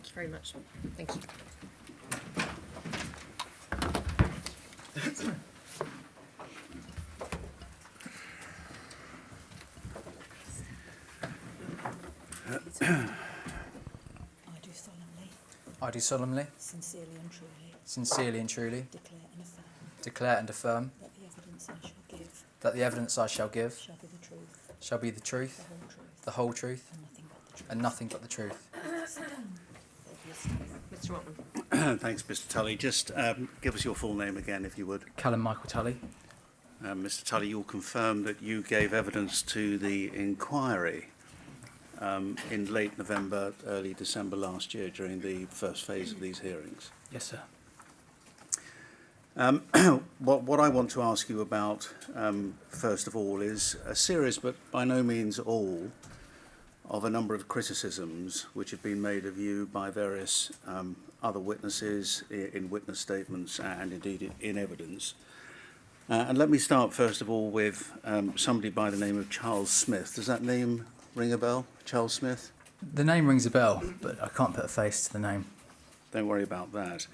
you very much. Thank you. I do solemnly, sincerely and truly, declare and affirm that the evidence I shall give shall be the truth, the whole truth, and nothing but the truth. Mr. Rotman. Thanks, Mr. Tully. Just give us your full name again, if you would. Callum Michael Tully. Mr. Tully, you'll confirm that you gave evidence to the inquiry in late November, early December last year during the first phase of these hearings. Yes, sir. What I want to ask you about, first of all, is a series, but by no means all, of a number of criticisms which have been made of you by various other witnesses in witness statements and indeed in evidence. And let me start, first of all, with somebody by the name of Charles Smith. Does that name ring a bell, Charles Smith? The name rings a bell, but I can't put a face to the name. Don't worry about that.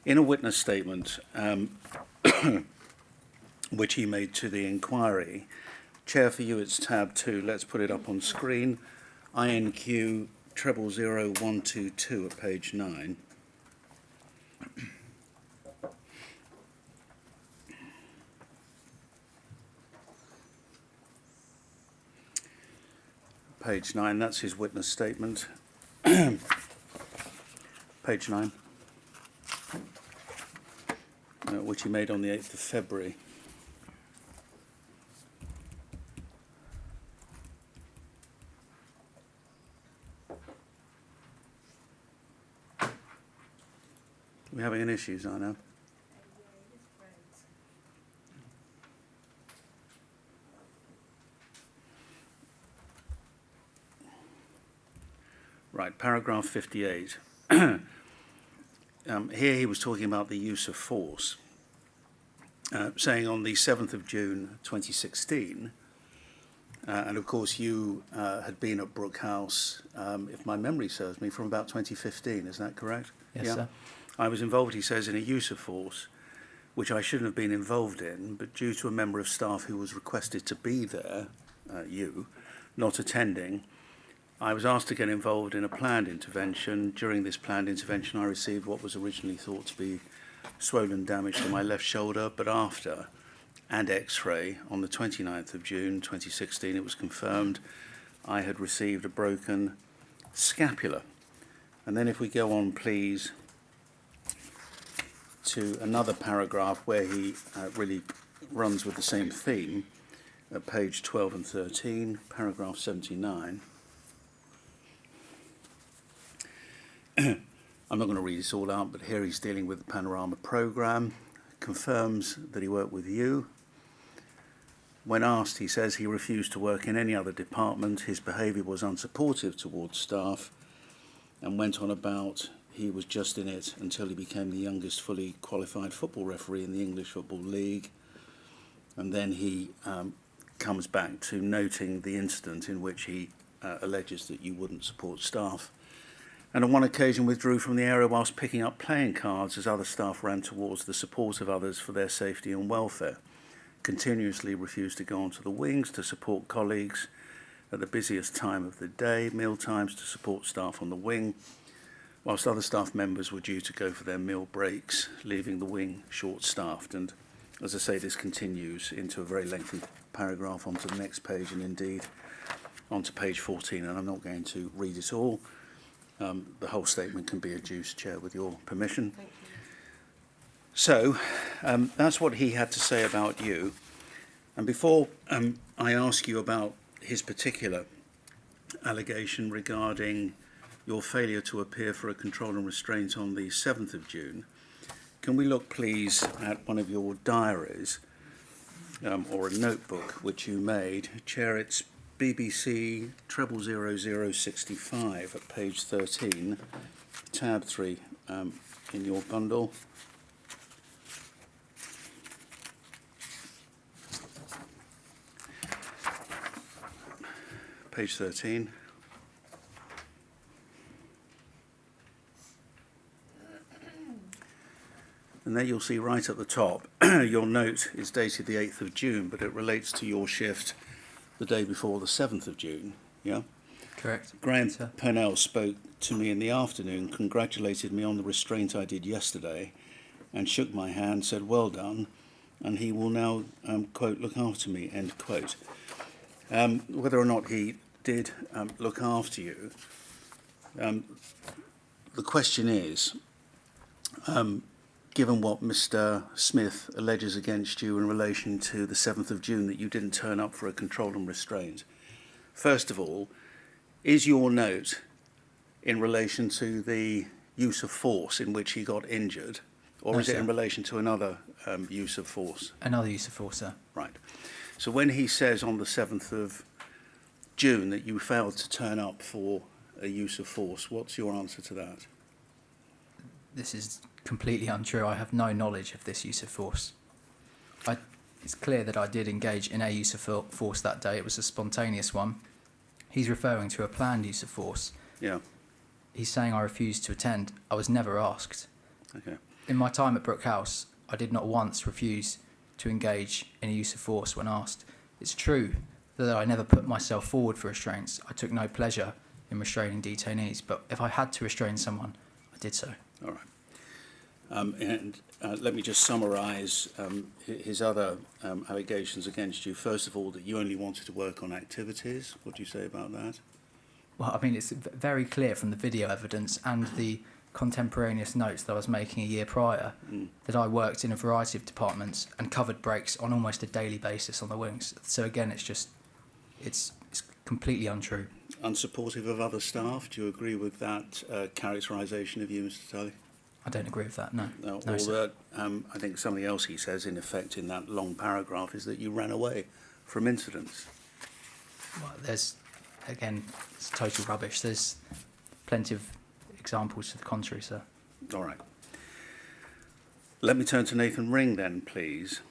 In a witness statement which he made to the inquiry, Chair, for you it's tab 2, let's put it up on screen, INQ 000122 at page 9. Page 9, that's his witness statement. Page 9, which he made on the 8th of February. We're having an issue, Zana. Right, paragraph 58. Here he was talking about the use of force, saying on the 7th of June 2016, and of course you had been at Brook House, if my memory serves me, from about 2015, is that correct? Yes, sir. I was involved, he says, in a use of force, which I shouldn't have been involved in, but due to a member of staff who was requested to be there, you, not attending, I was asked to get involved in a planned intervention. During this planned intervention, I received what was originally thought to be swollen damage to my left shoulder, but after and X-ray on the 29th of June 2016, it was confirmed I had received a broken scapula. And then if we go on, please, to another paragraph where he really runs with the same theme, at page 12 and 13, paragraph 79. I'm not going to read this all out, but here he's dealing with the Panorama programme, confirms that he worked with you. When asked, he says he refused to work in any other department, his behaviour was unsupportive towards staff, and went on about he was just in it until he became the youngest fully qualified football referee in the English Football League. And then he comes back to noting the incident in which he alleges that you wouldn't support staff. And on one occasion withdrew from the area whilst picking up playing cards as other staff ran towards the support of others for their safety and welfare. Continuously refused to go onto the wings to support colleagues at the busiest time of the day, meal times to support staff on the wing, whilst other staff members were due to go for their meal breaks, leaving the wing short-staffed. And as I say, this continues into a very lengthy paragraph onto the next page, and indeed onto page 14, and I'm not going to read it all. The whole statement can be adduced, Chair, with your permission. Thank you. So, that's what he had to say about you. And before I ask you about his particular allegation regarding your failure to appear for a control and restraint on the 7th of June, can we look, please, at one of your diaries, or a notebook which you made? Chair, it's BBC 000065 at page 13, tab 3 in your bundle. Page 13. And then you'll see right at the top, your note is dated the 8th of June, but it relates to your shift the day before the 7th of June, yeah? Correct. Graham Sir. Purnell spoke to me in the afternoon, congratulated me on the restraint I did yesterday, and shook my hand, said, well done, and he will now, quote, look after me, end quote. Whether or not he did look after you, the question is, given what Mr. Smith alleges against you in relation to the 7th of June that you didn't turn up for a control and restraint, first of all, is your note in relation to the use of force in which he got injured, or No, is it sir. in relation to another use of force? Another use of force, sir. Right. So when he says on the 7th of June that you failed to turn up for a use of force, what's your answer to that? This is completely untrue. I have no knowledge of this use of force. It's clear that I did engage in a use of force that day. It was a spontaneous one. He's referring to a planned use of force. Yeah. He's saying I refused to attend. I was never asked. Okay. In my time at Brook House, I did not once refuse to engage in a use of force when asked. It's true that I never put myself forward for restraints. I took no pleasure in restraining detainees, but if I had to restrain someone, I did so. All right. Let me just summarise his other allegations against you. First of all, that you only wanted to work on activities. What do you say about that? Well, I mean, it's very clear from the video evidence and the contemporaneous notes that I was making a year prior that I worked in a variety of departments and covered breaks on almost a daily basis on the wings. So again, it's completely untrue. Unsupportive of other staff. Do you agree with that characterisation of you, Mr. Tully? I don't agree with that, no. No, No, or sir. that I think something else he says, in effect, in that long paragraph, is that you ran away from incidents. Well, again, it's total rubbish. There's plenty of examples to the contrary, sir. All right. Let me turn to Nathan Ring then, please.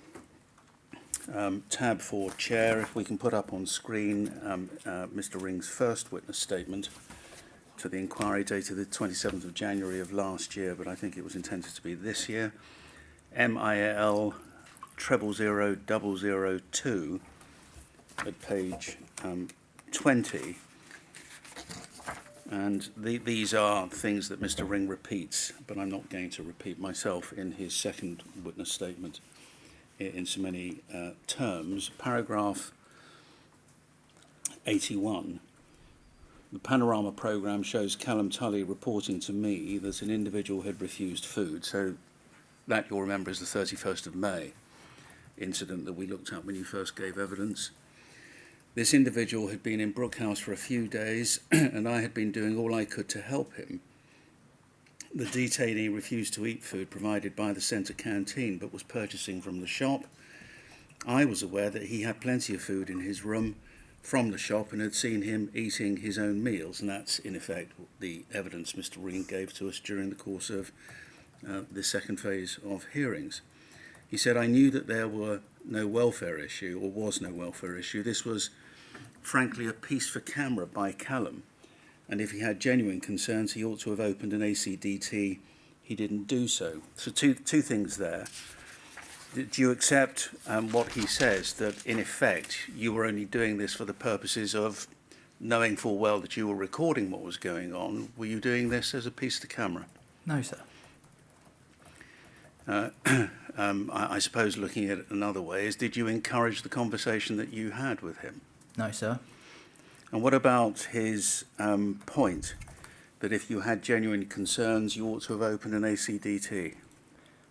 Tab 4, Chair, if we can put up on screen Mr. Ring's first witness statement to the inquiry dated the 27th of January of last year, but I think it was intended to be this year. MIL 000002 at page 20. And these are things that Mr. Ring repeats, but I'm not going to repeat myself in his second witness statement in so many terms. Paragraph 81. The Panorama programme shows Callum Tully reporting to me that an individual had refused food. So that, you'll remember, is the 31st of May incident that we looked at when you first gave evidence. This individual had been in Brook House for a few days, and I had been doing all I could to help him. The detainee refused to eat food provided by the centre canteen, but was purchasing from the shop. I was aware that he had plenty of food in his room from the shop and had seen him eating his own meals, and that's, in effect, the evidence Mr. Ring gave to us during the course of the second phase of hearings. He said, I knew that there were no welfare issue, or was no welfare issue. This was, frankly, a piece for camera by Callum, and if he had genuine concerns, he ought to have opened an ACDT. He didn't do so. So two things there. Do you accept what he says, that in effect you were only doing this for the purposes of knowing full well that you were recording what was going on? Were you doing this as a piece to camera? No, sir. I suppose looking at it another way is, did you encourage the conversation that you had with him? No, sir. And what about his point that if you had genuine concerns, you ought to have opened an ACDT?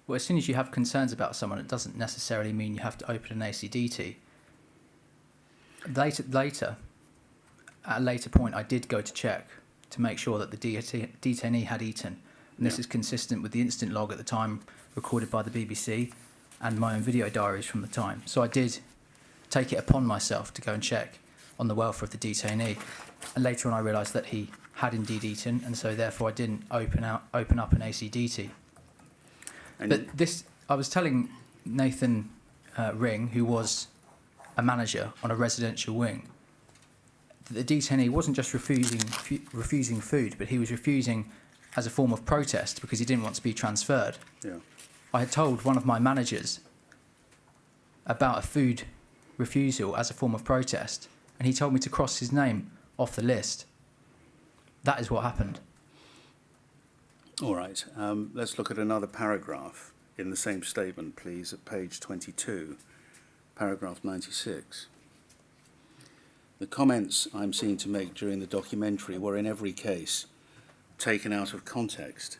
Well, as soon as you have concerns about someone, it doesn't necessarily mean you have to open an ACDT. Later, at a later point, I did go to check to make sure that the detainee had eaten. And this is consistent with the incident log at the time recorded by the BBC and my own video diaries from the time. So I did take it upon myself to go and check on the welfare of the detainee. And later on I realised that he had indeed eaten, and so therefore I didn't open up an ACDT. But this, I was telling Nathan Ring, who was a manager on a residential wing, that the detainee wasn't just refusing food, but he was refusing as a form of protest because he didn't want to be transferred. Yeah. I had told one of my managers about a food refusal as a form of protest, and he told me to cross his name off the list. That is what happened. All right. Let's look at another paragraph in the same statement, please, at page 22, paragraph 96. The comments I'm seen to make during the documentary were in every case taken out of context.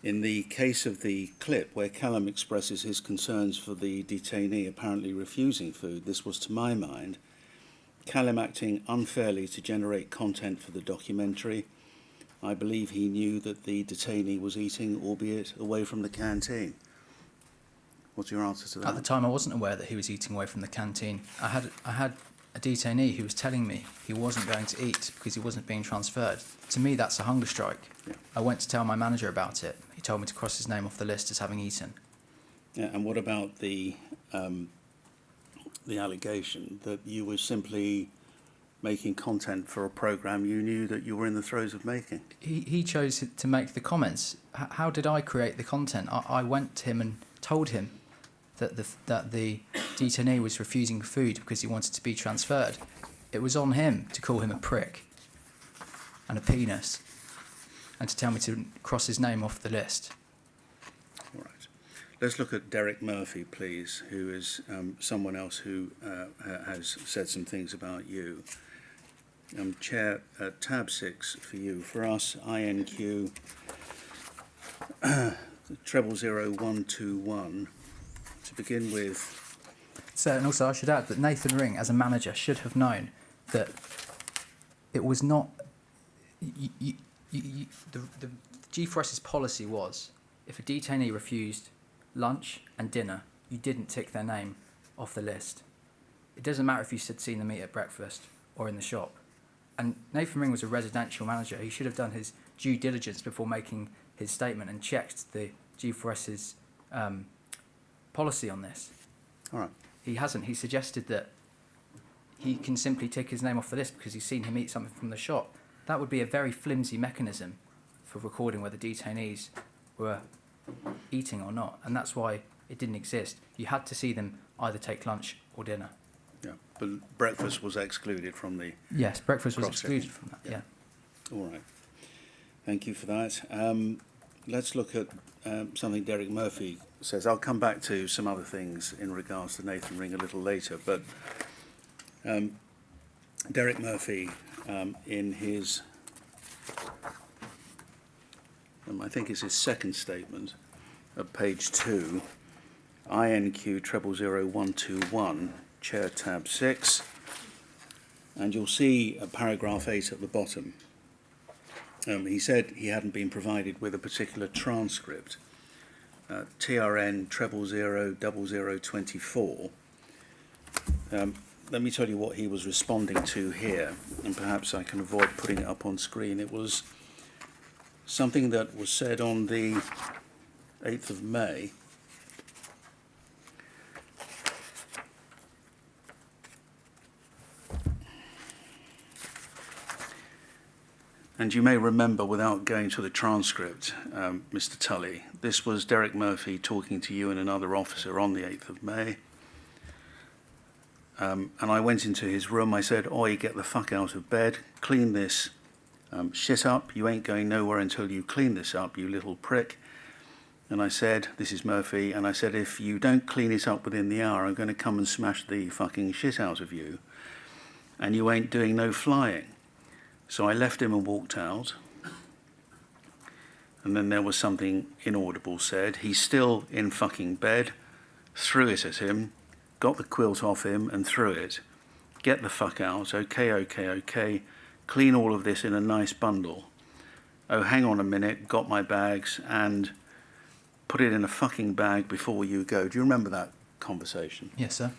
In the case of the clip where Callum expresses his concerns for the detainee apparently refusing food, this was, to my mind, Callum acting unfairly to generate content for the documentary. I believe he knew that the detainee was eating, albeit away from the canteen. What's your answer to that? At the time, I wasn't aware that he was eating away from the canteen. I had a detainee who was telling me he wasn't going to eat because he wasn't being transferred. To me, that's a hunger strike. Yeah. I went to tell my manager about it. He told me to cross his name off the list as having eaten. Yeah, and what about the allegation that you were simply making content for a programme you knew that you were in the throes of making? He chose to make the comments. How did I create the content? I went to him and told him that the detainee was refusing food because he wanted to be transferred. It was on him to call him a prick and a penis and to tell me to cross his name off the list. All right. Let's look at Derek Murphy, please, who is someone else who has said some things about you. Chair, tab 6 for you. For us, INQ 000121. To begin with. So, and also I should add that Nathan Ring, as a manager, should have known that it was not... the G4S's policy was, if a detainee refused lunch and dinner, you didn't tick their name off the list. It doesn't matter if you had seen them eat at breakfast or in the shop. And Nathan Ring was a residential manager. He should have done his due diligence before making his statement and checked the G4S's policy on this. All right. He hasn't. He suggested that he can simply tick his name off the list because he's seen him eat something from the shop. That would be a very flimsy mechanism for recording whether detainees were eating or not, and that's why it didn't exist. You had to see them either take lunch or dinner. Yeah, but breakfast was excluded from the... Yes, breakfast was Cross-checking. excluded from that, yeah. All right. Thank you for that. Let's look at something Derek Murphy says. I'll come back to some other things in regards to Nathan Ring a little later, but Derek Murphy, in his, I think it's his second statement at page 2, INQ 000121, Chair tab 6, and you'll see paragraph 8 at the bottom. He said he hadn't been provided with a particular transcript, TRN 0000024. Let me tell you what he was responding to here, and perhaps I can avoid putting it up on screen. It was something that was said on the 8th of May. And you may remember, without going to the transcript, Mr. Tully, this was Derek Murphy talking to you and another officer on the 8th of May. And I went into his room. I said, "Oi, get the fuck out of bed. Clean this shit up. You ain't going nowhere until you clean this up, you little prick." And I said, this is Murphy, and I said, "If you don't clean it up within the hour, I'm going to come and smash the fucking shit out of you. And you ain't doing no flying." So I left him and walked out. And then there was something inaudible said. He's still in fucking bed. Threw it at him. Got the quilt off him and threw it. "Get the fuck out. Okay. Clean all of this in a nice bundle. Oh, hang on a minute. Got my bags and put it in a fucking bag before you go." Do you remember that conversation? Yes, sir.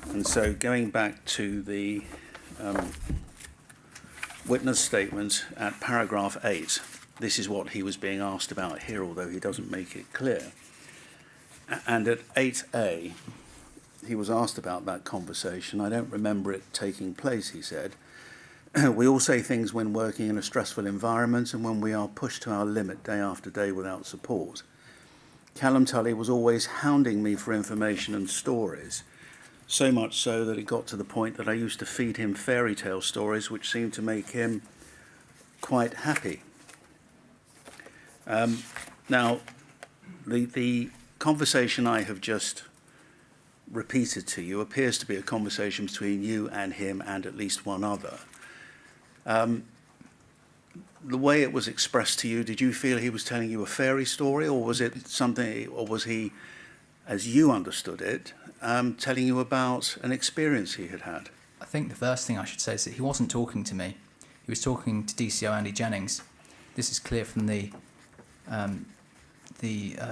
And so going back to the witness statement at paragraph 8, this is what he was being asked about here, although he doesn't make it clear. And at 8A, he was asked about that conversation. "I don't remember it taking place," he said. "We all say things when working in a stressful environment and when we are pushed to our limit day after day without support. Callum Tully was always hounding me for information and stories, so much so that it got to the point that I used to feed him fairy tale stories which seemed to make him quite happy. Now, the conversation I have just repeated to you appears to be a conversation between you and him and at least one other. The way it was expressed to you, did you feel he was telling you a fairy story, or was it something, or was he, as you understood it, telling you about an experience he had had? I think the first thing I should say is that he wasn't talking to me. He was talking to DCO Andy Jennings. This is clear from the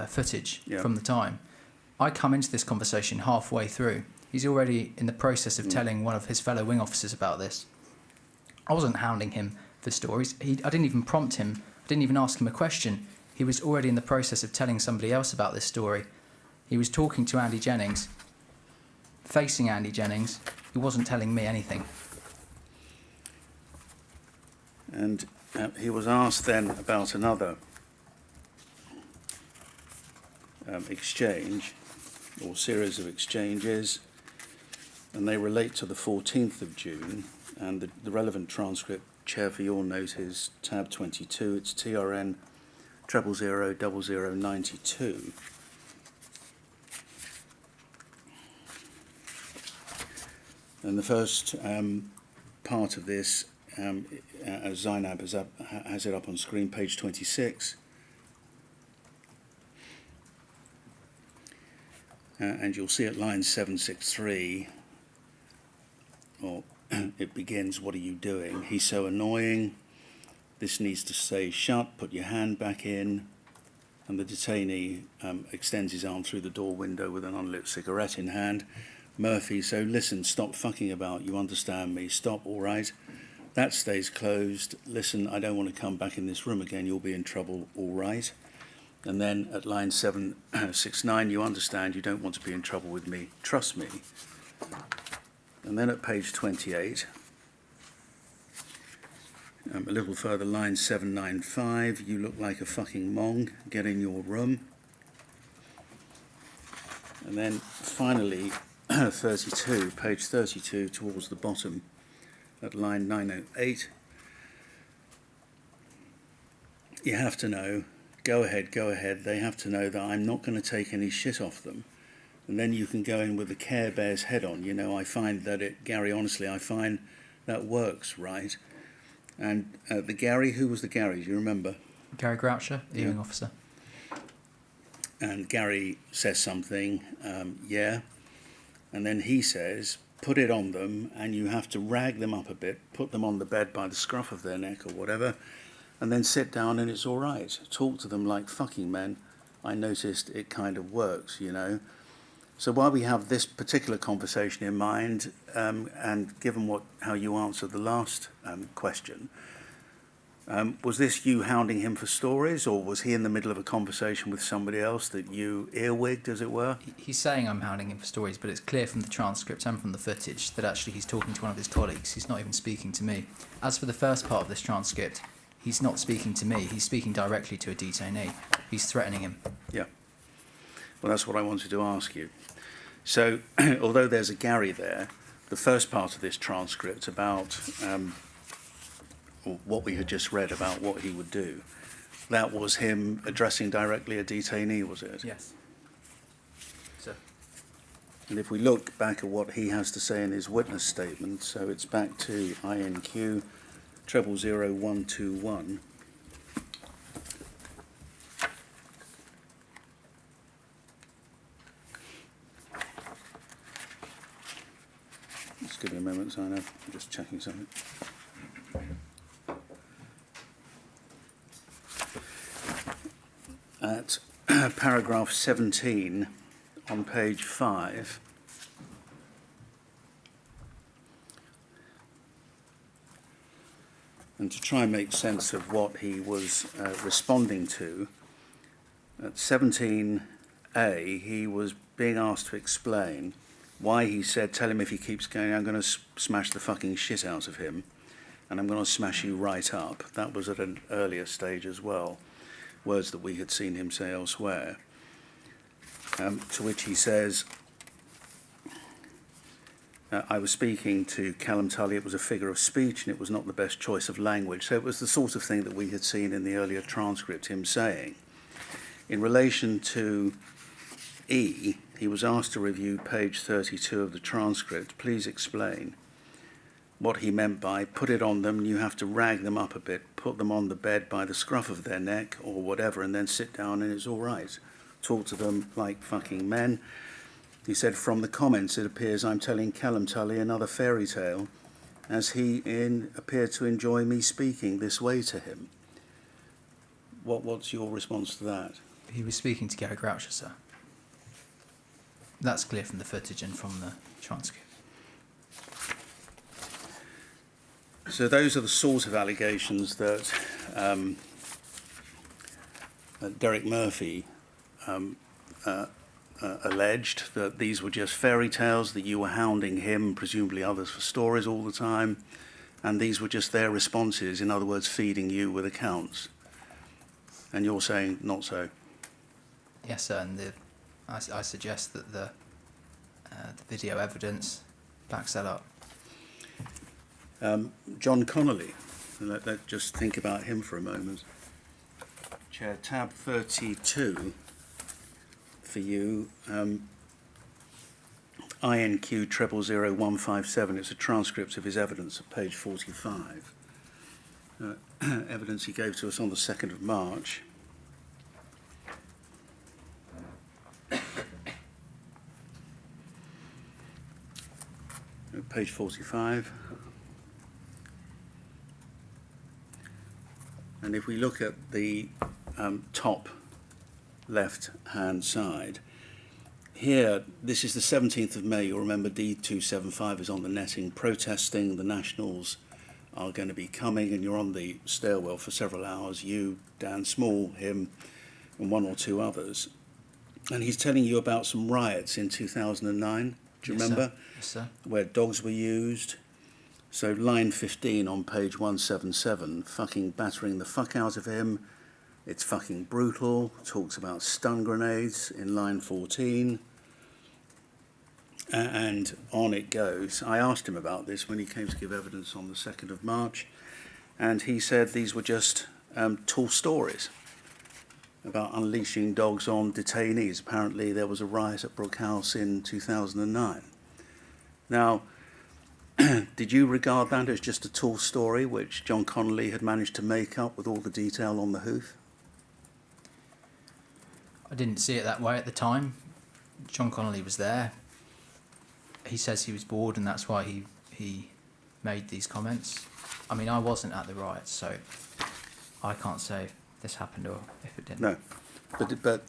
footage from the time. I come into this conversation halfway through. He's already in the process of telling one of his fellow wing officers about this. I wasn't hounding him for stories. I didn't even prompt him. I didn't even ask him a question. He was already in the process of telling somebody else about this story. He was talking to Andy Jennings, facing Andy Jennings. He wasn't telling me anything. And he was asked then about another exchange, or series of exchanges, and they relate to the 14th of June, and the relevant transcript, Chair, for your note, is tab 22. It's TRN 0000092. And the first part of this, as Zainab has it up on screen, page 26. And you'll see at line 763, or it begins, "What are you doing? He's so annoying. This needs to say shut, put your hand back in." And the detainee extends his arm through the door window with an unlit cigarette in hand. Murphy, "So listen, stop fucking about, you understand me, stop, all right? That stays closed. Listen, I don't want to come back in this room again, you'll be in trouble, all right?" And then at line 769, "You understand, you don't want to be in trouble with me, trust me." And then at page 28, a little further, line 795, "You look like a fucking mong, get in your room." And then finally, 32, page 32, towards the bottom, at line 908, "You have to know, go ahead, they have to know that I'm not going to take any shit off them. And then you can go in with the Care Bear's head on. You know, I find that Gary, honestly, I find that works, right?" And the Gary, who was the Gary, do you remember? Gary Groucher, the wing officer. And Gary says something, yeah. And then he says, "Put it on them, and you have to rag them up a bit, put them on the bed by the scruff of their neck or whatever, and then sit down and it's all right. Talk to them like fucking men. I noticed it kind of works, you know." So while we have this particular conversation in mind, and given how you answered the last question, was this you hounding him for stories, or was he in the middle of a conversation with somebody else that you earwigged, as it were? He's saying I'm hounding him for stories, but it's clear from the transcript and from the footage that actually he's talking to one of his colleagues. He's not even speaking to me. As for the first part of this transcript, he's not speaking to me. He's speaking directly to a detainee. He's threatening him. Yeah. Well, that's what I wanted to ask you. So, although there's a Gary there, the first part of this transcript about what we had just read about what he would do, that was him addressing directly a detainee, was it? Yes. So. And if we look back at what he has to say in his witness statement, so it's back to INQ 000121. Just give me a moment, Zainab. I'm just checking something. At paragraph 17 on page 5, and to try and make sense of what he was responding to, at 17A, he was being asked to explain why he said, "Tell him if he keeps going, I'm going to smash the fucking shit out of him, and I'm going to smash you right up." That was at an earlier stage as well, words that we had seen him say elsewhere. to which he says, I was speaking to Callum Tully, it was a figure of speech and it was not the best choice of language. So it was the sort of thing that we had seen in the earlier transcript, him saying. In relation to E, he was asked to review page 32 of the transcript. Please explain what he meant by put it on them, you have to rag them up a bit, put them on the bed by the scruff of their neck or whatever, and then sit down and it's all right. Talk to them like fucking men. He said, from the comments, it appears I'm telling Callum Tully another fairy tale, as he appeared to enjoy me speaking this way to him. What's your response to that? He was speaking to Gary Groucher, sir. That's clear from the footage and from the transcript. So those are the sort of allegations that Derek Murphy alleged, that these were just fairy tales, that you were hounding him, presumably others, for stories all the time, and these were just their responses, in other words, feeding you with accounts. And you're saying not so? Yes, sir, and I suggest that the video evidence backs that up. John Connolly, let's just think about him for a moment. Chair, tab 32 for you, INQ 000157. It's a transcript of his evidence at page 45. Evidence he gave to us on the 2nd of March. Page 45. And if we look at the top left-hand side, here, this is the 17th of May. You'll remember D275 is on the netting protesting. The Nationals are going to be coming, and you're on the stairwell for several hours. You, Dan Small, him, and one or two others. And he's telling you about some riots in 2009. Do you remember? Yes, sir. Where dogs were used. So line 15 on page 177, fucking battering the fuck out of him. It's fucking brutal. Talks about stun grenades in line 14. And on it goes. I asked him about this when he came to give evidence on the 2nd of March. And he said these were just tall stories about unleashing dogs on detainees. Apparently there was a riot at Brook House in 2009. Now, did you regard that as just a tall story which John Connolly had managed to make up with all the detail on the hoof? I didn't see it that way at the time. John Connolly was there. He says he was bored and that's why he made these comments. I mean, I wasn't at the riot, so I can't say if this happened or if it didn't. No. But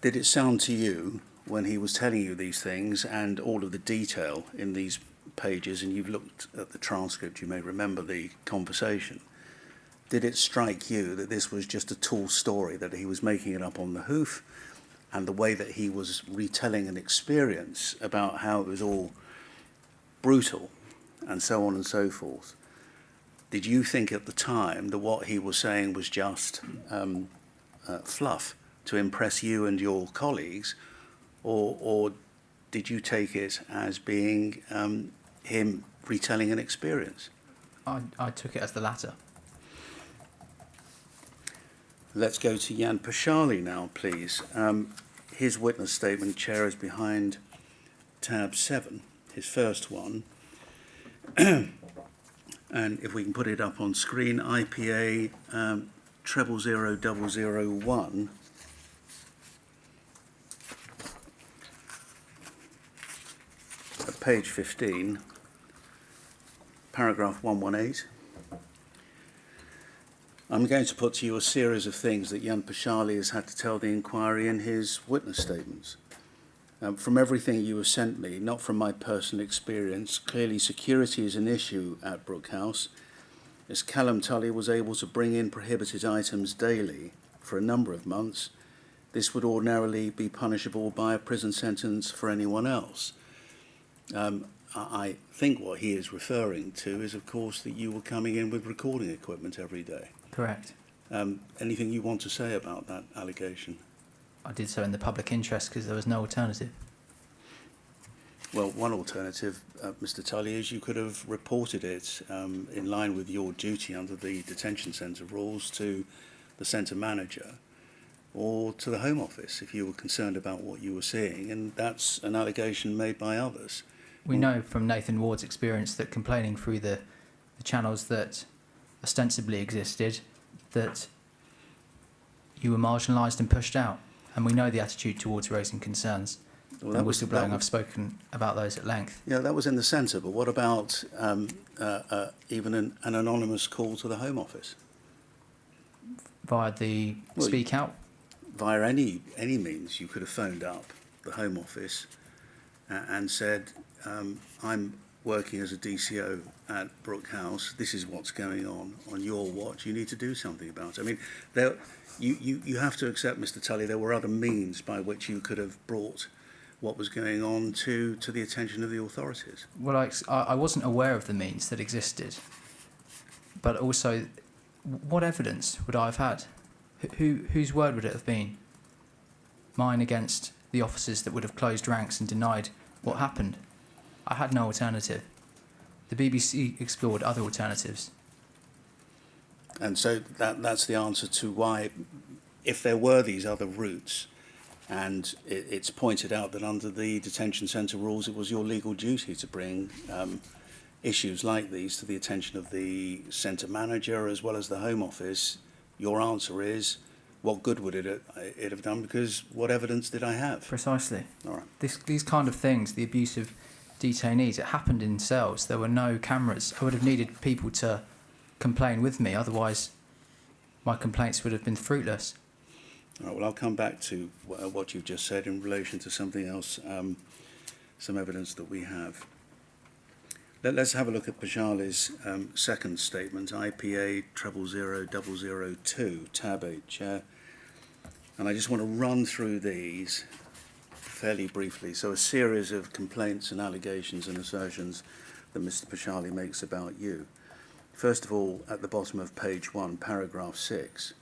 did it sound to you, when he was telling you these things and all of the detail in these pages, and you've looked at the transcript, you may remember the conversation, did it strike you that this was just a tall story, that he was making it up on the hoof, and the way that he was retelling an experience about how it was all brutal and so on and so forth? Did you think at the time that what he was saying was just fluff to impress you and your colleagues, or did you take it as being him retelling an experience? I took it as the latter. Let's go to Jan Pachali now, please. His witness statement, Chair, is behind tab 7, his first one. And if we can put it up on screen, IPA 000001. At page 15, paragraph 118. I'm going to put to you a series of things that Jan Pachali has had to tell the inquiry in his witness statements. From everything you have sent me, not from my personal experience, clearly security is an issue at Brook House, as Callum Tully was able to bring in prohibited items daily for a number of months. This would ordinarily be punishable by a prison sentence for anyone else. I think what he is referring to is, of course, that you were coming in with recording equipment every day. Correct. Anything you want to say about that allegation? I did so in the public interest because there was no alternative. Well, one alternative, Mr. Tully, is you could have reported it in line with your duty under the detention centre rules to the centre manager or to the Home Office if you were concerned about what you were seeing, and that's an allegation made by others. We know from Nathan Ward's experience that complaining through the channels that ostensibly existed, that you were marginalised and pushed out. And we know the attitude towards raising concerns. Well, and whistleblowing, I've spoken about those at length. Yeah, that was in the centre, but what about even an anonymous call to the Home Office? Via the Speak Out? Via any means, you could have phoned up the Home Office and said, I'm working as a DCO at Brook House, this is what's going on your watch, you need to do something about it. I mean, you have to accept, Mr. Tully, there were other means by which you could have brought what was going on to the attention of the authorities. Well, I wasn't aware of the means that existed, but also, what evidence would I have had? Whose word would it have been? Mine against the officers that would have closed ranks and denied what happened? I had no alternative. The BBC explored other alternatives. And so that's the answer to why, if there were these other routes, and it's pointed out that under the detention centre rules it was your legal duty to bring issues like these to the attention of the centre manager as well as the Home Office, your answer is, what good would it have done, because what evidence did I have? Precisely. All right. These kind of things, the abuse of detainees, it happened in cells. There were no cameras. I would have needed people to complain with me, otherwise my complaints would have been fruitless. All right, well, I'll come back to what you've just said in relation to something else, some evidence that we have. Let's have a look at Pachali's second statement, IPA 000002, tab 8, Chair. And I just want to run through these fairly briefly. So a series of complaints and allegations and assertions that Mr. Pachali makes about you. First of all, at the bottom of page 1, paragraph 6.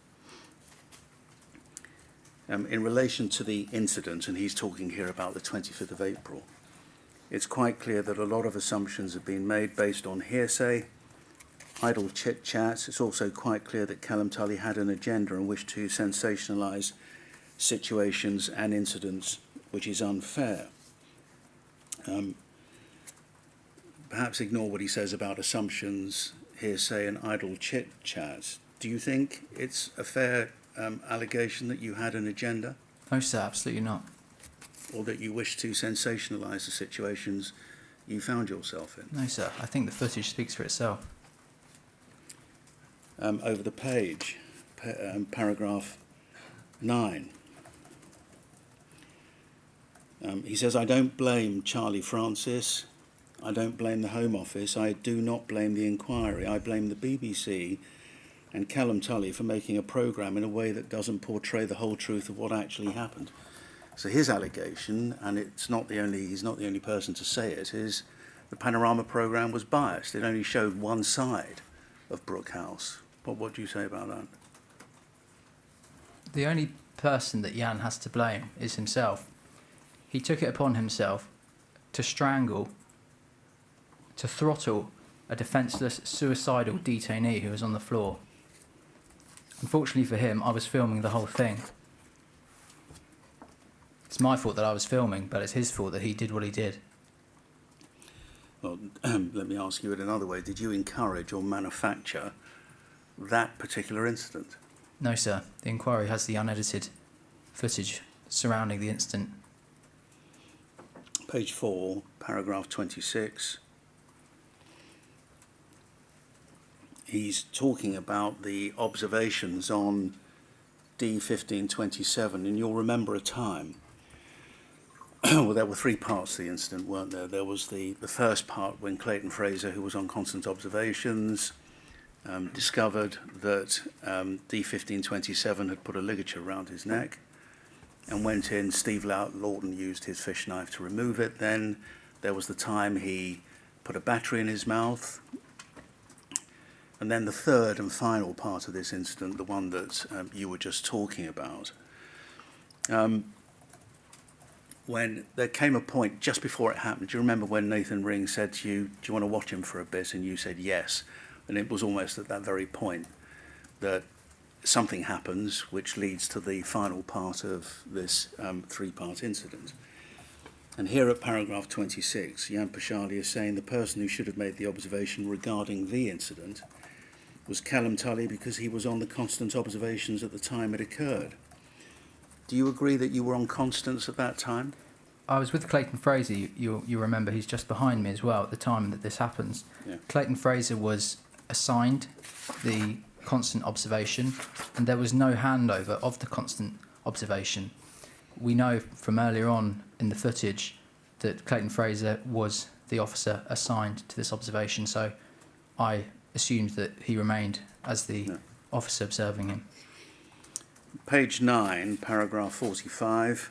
In relation to the incident, and he's talking here about the 25th of April, it's quite clear that a lot of assumptions have been made based on hearsay, idle chit-chat. It's also quite clear that Callum Tully had an agenda and wished to sensationalise situations and incidents, which is unfair. Perhaps ignore what he says about assumptions, hearsay and idle chit-chat. Do you think it's a fair allegation that you had an agenda? No, sir, absolutely not. Or that you wish to sensationalise the situations you found yourself in? No, sir. I think the footage speaks for itself. Over the page, paragraph 9. He says, I don't blame Charlie Francis. I don't blame the Home Office. I do not blame the inquiry. I blame the BBC and Callum Tully for making a programme in a way that doesn't portray the whole truth of what actually happened. So his allegation, and he's not the only person to say it, is the Panorama programme was biased. It only showed one side of Brook House. What do you say about that? The only person that Jan has to blame is himself. He took it upon himself to strangle, to throttle a defenceless, suicidal detainee who was on the floor. Unfortunately for him, I was filming the whole thing. It's my fault that I was filming, but it's his fault that he did what he did. Well, let me ask you it another way. Did you encourage or manufacture that particular incident? No, sir. The inquiry has the unedited footage surrounding the incident. Page 4, paragraph 26. He's talking about the observations on D1527, and you'll remember a time. Well, there were three parts to the incident, weren't there? There was the first part when Clayton Fraser, who was on constant observations, discovered that D1527 had put a ligature around his neck and went in. Steve Lawton used his fish knife to remove it. Then there was the time he put a battery in his mouth. And then the third and final part of this incident, the one that you were just talking about, when there came a point just before it happened, do you remember when Nathan Ring said to you, do you want to watch him for a bit? And you said yes. And it was almost at that very point that something happens which leads to the final part of this three-part incident. And here at paragraph 26, Jan Pachali is saying the person who should have made the observation regarding the incident was Callum Tully because he was on the constant observations at the time it occurred. Do you agree that you were on Constance at that time? I was with Clayton Fraser. You remember he's just behind me as well at the time that this happens. Yeah. Clayton Fraser was assigned the constant observation, and there was no handover of the constant observation. We know from earlier on in the footage that Clayton Fraser was the officer assigned to this observation, so I assumed that he remained as the officer observing him. Page 9, paragraph 45.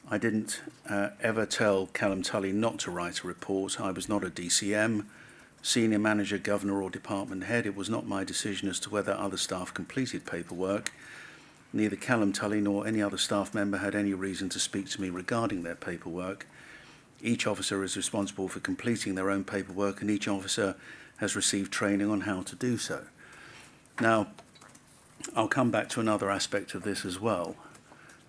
I didn't ever tell Callum Tully not to write a report. I was not a DCM, senior manager, governor or department head. It was not my decision as to whether other staff completed paperwork. Neither Callum Tully nor any other staff member had any reason to speak to me regarding their paperwork. Each officer is responsible for completing their own paperwork, and each officer has received training on how to do so. Now, I'll come back to another aspect of this as well.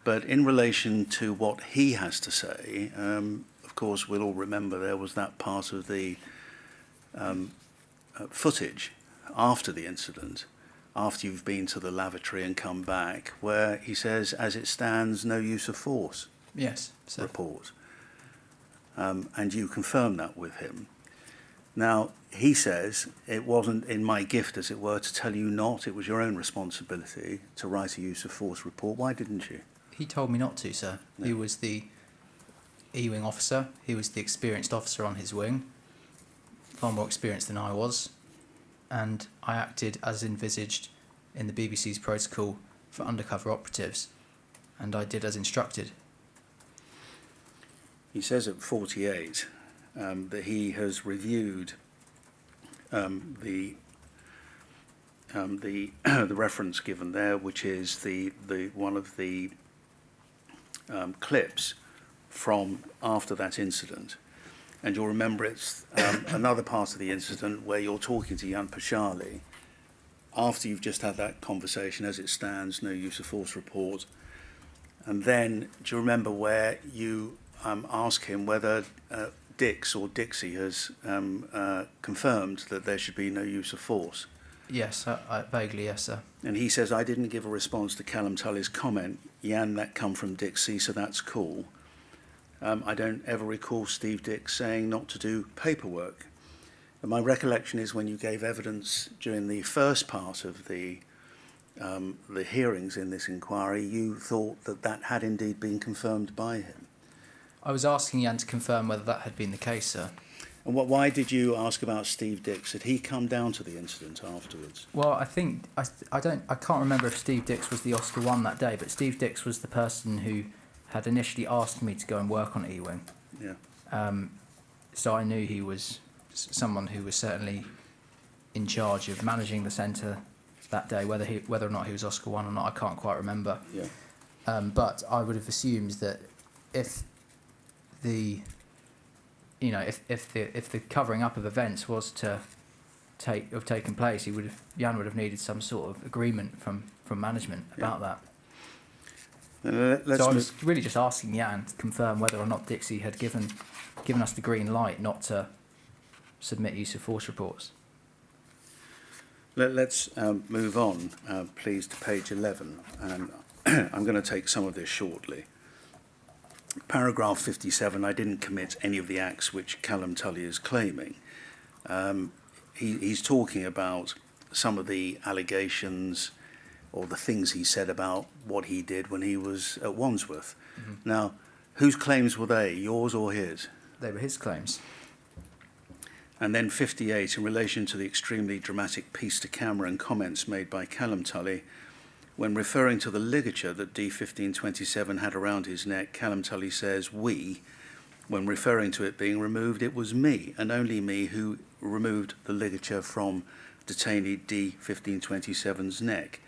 But in relation to what he has to say, of course, we'll all remember there was that part of the footage after the incident, after you've been to the lavatory and come back, where he says, as it stands, no use of force. Yes, sir. Report. And you confirm that with him. Now, he says it wasn't in my gift, as it were, to tell you not. It was your own responsibility to write a use of force report. Why didn't you? He told me not to, sir. No. He was the E-wing officer. He was the experienced officer on his wing, far more experienced than I was, and I acted as envisaged in the BBC's protocol for undercover operatives, and I did as instructed. He says at 48 that he has reviewed the reference given there, which is the one of the clips from after that incident. And you'll remember it's another part of the incident where you're talking to Jan Pachali after you've just had that conversation, as it stands, no use of force report. And then, do you remember where you ask him whether Dix or Dixie has confirmed that there should be no use of force? Yes, vaguely, yes, sir. And he says, I didn't give a response to Callum Tully's comment. Jan, that come from Dixie, so that's cool. I don't ever recall Steve Dix saying not to do paperwork. And my recollection is when you gave evidence during the first part of the hearings in this inquiry, you thought that that had indeed been confirmed by him. I was asking Jan to confirm whether that had been the case, sir. And why did you ask about Steve Dix? Had he come down to the incident afterwards? Well, I think I can't remember if Steve Dix was the Oscar one that day, but Steve Dix was the person who had initially asked me to go and work on E-wing. Yeah. So I knew he was someone who was certainly in charge of managing the centre that day. Whether or not he was Oscar one or not, I can't quite remember. Yeah. But I would have assumed that if the covering up of events was to have taken place, Jan would have needed some sort of agreement from management about that. So I was really just asking Jan to confirm whether or not Dixie had given us the green light not to submit use of force reports. Let's move on, please, to page 11. I'm going to take some of this shortly. Paragraph 57, I didn't commit any of the acts which Callum Tully is claiming. He's talking about some of the allegations or the things he said about what he did when he was at Wandsworth. Mm-hmm. Now, whose claims were they, yours or his? They were his claims. And then 58, in relation to the extremely dramatic piece to camera and comments made by Callum Tully, when referring to the ligature that D1527 had around his neck, Callum Tully says, we, when referring to it being removed, it was me, and only me, who removed the ligature from detainee D1527's neck.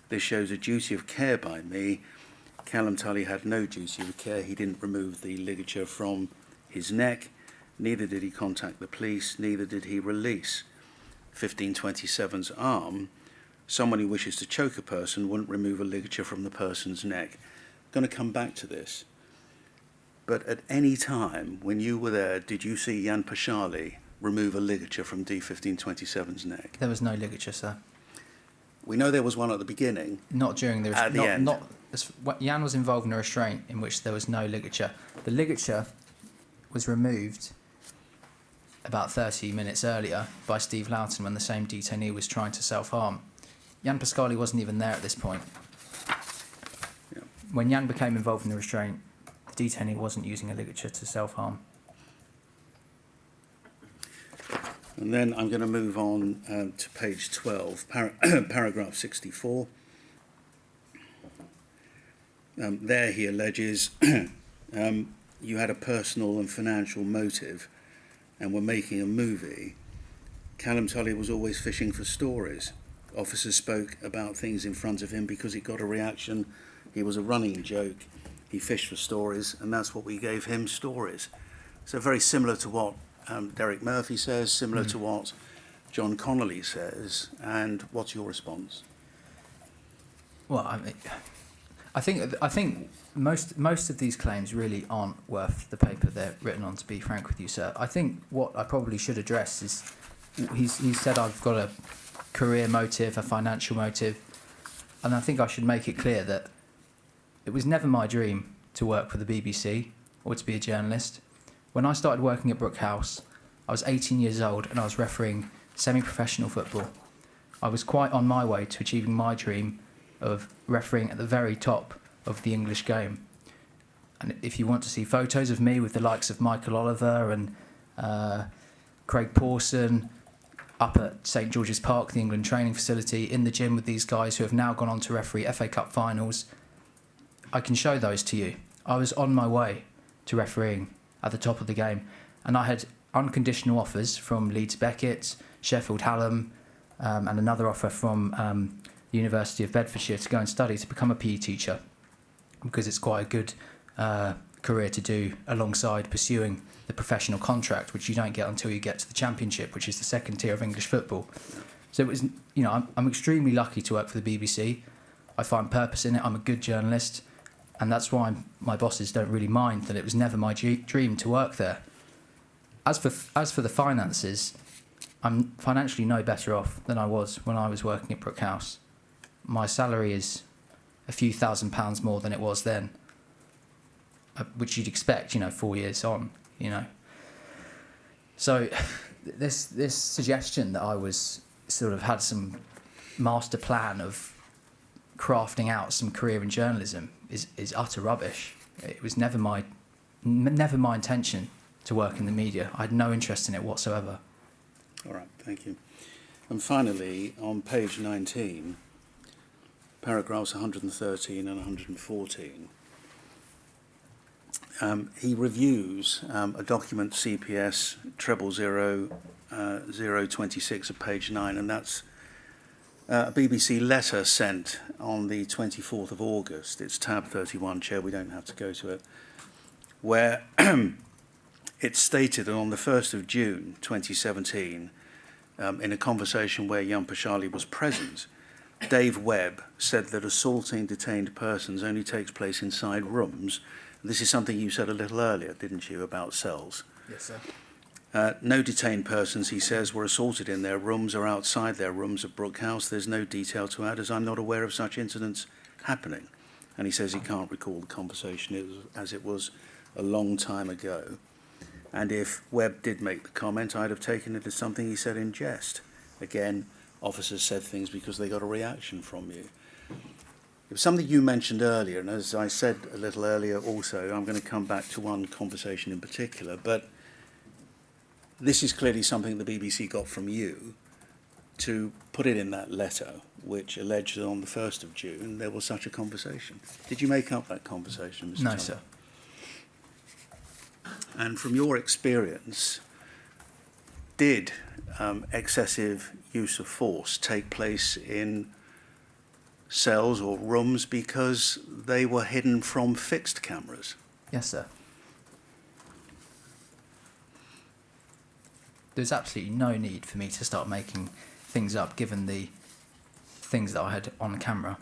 This shows a duty of care by me. Callum Tully had no duty of care. He didn't remove the ligature from his neck. Neither did he contact the police. Neither did he release 1527's arm. Someone who wishes to choke a person wouldn't remove a ligature from the person's neck. I'm going to come back to this. But at any time when you were there, did you see Jan Pachali remove a ligature from D1527's neck? There was no ligature, sir. We know there was one at the beginning. Not during the At the end. Jan was involved in a restraint in which there was no ligature. The ligature was removed about 30 minutes earlier by Steve Loughton when the same detainee was trying to self-harm. Jan Pachali wasn't even there at this point. Yeah. When Jan became involved in the restraint, the detainee wasn't using a ligature to self-harm. And then I'm going to move on to page 12, paragraph 64. There he alleges you had a personal and financial motive and were making a movie. Callum Tully was always fishing for stories. Officers spoke about things in front of him because it got a reaction. He was a running joke. He fished for stories, and that's what we gave him, stories. So very similar to what Derek Murphy says, similar to what John Connolly says. And what's your response? Well, I think most of these claims really aren't worth the paper they're written on, to be frank with you, sir. I think what I probably should address is he's said I've got a career motive, a financial motive, and I think I should make it clear that it was never my dream to work for the BBC or to be a journalist. When I started working at Brook House, I was 18 years old and I was refereeing semi-professional football. I was quite on my way to achieving my dream of refereeing at the very top of the English game. And if you want to see photos of me with the likes of Michael Oliver and Craig Pawson up at St George's Park, the England training facility, in the gym with these guys who have now gone on to referee FA Cup finals, I can show those to you. I was on my way to refereeing at the top of the game, and I had unconditional offers from Leeds Beckett, Sheffield Hallam, and another offer from the University of Bedfordshire to go and study to become a PE teacher, because it's quite a good career to do alongside pursuing the professional contract, which you don't get until you get to the Championship, which is the second tier of English football. So it was, I'm extremely lucky to work for the BBC. I find purpose in it. I'm a good journalist, and that's why my bosses don't really mind that it was never my dream to work there. As for the finances, I'm financially no better off than I was when I was working at Brook House. My salary is a few £1,000s more than it was then, which you'd expect, 4 years on, So this suggestion that I was sort of had some master plan of crafting out some career in journalism is utter rubbish. It was never my intention to work in the media. I had no interest in it whatsoever. All right, thank you. And finally, on page 19, paragraphs 113 and 114, he reviews a document CPS 000-026 of page 9, and that's a BBC letter sent on the 24th of August. It's tab 31, Chair, we don't have to go to it, where it's stated that on the 1st of June 2017, in a conversation where Jan Pachali was present, Dave Webb said that assaulting detained persons only takes place inside rooms. This is something you said a little earlier, didn't you, about cells? Yes, sir. No detained persons, he says, were assaulted in their rooms or outside their rooms at Brook House. There's no detail to add, as I'm not aware of such incidents happening. And he says he can't recall the conversation as it was a long time ago. And if Webb did make the comment, I'd have taken it as something he said in jest. Again, officers said things because they got a reaction from you. It was something you mentioned earlier, and as I said a little earlier also, I'm going to come back to one conversation in particular, but this is clearly something the BBC got from you to put it in that letter, which alleged that on the 1st of June there was such a conversation. Did you make up that conversation, Mr. No, Tucker? sir. And from your experience, did excessive use of force take place in cells or rooms because they were hidden from fixed cameras. Yes, sir. There's absolutely no need for me to start making things up, given the things that I had on camera.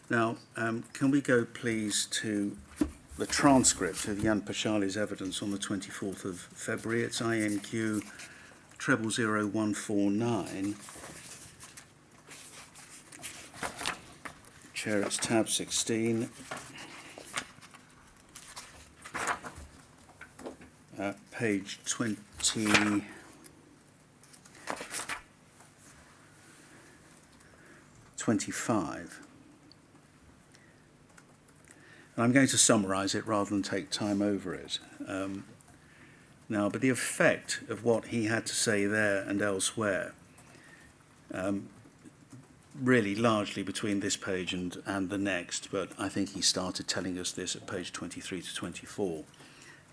Now, can we go, please, to the transcript of Jan Pachali's evidence on the 24th of February? It's INQ 000149. Chair, it's tab 16. Page 25. And I'm going to summarise it rather than take time over it. Now, but the effect of what he had to say there and elsewhere, really largely between this page and the next, but I think he started telling us this at page 23 to 24,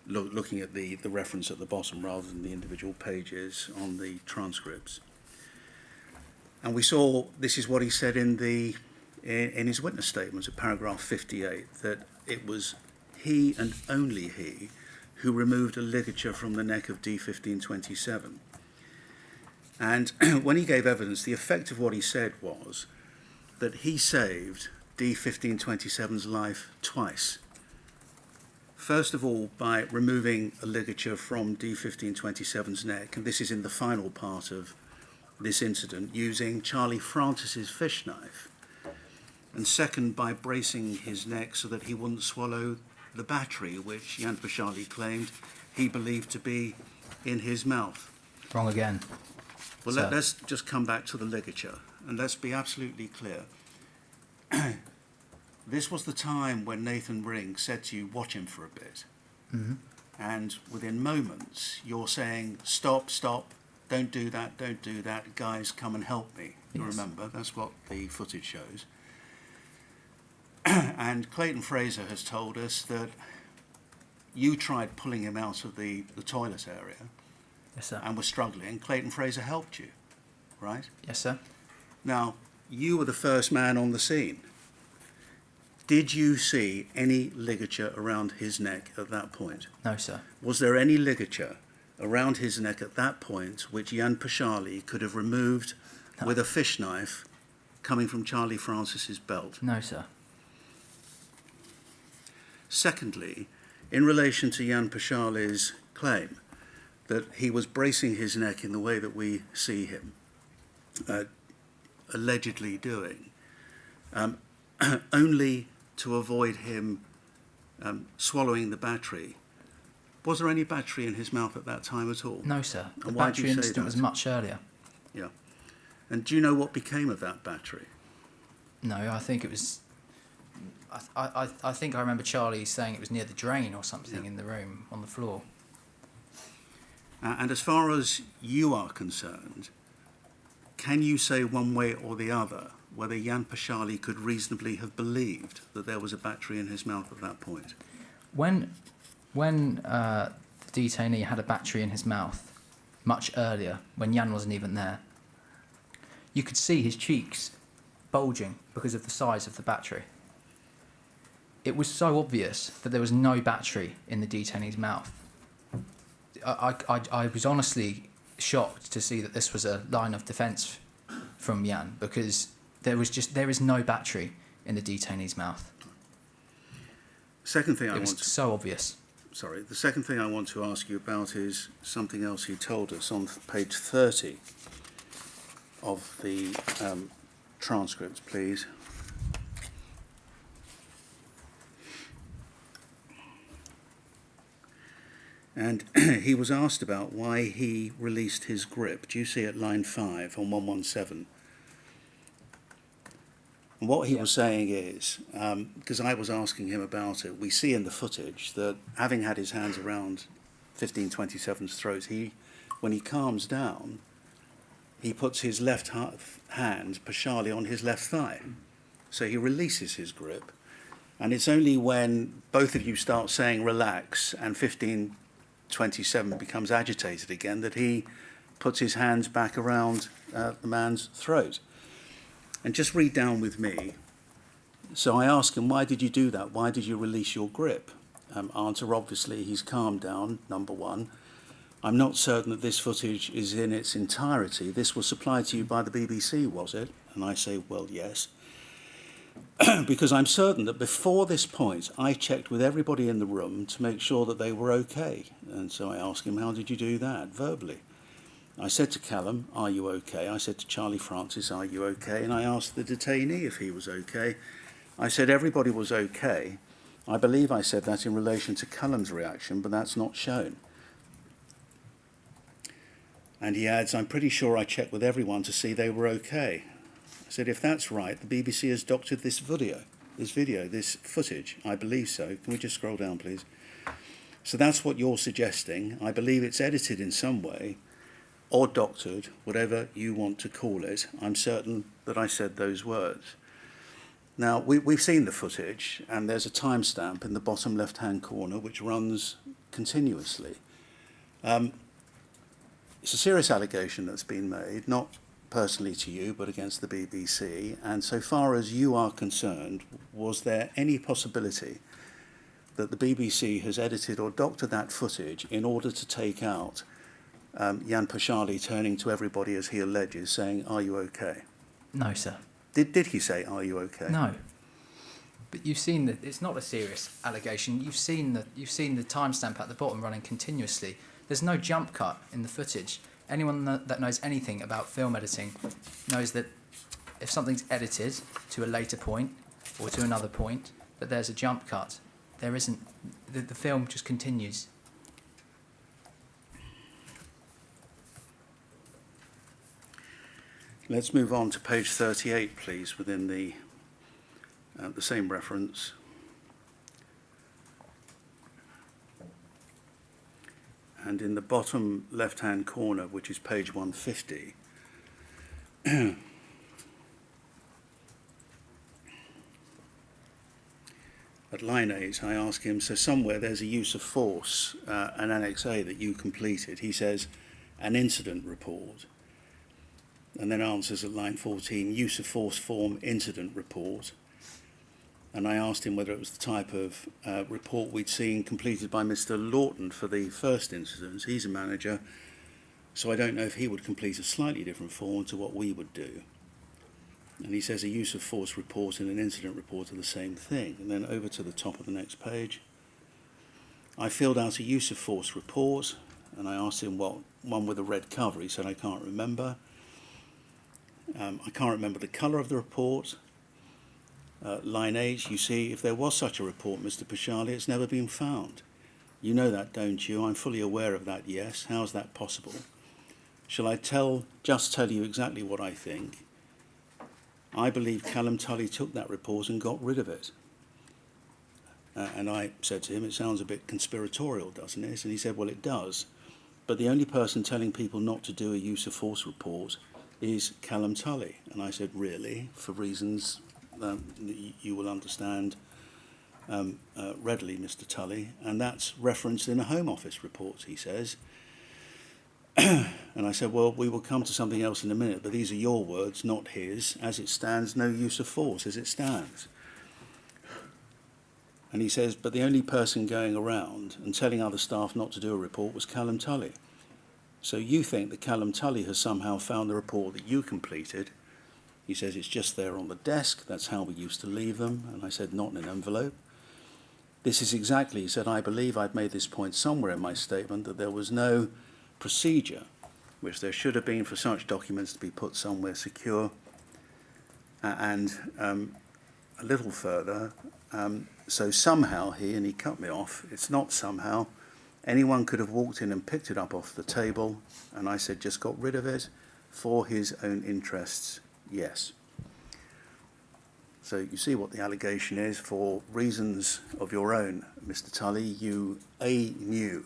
looking at the reference at the bottom rather than the individual pages on the transcripts. And we saw, this is what he said in his witness statement at paragraph 58, that it was he and only he who removed a ligature from the neck of D1527. And when he gave evidence, the effect of what he said was that he saved D1527's life twice. First of all, by removing a ligature from D1527's neck, and this is in the final part of this incident, using Charlie Francis's fish knife. And second, by bracing his neck so that he wouldn't swallow the battery, which Jan Pachali claimed he believed to be in his mouth. Wrong again. Well, let's just come back to the ligature, and let's be absolutely clear. This was the time when Nathan Ring said to you, watch him for a bit. Mm-hmm. And within moments, you're saying, stop, don't do that, guys, come and help me. You Yes. remember, that's what the footage shows. And Clayton Fraser has told us that you tried pulling him out of the toilet area. Yes, sir. And were struggling. Clayton Fraser helped you, right? Yes, sir. Now, you were the first man on the scene. Did you see any ligature around his neck at that point? No, sir. Was there any ligature around his neck at that point which Jan Pachali could have removed with a fish knife coming from Charlie Francis's belt? No, sir. Secondly, in relation to Jan Pachali's claim that he was bracing his neck in the way that we see him allegedly doing, only to avoid him swallowing the battery. Was there any battery in his mouth at that time at all? No, sir. The And why do battery you say incident was that? much earlier. Yeah. And do you know what became of that battery? No, I think it was... I think I remember Charlie saying it was near the drain or something in the room, on the floor. And as far as you are concerned, can you say one way or the other whether Jan Pachali could reasonably have believed that there was a battery in his mouth at that point? When the detainee had a battery in his mouth, much earlier, when Jan wasn't even there, you could see his cheeks bulging because of the size of the battery. It was so obvious that there was no battery in the detainee's mouth. I was honestly shocked to see that this was a line of defence from Jan, because there is no battery in the detainee's mouth. Second thing It was so obvious. Sorry, the second thing I want to ask you about is something else he told us on page 30 of the transcript, please. And he was asked about why he released his grip. Do you see at line 5 on 117? And what he was saying is, because I was asking him about it, we see in the footage that having had his hands around 1527's throat, when he calms down, he puts his left hand, Pachali, on his left thigh. So he releases his grip. And it's only when both of you start saying relax and 1527 becomes agitated again that he puts his hands back around the man's throat. And just read down with me. So I ask him, why did you do that? Why did you release your grip? Answer, obviously, he's calmed down, number one. I'm not certain that this footage is in its entirety. This was supplied to you by the BBC, was it? And I say, well, yes. Because I'm certain that before this point, I checked with everybody in the room to make sure that they were okay. And so I asked him, how did you do that? Verbally. I said to Callum, are you okay? I said to Charlie Francis, are you okay? And I asked the detainee if he was okay. I said everybody was okay. I believe I said that in relation to Callum's reaction, but that's not shown. And he adds, I'm pretty sure I checked with everyone to see they were okay. I said, if that's right, the BBC has doctored this footage. I believe so. Can we just scroll down, please? So that's what you're suggesting. I believe it's edited in some way, or doctored, whatever you want to call it. I'm certain that I said those words. Now, we've seen the footage, and there's a timestamp in the bottom left-hand corner which runs continuously. It's a serious allegation that's been made, not personally to you, but against the BBC. And so far as you are concerned, was there any possibility that the BBC has edited or doctored that footage in order to take out Jan Pachali turning to everybody, as he alleges, saying, are you okay? No, sir. Did he say, are you okay? No. But you've seen that it's not a serious allegation. You've seen the timestamp at the bottom running continuously. There's no jump cut in the footage. Anyone that knows anything about film editing knows that if something's edited to a later point or to another point, that there's a jump cut. There isn't. The film just continues. Let's move on to page 38, please, within the same reference. And in the bottom left-hand corner, which is page 150, at line 8, I ask him, so somewhere there's a use of force, an Annex A that you completed. He says, an incident report. And then answers at line 14, use of force form incident report. And I asked him whether it was the type of report we'd seen completed by Mr. Lawton for the first incident. He's a manager, so I don't know if he would complete a slightly different form to what we would do. And he says a use of force report and an incident report are the same thing. And then over to the top of the next page, I filled out a use of force report, and I asked him what one with a red cover. He said, I can't remember. I can't remember the colour of the report. Line 8, you see, if there was such a report, Mr. Pachali, it's never been found. You know that, don't you? I'm fully aware of that, yes. How's that possible? Shall I just tell you exactly what I think? I believe Callum Tully took that report and got rid of it. And I said to him, it sounds a bit conspiratorial, doesn't it? And he said, well, it does. But the only person telling people not to do a use of force report is Callum Tully. And I said, really? For reasons you will understand readily, Mr. Tully. And that's referenced in a Home Office report, he says. And I said, well, we will come to something else in a minute, but these are your words, not his. As it stands, no use of force, as it stands. And he says, but the only person going around and telling other staff not to do a report was Callum Tully. So you think that Callum Tully has somehow found the report that you completed. He says it's just there on the desk. That's how we used to leave them. And I said, not in an envelope. This is exactly, he said, I believe I've made this point somewhere in my statement, that there was no procedure, which there should have been for such documents to be put somewhere secure. And a little further, so somehow and he cut me off, it's not somehow, anyone could have walked in and picked it up off the table, and I said, just got rid of it for his own interests, yes. So you see what the allegation is. For reasons of your own, Mr. Tully, you knew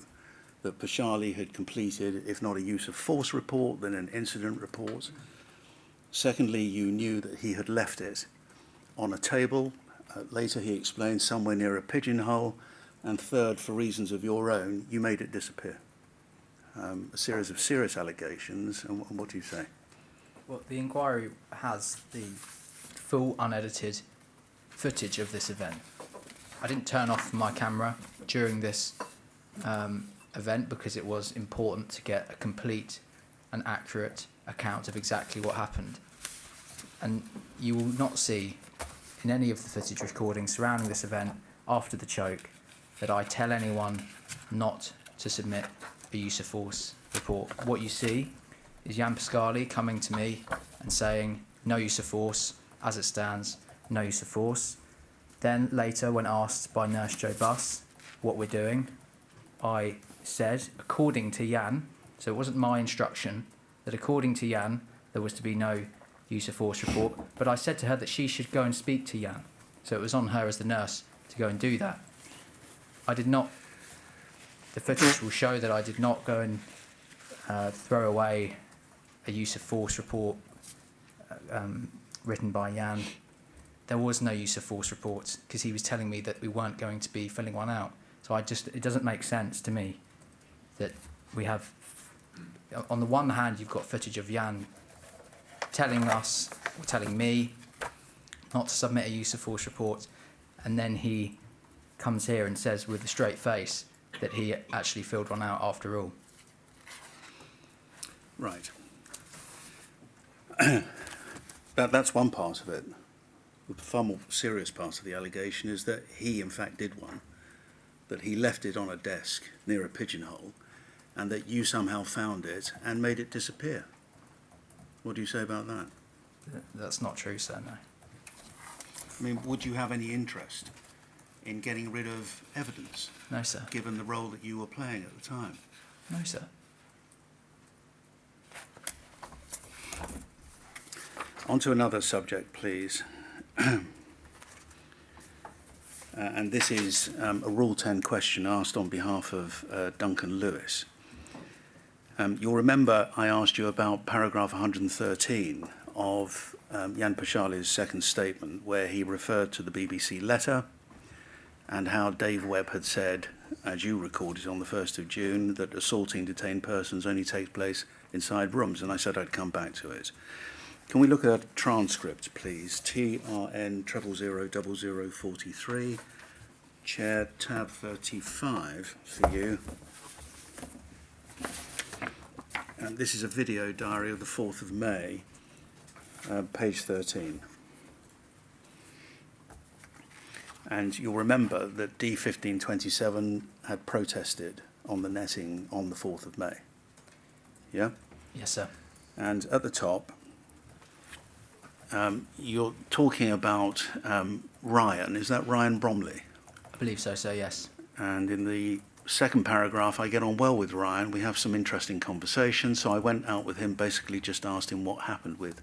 that Pachali had completed, if not a use of force report, then an incident report. Secondly, you knew that he had left it on a table. Later he explained somewhere near a pigeonhole. And third, for reasons of your own, you made it disappear. a series of serious allegations. And what do you say? Well, the inquiry has the full unedited footage of this event. I didn't turn off my camera during this event because it was important to get a complete and accurate account of exactly what happened. And you will not see in any of the footage recordings surrounding this event after the choke that I tell anyone not to submit a use of force report. What you see is Jan Pachali coming to me and saying, no use of force, as it stands, no use of force. Then later, when asked by Nurse Joe Buss what we're doing, I said, according to Jan, so it wasn't my instruction, that according to Jan, there was to be no use of force report, but I said to her that she should go and speak to Jan. So it was on her as the nurse to go and do that. I did not, the footage will show that I did not go and throw away a use of force report written by Jan. There was no use of force reports because he was telling me that we weren't going to be filling one out. So it doesn't make sense to me that we have, on the one hand, you've got footage of Jan telling us, or telling me, not to submit a use of force report, and then he comes here and says with a straight face that he actually filled one out after all. Right. That's one part of it. The far more serious part of the allegation is that he, in fact, did one, that he left it on a desk near a pigeonhole, and that you somehow found it and made it disappear. What do you say about that? That's not true, sir, no. I mean, would you have any interest in getting rid of evidence? No, sir. Given the role that you were playing at the time? No, sir. On to another subject, please. And this is a Rule 10 question asked on behalf of Duncan Lewis. You'll remember I asked you about paragraph 113 of Jan Pachali's second statement, where he referred to the BBC letter and how Dave Webb had said, as you recorded on the 1st of June, that assaulting detained persons only takes place inside rooms, and I said I'd come back to it. Can we look at a transcript, please? TRN 0000043, Chair tab 35 for you. And this is a video diary of the 4th of May, page 13. And you'll remember that D1527 had protested on the netting on the 4th of May. Yeah? Yes, sir. And at the top, you're talking about Ryan. Is that Ryan Bromley? I believe so, sir, yes. And in the second paragraph, I get on well with Ryan. We have some interesting conversations. So I went out with him, basically just asked him what happened with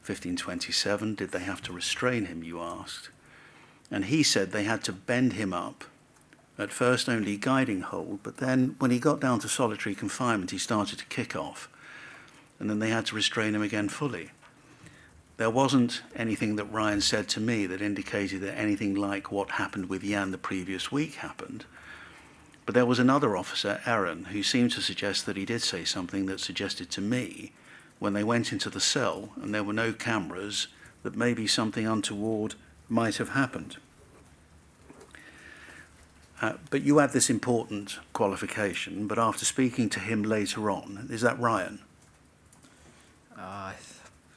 1527. Did they have to restrain him, you asked? And he said they had to bend him up, at first only guiding hold, but then when he got down to solitary confinement, he started to kick off. And then they had to restrain him again fully. There wasn't anything that Ryan said to me that indicated that anything like what happened with Jan the previous week happened. But there was another officer, Aaron, who seemed to suggest that he did say something that suggested to me, when they went into the cell and there were no cameras, that maybe something untoward might have happened. But you had this important qualification, but after speaking to him later on, is that Ryan? I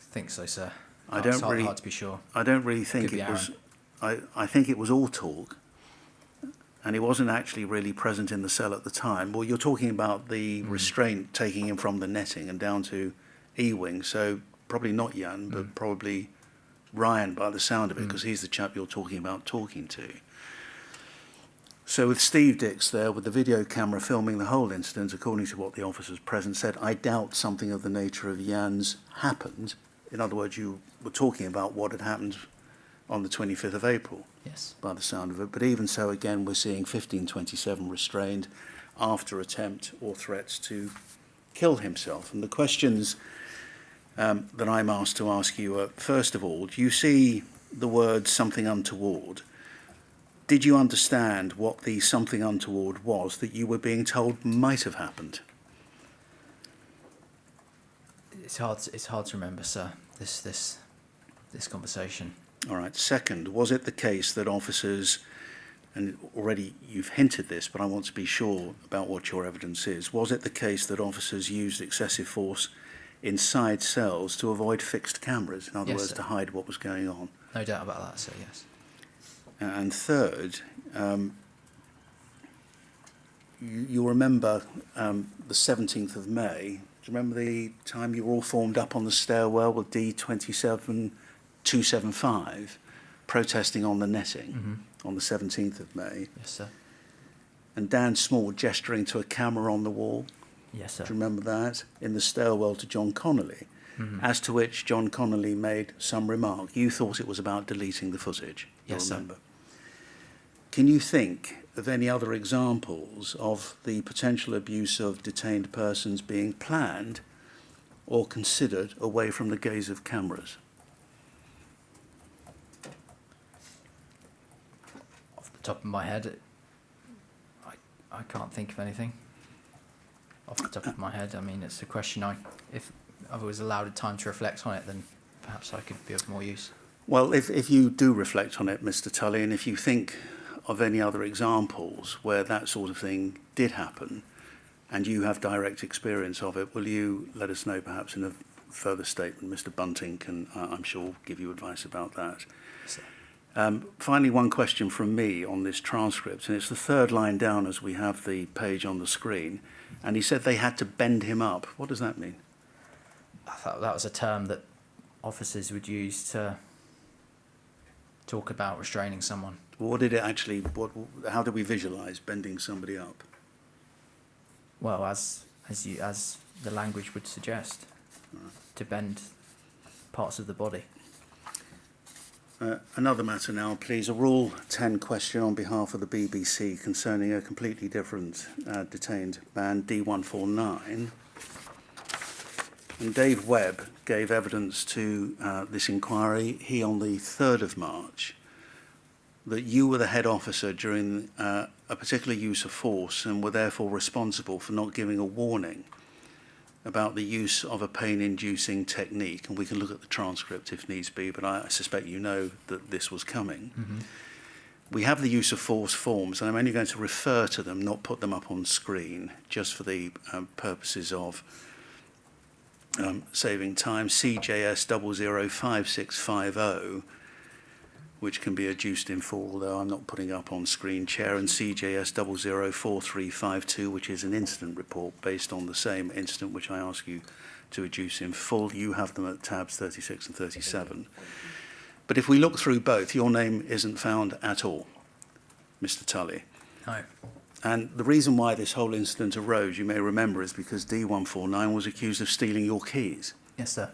think so, sir. I don't It's really, hard to be sure. I don't really think Could be it was. I think it was all talk, and he wasn't actually really present in the cell at the time. Well, you're talking about the restraint taking him from the netting and down to E-wing, so probably not Jan, but probably Ryan by the sound of it, because he's the chap you're talking about talking to. So with Steve Dix there, with the video camera filming the whole incident, according to what the officers present said, I doubt something of the nature of Jan's happened. In other words, you were talking about what had happened on the 25th of April, Yes. by the sound of it. But even so, again, we're seeing 1527 restrained after attempt or threats to kill himself. And the questions that I'm asked to ask you are, first of all, do you see the word something untoward? Did you understand what the something untoward was that you were being told might have happened? It's hard to remember, sir. This conversation. All right. Second, was it the case that officers, and already you've hinted this, but I want to be sure about what your evidence is. Was it the case that officers used excessive force inside cells to avoid fixed cameras? In other Yes, words, sir. to hide what was going on? No doubt about that, sir, yes. And third, you remember the 17th of May. Do you remember the time you were all formed up on the stairwell with D27275 protesting on the netting on the 17th of May? Yes, sir. And Dan Small gesturing to a camera on the wall? Yes, sir. Do you remember that? In the stairwell to John Connolly, as to which John Connolly made some remark. You thought it was about deleting the footage. Yes, sir. Remember. Can you think of any other examples of the potential abuse of detained persons being planned or considered away from the gaze of cameras? Off the top of my head, I can't think of anything. Off the top of my head, I mean, it's a question if I was allowed time to reflect on it, then perhaps I could be of more use. Well, if you do reflect on it, Mr. Tully, and if you think of any other examples where that sort of thing did happen and you have direct experience of it, will you let us know perhaps in a further statement? Mr. Bunting can, I'm sure, give you advice about that. Sir. Finally, one question from me on this transcript, and it's the third line down as we have the page on the screen, and he said they had to bend him up. What does that mean? I thought that was a term that officers would use to talk about restraining someone. What did it actually, how do we visualise bending somebody up? Well, as the language would suggest, to bend parts of the body. Another matter now, please. A Rule 10 question on behalf of the BBC concerning a completely different detained man, D149. And Dave Webb gave evidence to this inquiry, he on the 3rd of March, that you were the head officer during a particular use of force and were therefore responsible for not giving a warning about the use of a pain-inducing technique. And we can look at the transcript if needs be, but I suspect you know that this was coming. We have the use of force forms, and I'm only going to refer to them, not put them up on screen, just for the purposes of saving time. CJS 005650, which can be adduced in full, though I'm not putting up on screen, Chair, and CJS 004352, which is an incident report based on the same incident which I ask you to adduce in full. You have them at tabs 36 and 37. But if we look through both, your name isn't found at all, Mr. Tully. No. And the reason why this whole incident arose, you may remember, is because D149 was accused of stealing your keys. Yes, sir.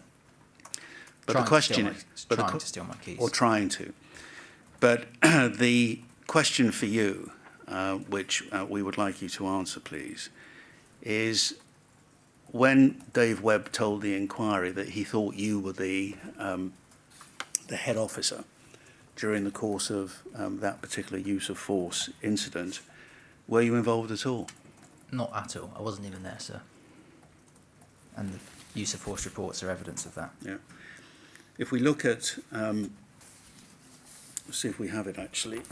But the question is... Trying to steal my keys. Or trying to. But the question for you, which we would like you to answer, please, is when Dave Webb told the inquiry that he thought you were the head officer during the course of that particular use of force incident, were you involved at all? Not at all. I wasn't even there, sir. And the use of force reports are evidence of that. Yeah. If we look at... let's see if we have it actually.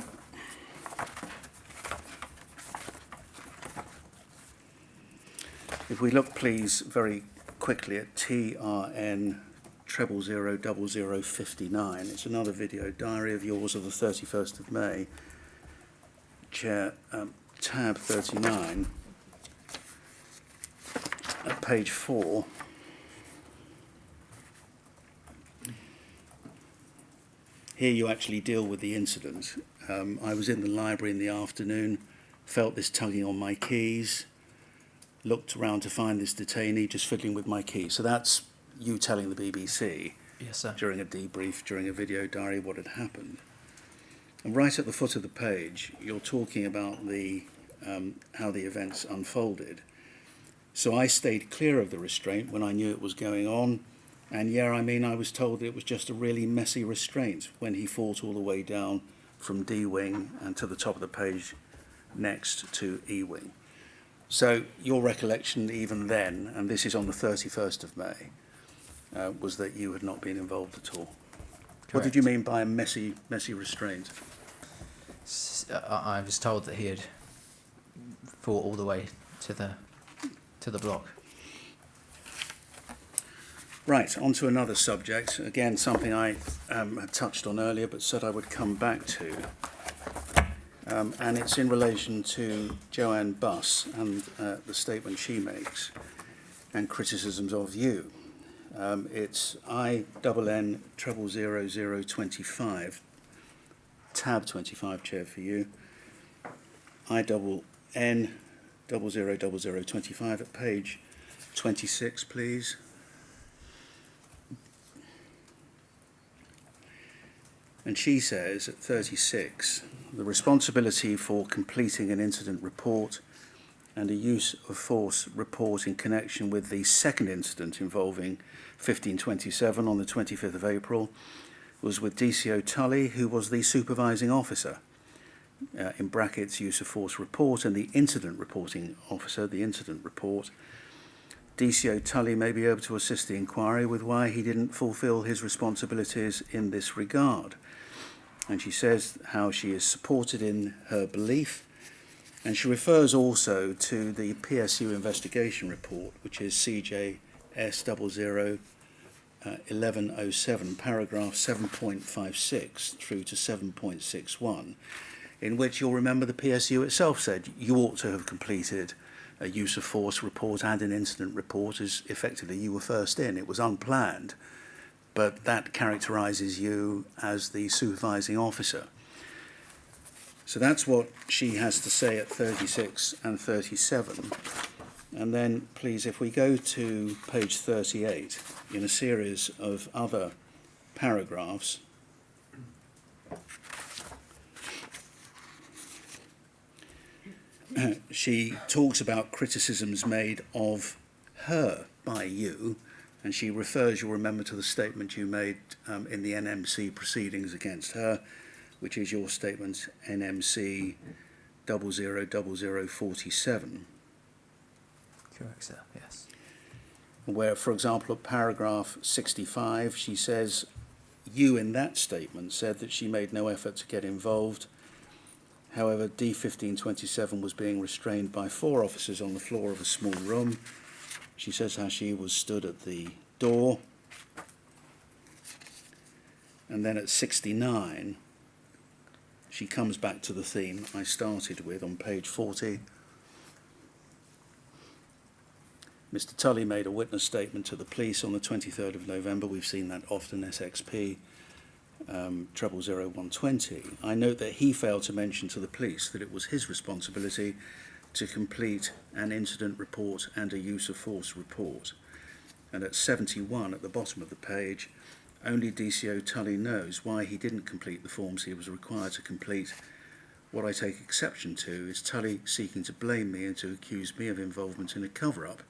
If we look, please, very quickly at TRN 0000059. It's another video, diary of yours of the 31st of May. Chair, tab 39, at page 4. Here you actually deal with the incident. I was in the library in the afternoon, felt this tugging on my keys, looked around to find this detainee just fiddling with my keys. So that's you telling the BBC, Yes, sir. during a debrief, during a video diary, what had happened. And right at the foot of the page, you're talking about the how the events unfolded. So I stayed clear of the restraint when I knew it was going on. And yeah, I mean, I was told it was just a really messy restraint when he fought all the way down from D-wing and to the top of the page next to E-wing. So your recollection even then, and this is on the 31st of May, was that you had not been involved at all. What did you mean by a messy restraint? I was told that he had fought all the way to the block. Right, on to another subject. Again, something I had touched on earlier but said I would come back to. And it's in relation to Joanne Buss and the statement she makes and criticisms of you. It's INN000025, tab 25, Chair, for you. INN000025 at page 26, please. And she says at 36, the responsibility for completing an incident report and a use of force report in connection with the second incident involving 1527 on the 25th of April was with DCO Tully, who was the supervising officer, in brackets, use of force report, and the incident reporting officer, the incident report. DCO Tully may be able to assist the inquiry with why he didn't fulfil his responsibilities in this regard. And she says how she is supported in her belief, and she refers also to the PSU investigation report, which is CJS 001107, paragraph 7.56 through to 7.61, in which you'll remember the PSU itself said you ought to have completed a use of force report and an incident report, as effectively you were first in. It was unplanned, but that characterises you as the supervising officer. So that's what she has to say at 36 and 37. And then, please, if we go to page 38, in a series of other paragraphs, she talks about criticisms made of her by you, and she refers, you'll remember, to the statement you made in the NMC proceedings against her, which is your statement NMC 000047. Correct, sir, yes. Where, for example, at paragraph 65, she says, you in that statement said that she made no effort to get involved. However, D1527 was being restrained by 4 officers on the floor of a small room. She says how she was stood at the door. And then at 69, she comes back to the theme I started with on page 40. Mr. Tully made a witness statement to the police on the 23rd of November. We've seen that often, SXP 00120. I note that he failed to mention to the police that it was his responsibility to complete an incident report and a use of force report. And at 71, at the bottom of the page, only DCO Tully knows why he didn't complete the forms he was required to complete. What I take exception to is Tully seeking to blame me and to accuse me of involvement in a cover-up,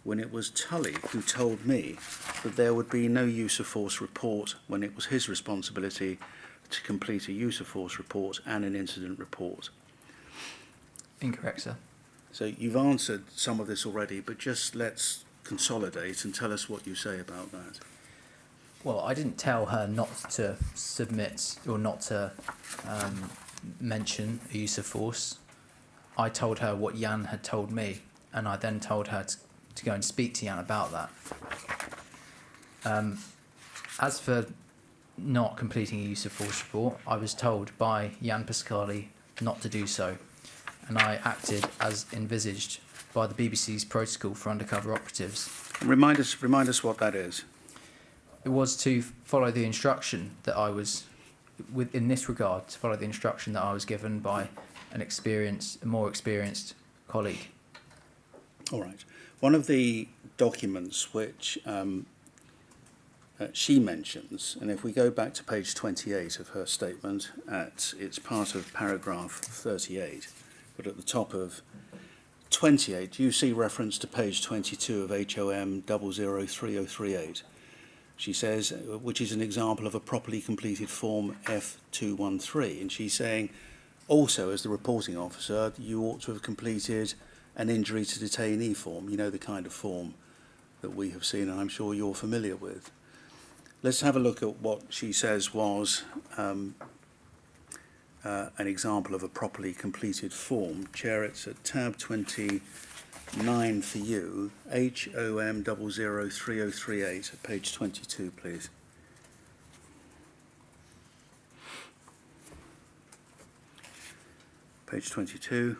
when it was Tully who told me that there would be no use of force report when it was his responsibility to complete a use of force report and an incident report. Incorrect, sir. So you've answered some of this already, but just let's consolidate and tell us what you say about that. Well, I didn't tell her not to submit or not to mention a use of force. I told her what Jan had told me, and I then told her to go and speak to Jan about that. As for not completing a use of force report, I was told by Jan Pachali not to do so, and I acted as envisaged by the BBC's protocol for undercover operatives. Remind us what that is. It was to follow the instruction that I was, in this regard, to follow the instruction that I was given by a more experienced colleague. All right. One of the documents which she mentions, and if we go back to page 28 of her statement, it's part of paragraph 38, but at the top of 28, you see reference to page 22 of HOM 003038. She says, which is an example of a properly completed form F213, and she's saying, also as the reporting officer, you ought to have completed an injury to detainee form, you know, the kind of form that we have seen and I'm sure you're familiar with. Let's have a look at what she says was an example of a properly completed form. Chair, it's at tab 29 for you, HOM003038 at page 22, please. Page 22.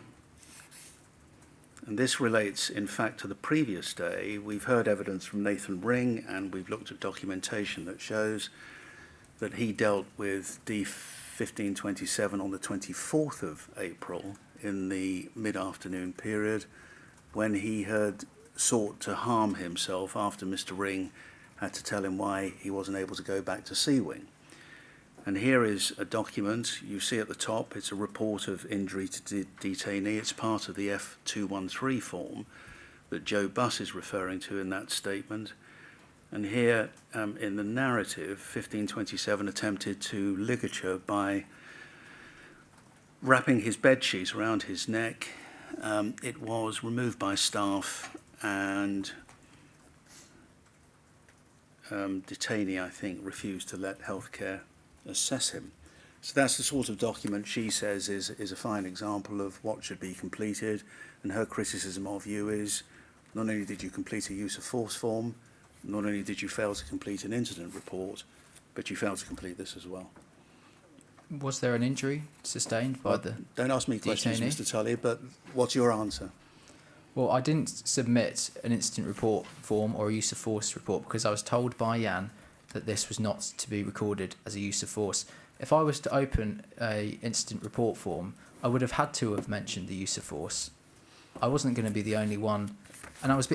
And this relates, in fact, to the previous day. We've heard evidence from Nathan Ring, and we've looked at documentation that shows that he dealt with D1527 on the 24th of April in the mid-afternoon period when he had sought to harm himself after Mr. Ring had to tell him why he wasn't able to go back to Sea Wing. And here is a document, you see at the top, it's a report of injury to detainee. It's part of the F213 form that Joe Buss is referring to in that statement. And here in the narrative, 1527 attempted to ligature by wrapping his bedsheet around his neck. It was removed by staff and detainee, I think, refused to let healthcare assess him. So that's the sort of document she says is a fine example of what should be completed, and her criticism of you is not only did you complete a use of force form, not only did you fail to complete an incident report, but you failed to complete this as well. Was there an injury sustained by the Don't ask me questions, detainee? Mr. Tully, but what's your answer? Well, I didn't submit an incident report form or a use of force report because I was told by Jan that this was not to be recorded as a use of force. If I was to open a incident report form, I would have had to have mentioned the use of force. I wasn't going to be the only one, and I was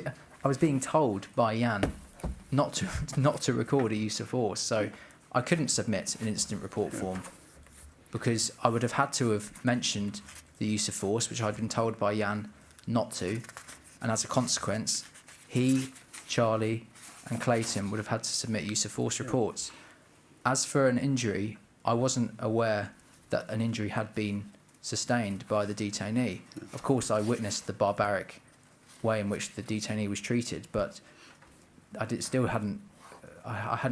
being told by Jan not to record a use of force. So I couldn't submit an incident report form because I would have had to have mentioned the use of force, which I'd been told by Jan not to, and as a consequence, he, Charlie, and Clayton would have had to submit use of force reports. As for an injury, I wasn't aware that an injury had been sustained by the detainee. Of course, I witnessed the barbaric way in which the detainee was treated, but I hadn't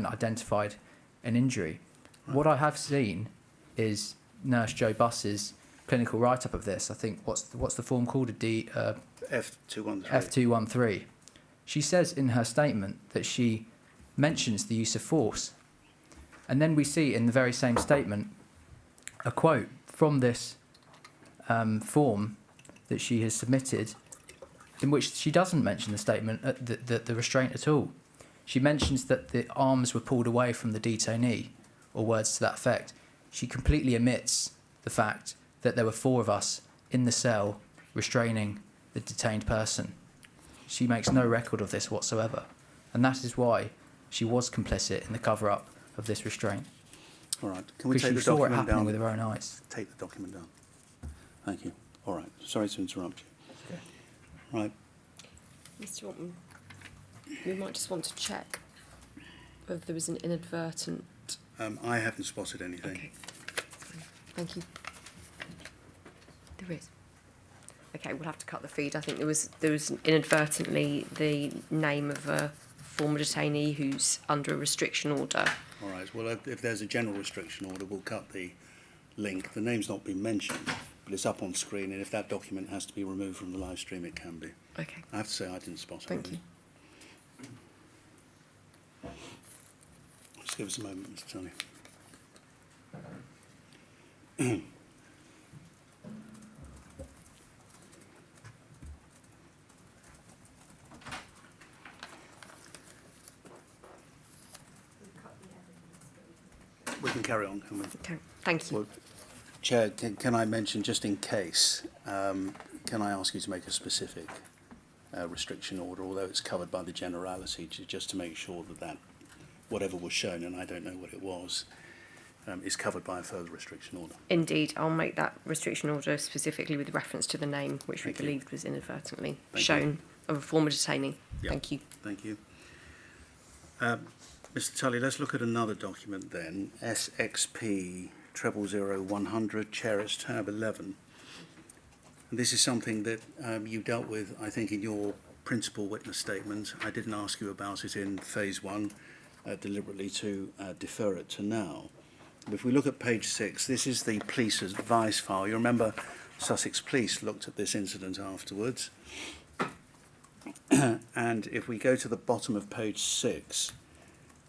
identified an injury. Right. What I have seen is Nurse Joe Buss's clinical write-up of this. I think what's the form called? F213. F213. She says in her statement that she mentions the use of force. And then we see in the very same statement a quote from this form that she has submitted in which she doesn't mention the statement, the restraint at all. She mentions that the arms were pulled away from the detainee, or words to that effect. She completely omits the fact that there were 4 of us in the cell restraining the detained person. She makes no record of this whatsoever, and that is why she was complicit in the cover-up of this restraint. All right. Can we take the saw it document happening down? with her own eyes. Take the document down. Thank you. All right. Sorry to interrupt you. Okay. Right. Mr. Watman, we might just want to check whether there was an inadvertent... I haven't spotted anything. Okay. Thank you. There is. Okay, we'll have to cut the feed. I think there was inadvertently the name of a former detainee who's under a restriction order. All right. Well, if there's a general restriction order, we'll cut the link. The name's not been mentioned, but it's up on screen, and if that document has to be removed from the live stream, it can be. Okay. I have to say I didn't spot Thank anything. you. Just give us a moment, Mr. Tully. We can carry on, can we? Okay. Thank you. Well, Chair, can I mention, just in case, can I ask you to make a specific restriction order, although it's covered by the generality, just to make sure that whatever was shown, and I don't know what it was, is covered by a further restriction order. Indeed, I'll make that restriction order specifically with reference to the name, which we believed was inadvertently shown of a former detainee. Yep. Thank you. Thank you. Mr. Tully, let's look at another document then. SXP 000-100, Chair, it's tab 11. And this is something that you dealt with, I think, in your principal witness statement. I didn't ask you about it in phase one, deliberately to defer it to now. If we look at page 6, this is the police advice file. You remember Sussex Police looked at this incident afterwards. And if we go to the bottom of page 6,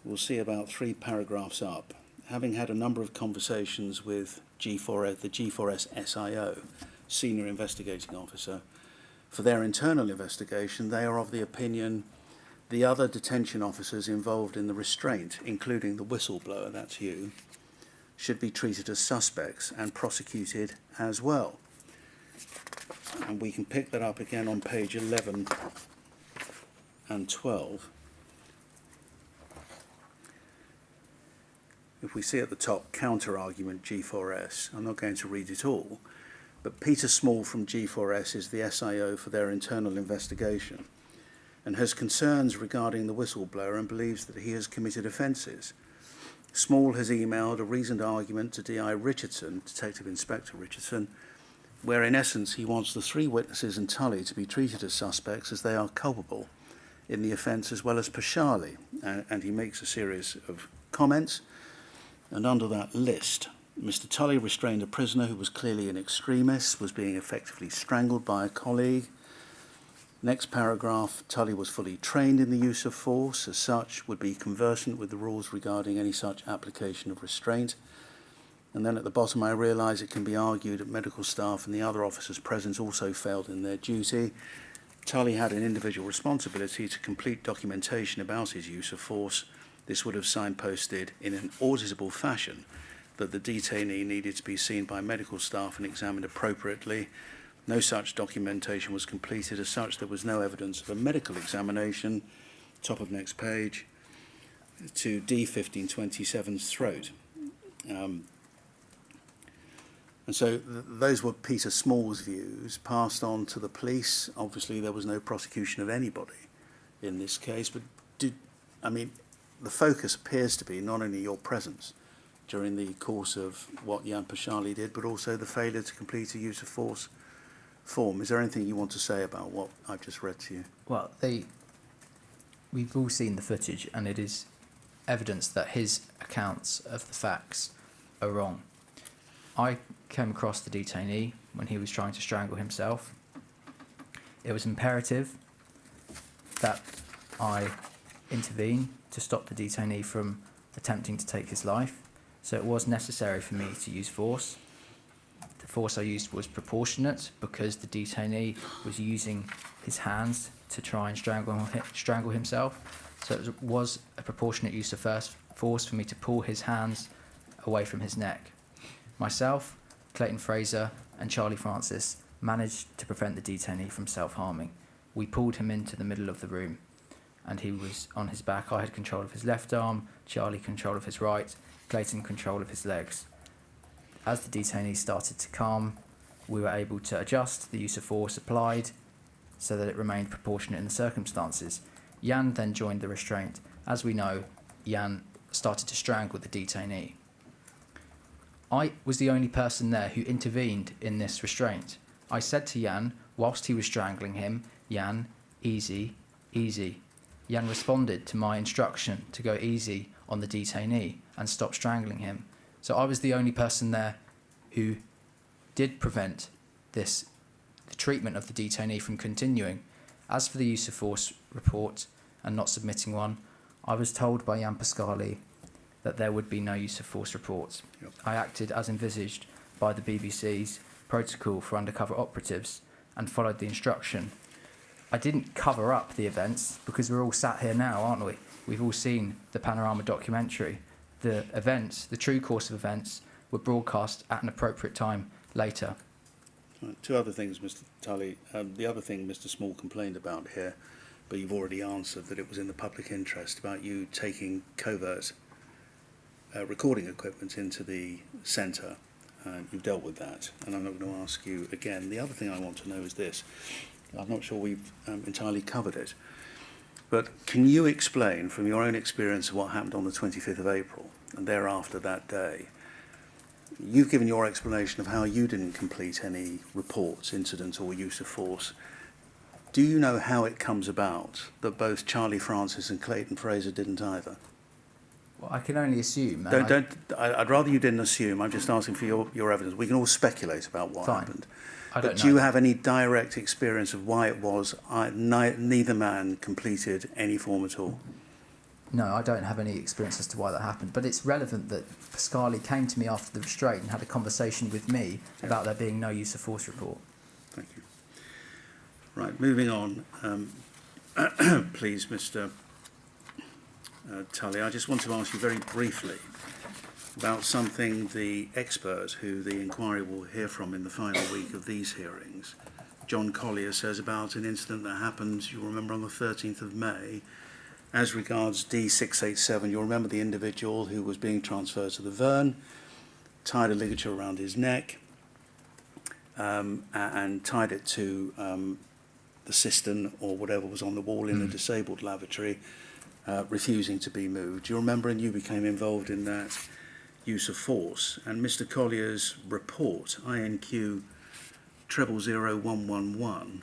we'll see about 3 paragraphs up. Having had a number of conversations with the G4S SIO, Senior Investigating Officer, for their internal investigation, they are of the opinion the other detention officers involved in the restraint, including the whistleblower, that's you, should be treated as suspects and prosecuted as well. And we can pick that up again on page 11 and 12. If we see at the top, counter-argument G4S, I'm not going to read it all, but Peter Small from G4S is the SIO for their internal investigation and has concerns regarding the whistleblower and believes that he has committed offences. Small has emailed a reasoned argument to DI Richardson, Detective Inspector Richardson, where in essence he wants the 3 witnesses and Tully to be treated as suspects as they are culpable in the offence, as well as Pachali, and he makes a series of comments. And under that list, Mr. Tully restrained a prisoner who was clearly an extremist, was being effectively strangled by a colleague. Next paragraph, Tully was fully trained in the use of force, as such would be conversant with the rules regarding any such application of restraint. And then at the bottom, I realise it can be argued that medical staff and the other officers present also failed in their duty. Tully had an individual responsibility to complete documentation about his use of force. This would have signposted in an auditable fashion that the detainee needed to be seen by medical staff and examined appropriately. No such documentation was completed. As such, there was no evidence of a medical examination. Top of next page, to D1527's throat. And so those were Peter Small's views, passed on to the police. Obviously, there was no prosecution of anybody in this case, but the focus appears to be not only your presence during the course of what Jan Pachali did, but also the failure to complete a use of force form. Is there anything you want to say about what I've just read to you? Well, we've all seen the footage, and it is evidence that his accounts of the facts are wrong. I came across the detainee when he was trying to strangle himself. It was imperative that I intervene to stop the detainee from attempting to take his life, so it was necessary for me to use force. The force I used was proportionate because the detainee was using his hands to try and strangle himself, so it was a proportionate use of force for me to pull his hands away from his neck. Myself, Clayton Fraser and Charlie Francis managed to prevent the detainee from self-harming. We pulled him into the middle of the room and he was on his back. I had control of his left arm, Charlie control of his right, Clayton control of his legs. As the detainee started to calm, we were able to adjust the use of force applied so that it remained proportionate in the circumstances. Jan then joined the restraint. As we know, Jan started to strangle the detainee. I was the only person there who intervened in this restraint. I said to Jan, whilst he was strangling him, Jan, easy, easy. Jan responded to my instruction to go easy on the detainee and stop strangling him. So I was the only person there who did prevent the treatment of the detainee from continuing. As for the use of force report and not submitting one, I was told by Jan Pachali that there would be no use of force reports. Yep. I acted as envisaged by the BBC's protocol for undercover operatives and followed the instruction. I didn't cover up the events because we're all sat here now, aren't we? We've all seen the Panorama documentary. The events, the true course of events, were broadcast at an appropriate time later. Right, 2 other things, Mr. Tully. The other thing Mr. Small complained about here, but you've already answered, that it was in the public interest, about you taking covert recording equipment into the centre. You've dealt with that, and I'm not going to ask you again. The other thing I want to know is this. I'm not sure we've entirely covered it, but can you explain from your own experience of what happened on the 25th of April and thereafter that day? You've given your explanation of how you didn't complete any reports, incidents or use of force. Do you know how it comes about that both Charlie Francis and Clayton Fraser didn't either? Well, I can only assume. I'd rather you didn't assume. I'm just asking for your evidence. We can all speculate about what Fine. happened. I don't Do you know. have any direct experience of why it was neither man completed any form at all? No, I don't have any experience as to why that happened. But it's relevant that Pachali came to me after the restraint and had a conversation with me about there being no use of force report. Thank you. Right, moving on. Please, Mr. Tully, I just want to ask you very briefly about something the expert who the inquiry will hear from in the final week of these hearings, John Collier, says about an incident that happened, you'll remember, on the 13th of May. As regards D687, you'll remember the individual who was being transferred to the Verne, tied a ligature around his neck, and tied it to the cistern or whatever was on the wall in the disabled lavatory, refusing to be moved. Do you remember? And you became involved in that use of force. And Mr. Collier's report, INQ 000111,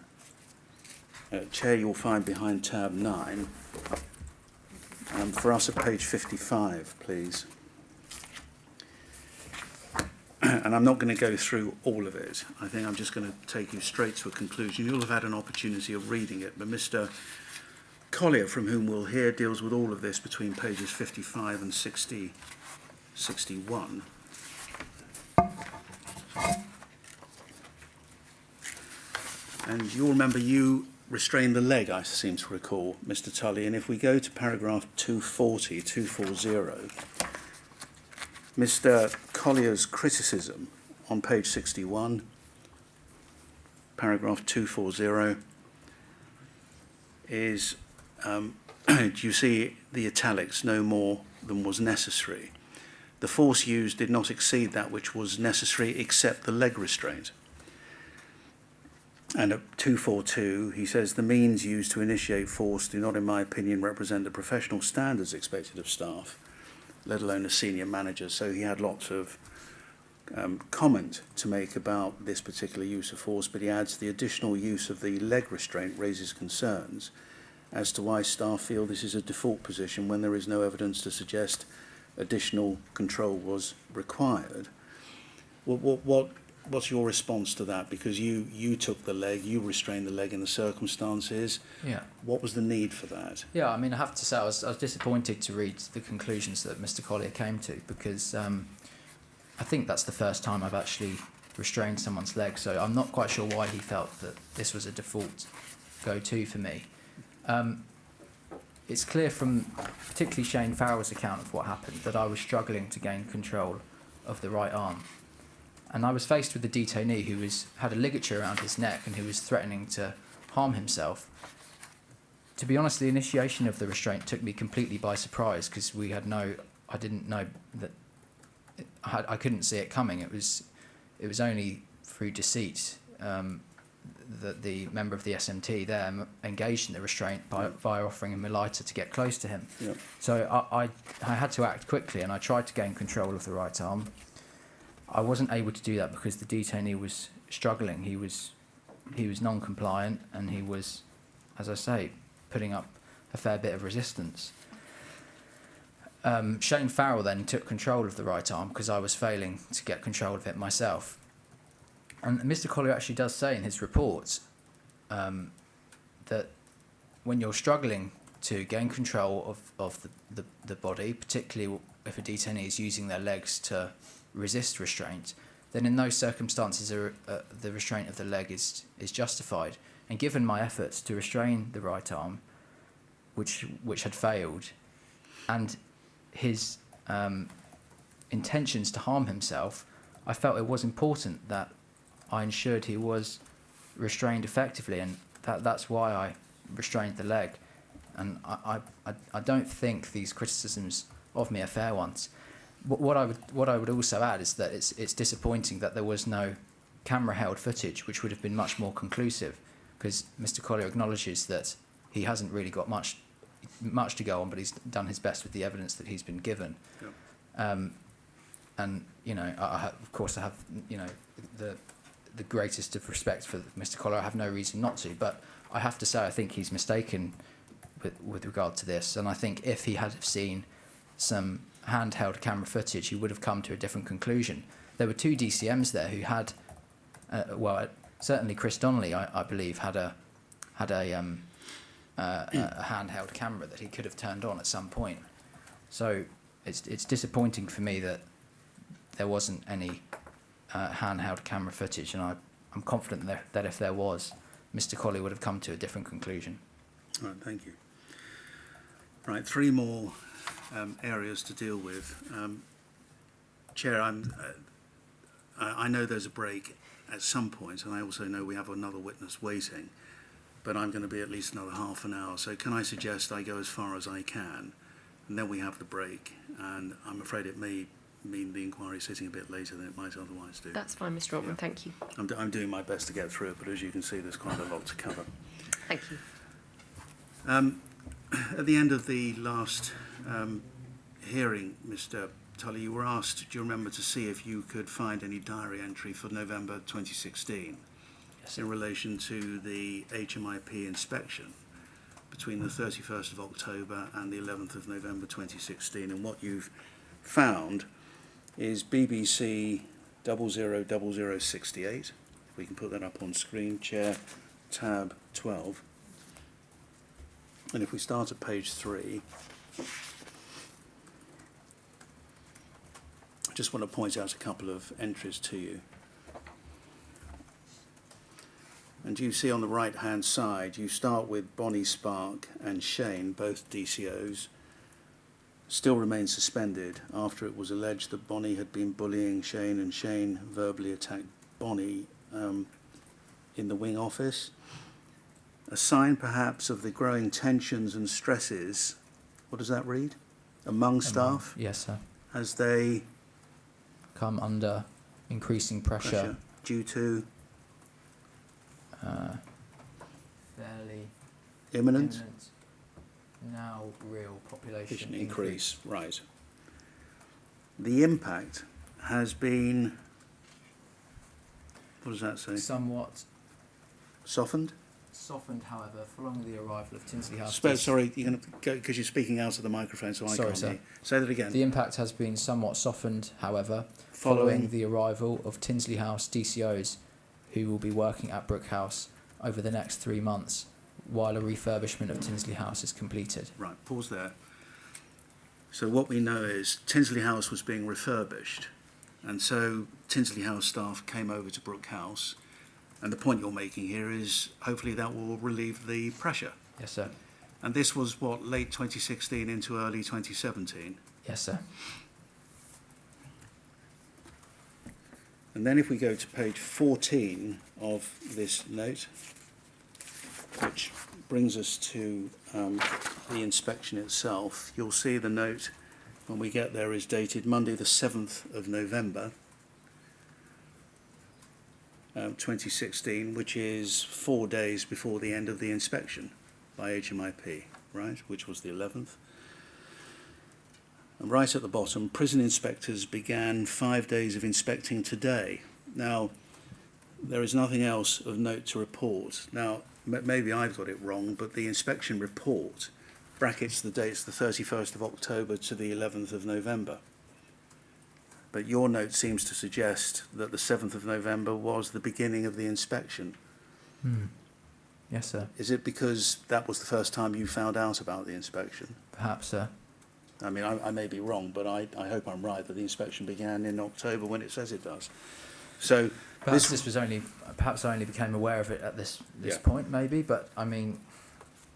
Chair, you'll find behind tab 9. For us at page 55, please. And I'm not going to go through all of it. I think I'm just going to take you straight to a conclusion. You'll have had an opportunity of reading it, but Mr. Collier, from whom we'll hear, deals with all of this between pages 55 and 61. And you'll remember you restrained the leg, I seem to recall, Mr. Tully. And if we go to paragraph 240, Mr. Collier's criticism on page 61, paragraph 240, is, do you see the italics, no more than was necessary? The force used did not exceed that which was necessary except the leg restraint. And at 242, he says, the means used to initiate force do not, in my opinion, represent the professional standards expected of staff, let alone a senior manager. So he had lots of comment to make about this particular use of force, but he adds the additional use of the leg restraint raises concerns as to why staff feel this is a default position when there is no evidence to suggest additional control was required. What's your response to that? Because you took the leg, you restrained the leg in the circumstances. Yeah. What was the need for that? Yeah, I mean, I have to say I was disappointed to read the conclusions that Mr. Collier came to, because I think that's the first time I've actually restrained someone's leg, so I'm not quite sure why he felt that this was a default go-to for me. It's clear from particularly Shane Farrell's account of what happened that I was struggling to gain control of the right arm. And I was faced with a detainee who had a ligature around his neck and who was threatening to harm himself. To be honest, the initiation of the restraint took me completely by surprise, because I didn't know that, I couldn't see it coming. It was only through deceit that the member of the SMT there engaged in the restraint via offering him a lighter to get close to him. Yep. So I had to act quickly, and I tried to gain control of the right arm. I wasn't able to do that because the detainee was struggling. He was non-compliant, and he was, as I say, putting up a fair bit of resistance. Shane Farrell then took control of the right arm because I was failing to get control of it myself. And Mr. Collier actually does say in his report that when you're struggling to gain control of the body, particularly if a detainee is using their legs to resist restraint, then in those circumstances the restraint of the leg is justified. And given my efforts to restrain the right arm, which had failed, and his intentions to harm himself, I felt it was important that I ensured he was restrained effectively, and that's why I restrained the leg. And I don't think these criticisms of me are fair ones. What I would also add is that it's disappointing that there was no camera-held footage, which would have been much more conclusive, because Mr. Collier acknowledges that he hasn't really got much to go on, but he's done his best with the evidence that he's been given. Yep. And of course I have the greatest of respect for Mr. Collier. I have no reason not to, but I have to say, I think he's mistaken with regard to this. And I think if he had seen some handheld camera footage, he would have come to a different conclusion. There were two DCMs there who had, certainly Chris Donnelly, I believe, had a handheld camera that he could have turned on at some point. So it's disappointing for me that there wasn't any handheld camera footage, and I'm confident that if there was, Mr. Colley would have come to a different conclusion. Right, thank you. Right, three more areas to deal with. Chair, I know there's a break at some point, and I also know we have another witness waiting, but I'm going to be at least another half an hour. So can I suggest I go as far as I can, and then we have the break? And I'm afraid it may mean the inquiry sitting a bit later than it might otherwise do. That's fine, Mr. Altman, thank you. I'm doing my best to get through it, but as you can see, there's quite a lot to cover. Thank you. At the end of the last hearing, Mr. Tully, you were asked, do you remember, to see if you could find any diary entry for November 2016 in relation to the HMIP inspection between the 31st of October and the 11th of November 2016. And what you've found is BBC 000068. If we can put that up on screen, Chair, tab 12. And if we start at page 3, I just want to point out a couple of entries to you. And you see on the right-hand side, you start with Bonnie Spark and Shane, both DCOs, still remain suspended after it was alleged that Bonnie had been bullying Shane and Shane verbally attacked Bonnie in the wing office. A sign perhaps of the growing tensions and stresses, what does that read? Among staff? Yes, sir. As they come under increasing pressure due to fairly imminent now real population increase. Right. The impact has been, what does that say? Somewhat Softened, however, following the arrival of Tinsley House. Sorry, you're going to go because you're speaking out of the microphone, so I can't hear you. Say that again. The impact has been somewhat softened, however, following the arrival of Tinsley House DCOs, who will be working at Brook House over the next 3 months, while a refurbishment of Tinsley House is completed. Right, pause there. So what we know is Tinsley House was being refurbished, and so Tinsley House staff came over to Brook House, and the point you're making here is hopefully that will relieve the pressure. Yes, sir. And this was what, late 2016 into early 2017? Yes, sir. And then if we go to page 14 of this note, which brings us to the inspection itself, you'll see the note when we get there is dated Monday the 7th of November 2016, which is 4 days before the end of the inspection by HMIP, right, which was the 11th. And right at the bottom, prison inspectors began 5 days of inspecting today. Now, there is nothing else of note to report. Now, maybe I've got it wrong, but the inspection report brackets the dates the 31st of October to the 11th of November. But your note seems to suggest that the 7th of November was the beginning of the inspection. Yes, sir. Is it because that was the first time you found out about the inspection? Perhaps, sir. I mean, I may be wrong, but I hope I'm right that the inspection began in October when it says it does. So perhaps I only became aware of it at this point, maybe. But I mean,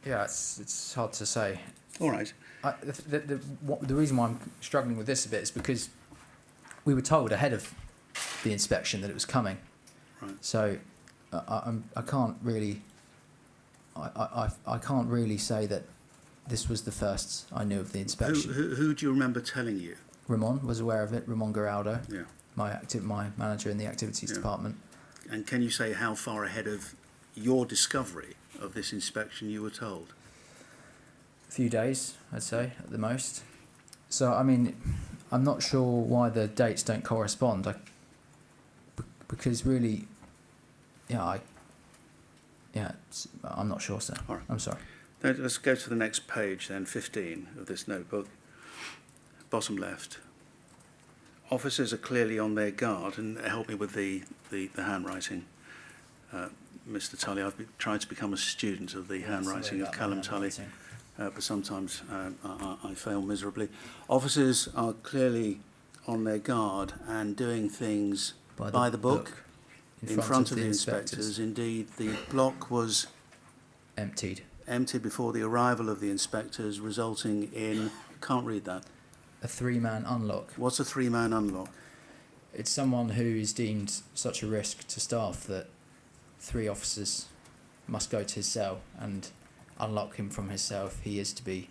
yeah, it's hard to say. All right. The reason why I'm struggling with this a bit is because we were told ahead of the inspection that it was coming. Right. So I can't really say that this was the first I knew of the inspection. Who do you remember telling you? Ramon was aware of it. Ramon Garaldo, Yeah. my manager in the activities department. And can you say how far ahead of your discovery of this inspection you were told? A few days, I'd say, at the most. So, I mean, I'm not sure why the dates don't correspond. Because really, yeah, Yeah, I'm not sure, sir. All right. I'm sorry. Let's go to the next page then, 15 of this notebook. Bottom left. Officers are clearly on their guard, and help me with the handwriting. Mr. Tully, I've tried to become a student of the handwriting of Callum Tully, but sometimes I fail miserably. Officers are clearly on their guard and doing things by the book in front of the inspectors. Indeed, the block was emptied before the arrival of the inspectors, resulting in, can't read that. A 3-man unlock. What's a 3-man unlock? It's someone who is deemed such a risk to staff that 3 officers must go to his cell and unlock him from his cell if he is to be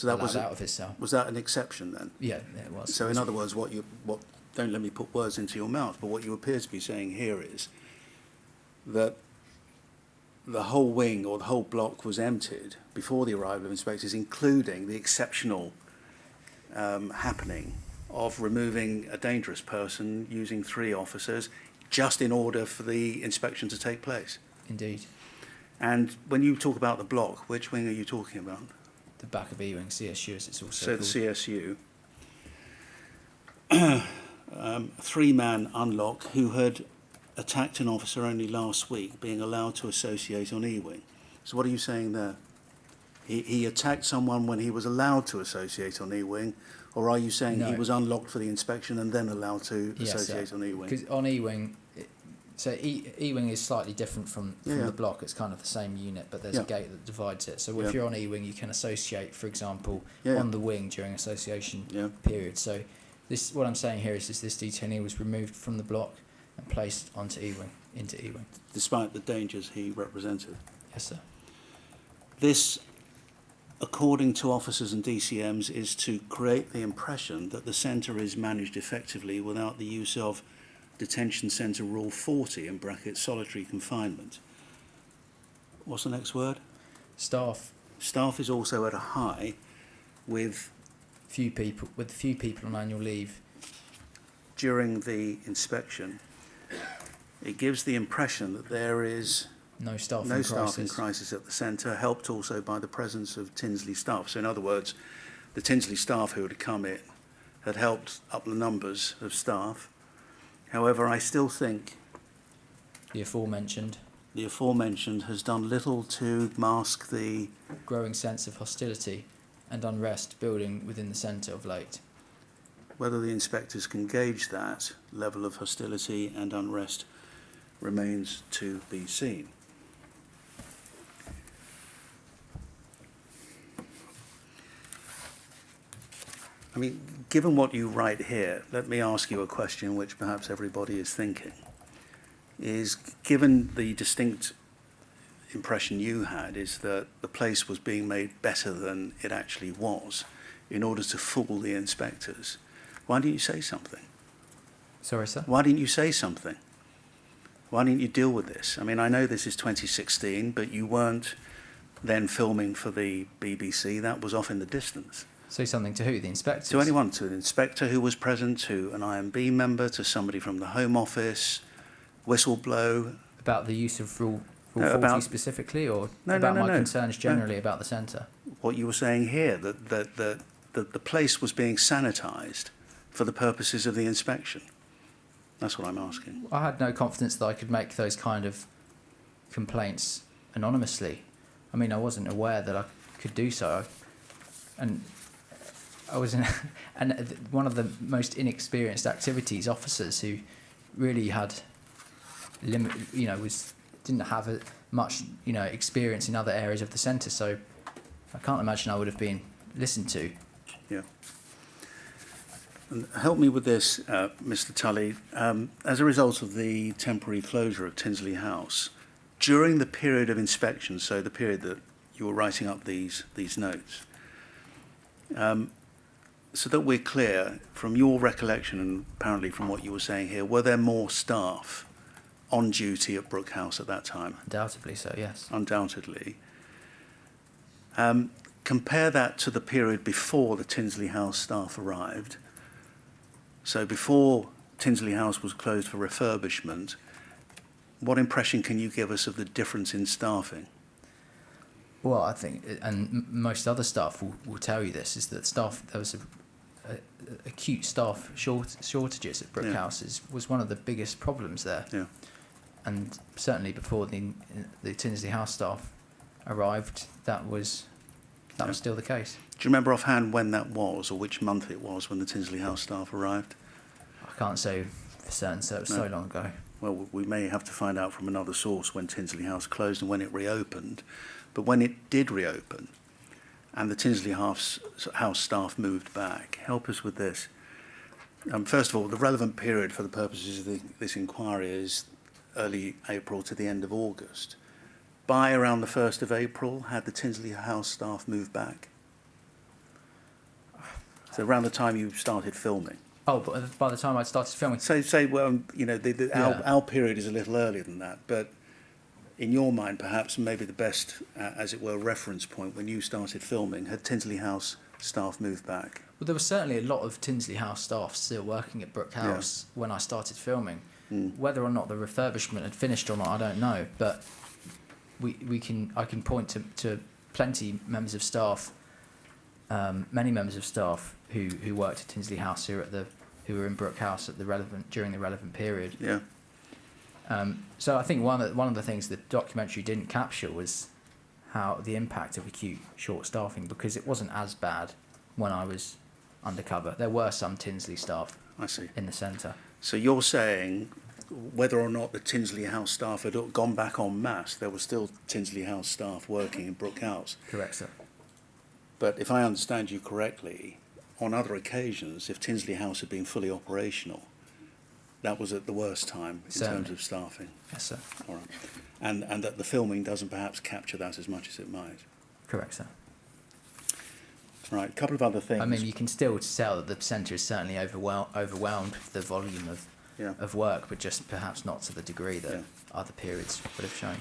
allowed out of his cell. Was that an exception then? Yeah, it was. So in other words, don't let me put words into your mouth, but what you appear to be saying here is that the whole wing or the whole block was emptied before the arrival of inspectors, including the exceptional happening of removing a dangerous person using 3 officers just in order for the inspection to take place. Indeed. And when you talk about the block, which wing are you talking about? The back of E-wing, CSU as it's also So called. the CSU. 3-man unlock who had attacked an officer only last week being allowed to associate on E-wing. So what are you saying there? He attacked someone when he was allowed to associate on E-wing, or are you saying No. he was unlocked for the inspection and then allowed to associate on E-wing? Because on E-wing, E-wing is slightly different from the block. It's kind of the same unit, but there's a gate that divides it. So if you're on E-wing, you can associate, for example, on the wing during association period. So what I'm saying here is this detainee was removed from the block and placed onto E-wing, into E-wing. Despite the dangers he represented? Yes, sir. This, according to officers and DCMs, is to create the impression that the centre is managed effectively without the use of Detention Centre Rule 40, in brackets, solitary confinement. What's the next word? Staff. Staff is also at a high with few people on annual leave. During the inspection, it gives the impression that there is no staff in crisis at the centre, helped also by the presence of Tinsley staff. So in other words, the Tinsley staff who had come in had helped up the numbers of staff. However, I still think the aforementioned has done little to mask the growing sense of hostility and unrest building within the centre of late. Whether the inspectors can gauge that level of hostility and unrest remains to be seen. I mean, given what you write here, let me ask you a question which perhaps everybody is thinking. Is, given the distinct impression you had, is that the place was being made better than it actually was in order to fool the inspectors, why didn't you say something? Sorry, sir? Why didn't you say something? Why didn't you deal with this? I mean, I know this is 2016, but you weren't then filming for the BBC. That was off in the distance. Say something to who? The inspectors? To anyone, to an inspector who was present, to an IMB member, to somebody from the Home Office, whistleblow. About the use of Rule 40 specifically, or about my concerns generally about the centre? What you were saying here, that the place was being sanitised for the purposes of the inspection. That's what I'm asking. I had no confidence that I could make those kind of complaints anonymously. I mean, I wasn't aware that I could do so. And I was in one of the most inexperienced activities officers who really had didn't have much experience in other areas of the centre, so I can't imagine I would have been listened to. Yeah. And help me with this, Mr. Tully. As a result of the temporary closure of Tinsley House, during the period of inspection, so the period that you were writing up these notes, so that we're clear, from your recollection and apparently from what you were saying here, were there more staff on duty at Brook House at that time? Undoubtedly so, yes. Undoubtedly. Compare that to the period before the Tinsley House staff arrived. So before Tinsley House was closed for refurbishment, what impression can you give us of the difference in staffing? Well, I think, and most other staff will tell you this, is that there was acute staff shortages at Brook House was one of the biggest problems there. Yeah. And certainly before the Tinsley House staff arrived, that was still the case. Do you remember offhand when that was, or which month it was when the Tinsley House staff arrived? I can't say for certain, so it was so long ago. Well, we may have to find out from another source when Tinsley House closed and when it reopened. But when it did reopen and the Tinsley House staff moved back, help us with this. First of all, the relevant period for the purposes of this inquiry is early April to the end of August. By around the 1st of April, had the Tinsley House staff moved back? So around the time you started filming. Oh, but by the time I started filming. Say, well, you know, our period is a little earlier than that, but in your mind, perhaps, maybe the best, as it were, reference point when you started filming, had Tinsley House staff moved back? Well, there was certainly a lot of Tinsley House staff still working at Brook House when I started filming. Whether or not the refurbishment had finished or not, I don't know, but I can point to plenty members of staff, many members of staff who worked at Tinsley House who were in Brook House during the relevant period. Yeah. So I think one of the things the documentary didn't capture was how the impact of acute short staffing, because it wasn't as bad when I was undercover. There were some Tinsley staff in the centre. So you're saying whether or not the Tinsley House staff had gone back en masse, there were still Tinsley House staff working in Brook House? Correct, sir. But if I understand you correctly, on other occasions, if Tinsley House had been fully operational, that was at the worst time in terms of staffing? Yes, sir. All right. And that the filming doesn't perhaps capture that as much as it might? Correct, sir. Right, a couple of other things. I mean, you can still tell that the centre is certainly overwhelmed with the volume of work, but just perhaps not to the degree that other periods would have shown.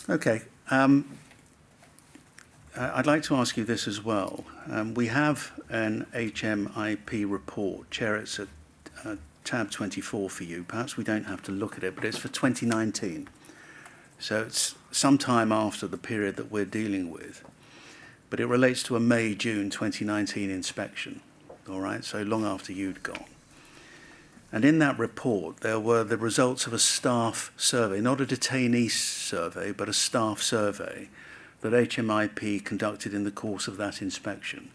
Okay. I'd like to ask you this as well. We have an HMIP report. Chair, it's at tab 24 for you. Perhaps we don't have to look at it, but it's for 2019. So it's some time after the period that we're dealing with. But it relates to a May-June 2019 inspection, all right? So long after you'd gone. And in that report, there were the results of a staff survey, not a detainee survey, but a staff survey that HMIP conducted in the course of that inspection.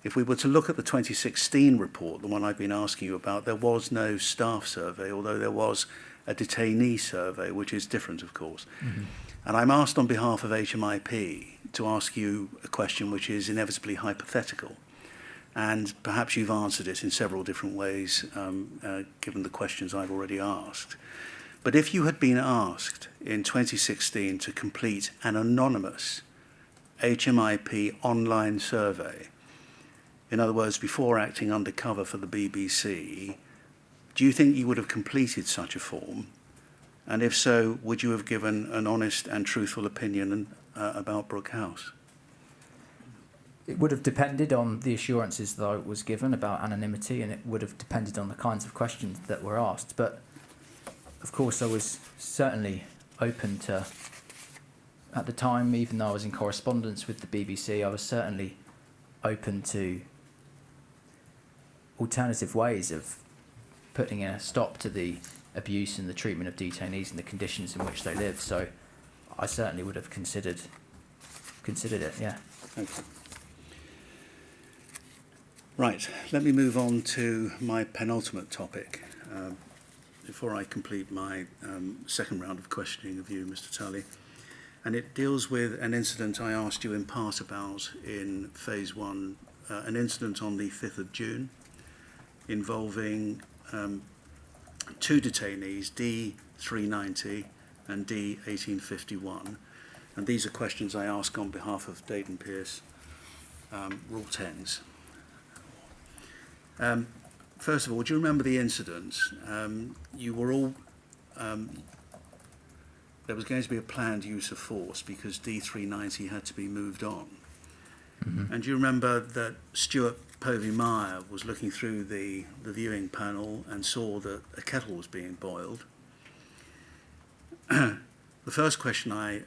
If we were to look at the 2016 report, the one I've been asking you about, there was no staff survey, although there was a detainee survey, which is different, of course. Mm-hmm. And I'm asked on behalf of HMIP to ask you a question which is inevitably hypothetical. And perhaps you've answered it in several different ways, given the questions I've already asked. But if you had been asked in 2016 to complete an anonymous HMIP online survey, in other words, before acting undercover for the BBC, do you think you would have completed such a form? And if so, would you have given an honest and truthful opinion about Brook House? It would have depended on the assurances that I was given about anonymity, and it would have depended on the kinds of questions that were asked. But, of course, I was certainly open to, at the time, even though I was in correspondence with the BBC, I was certainly open to alternative ways of putting a stop to the abuse and the treatment of detainees and the conditions in which they live. So I certainly would have considered it, yeah. Okay. Right, let me move on to my penultimate topic before I complete my second round of questioning of you, Mr. Tully. And it deals with an incident I asked you in part about in phase one, an incident on the 5th of June involving two detainees, D390 and D1851. And these are questions I ask on behalf of Dayton Pierce, Rule 10s. First of all, do you remember the incident? You were all... there was going to be a planned use of force because D390 had to be moved on. Mm-hmm. And do you remember that Stuart Povey-Meyer was looking through the viewing panel and saw that a kettle was being boiled? The first question I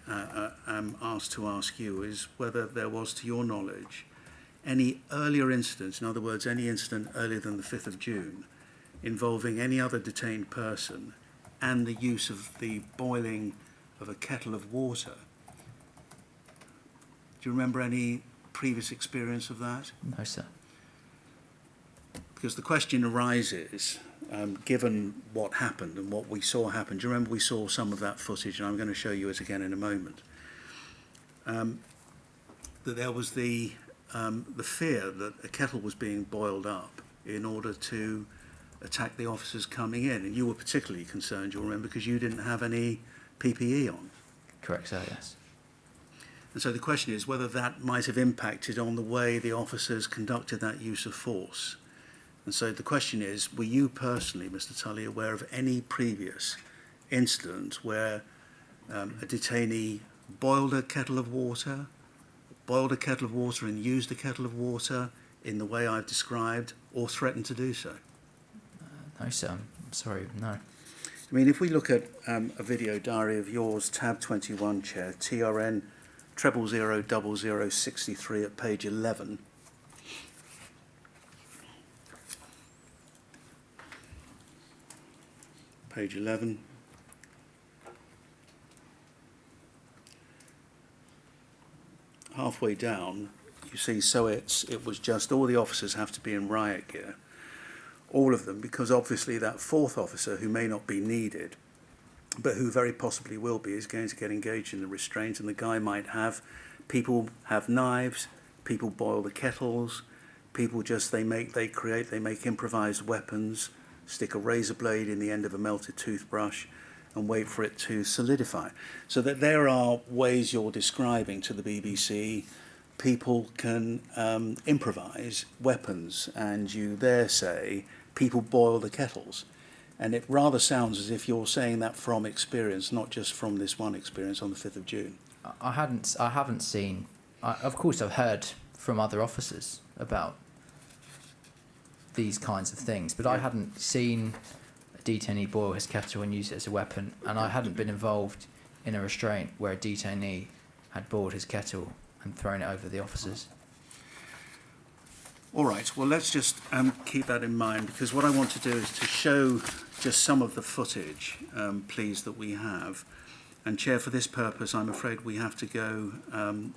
am asked to ask you is whether there was, to your knowledge, any earlier incidents, in other words, any incident earlier than the 5th of June, involving any other detained person and the use of the boiling of a kettle of water. Do you remember any previous experience of that? No, sir. Because the question arises, given what happened and what we saw happen. Do you remember we saw some of that footage, and I'm going to show you it again in a moment, that there was the fear that a kettle was being boiled up in order to attack the officers coming in, and you were particularly concerned, you'll remember, because you didn't have any PPE on. Correct, sir, yes. And so the question is whether that might have impacted on the way the officers conducted that use of force. And so the question is, were you personally, Mr. Tully, aware of any previous incident where a detainee boiled a kettle of water and used a kettle of water in the way I've described, or threatened to do so? No, sir, I'm sorry, no. I mean, if we look at a video diary of yours, tab 21, Chair, TRN 0000063 at page 11. Page 11. Halfway down, you see, so it was just all the officers have to be in riot gear. All of them, because obviously that fourth officer, who may not be needed, but who very possibly will be, is going to get engaged in the restraint, and the guy might have, people have knives, people boil the kettles, people just, they make improvised weapons, stick a razor blade in the end of a melted toothbrush and wait for it to solidify. So that there are ways you're describing to the BBC, people can improvise weapons, and you there say people boil the kettles. And it rather sounds as if you're saying that from experience, not just from this one experience on the 5th of June. I haven't seen, of course I've heard from other officers about these kinds of things, but I hadn't seen a detainee boil his kettle and use it as a weapon, and I hadn't been involved in a restraint where a detainee had boiled his kettle and thrown it over the officers. All right, well, let's just keep that in mind, because what I want to do is to show just some of the footage, please, that we have. And, Chair, for this purpose, I'm afraid we have to go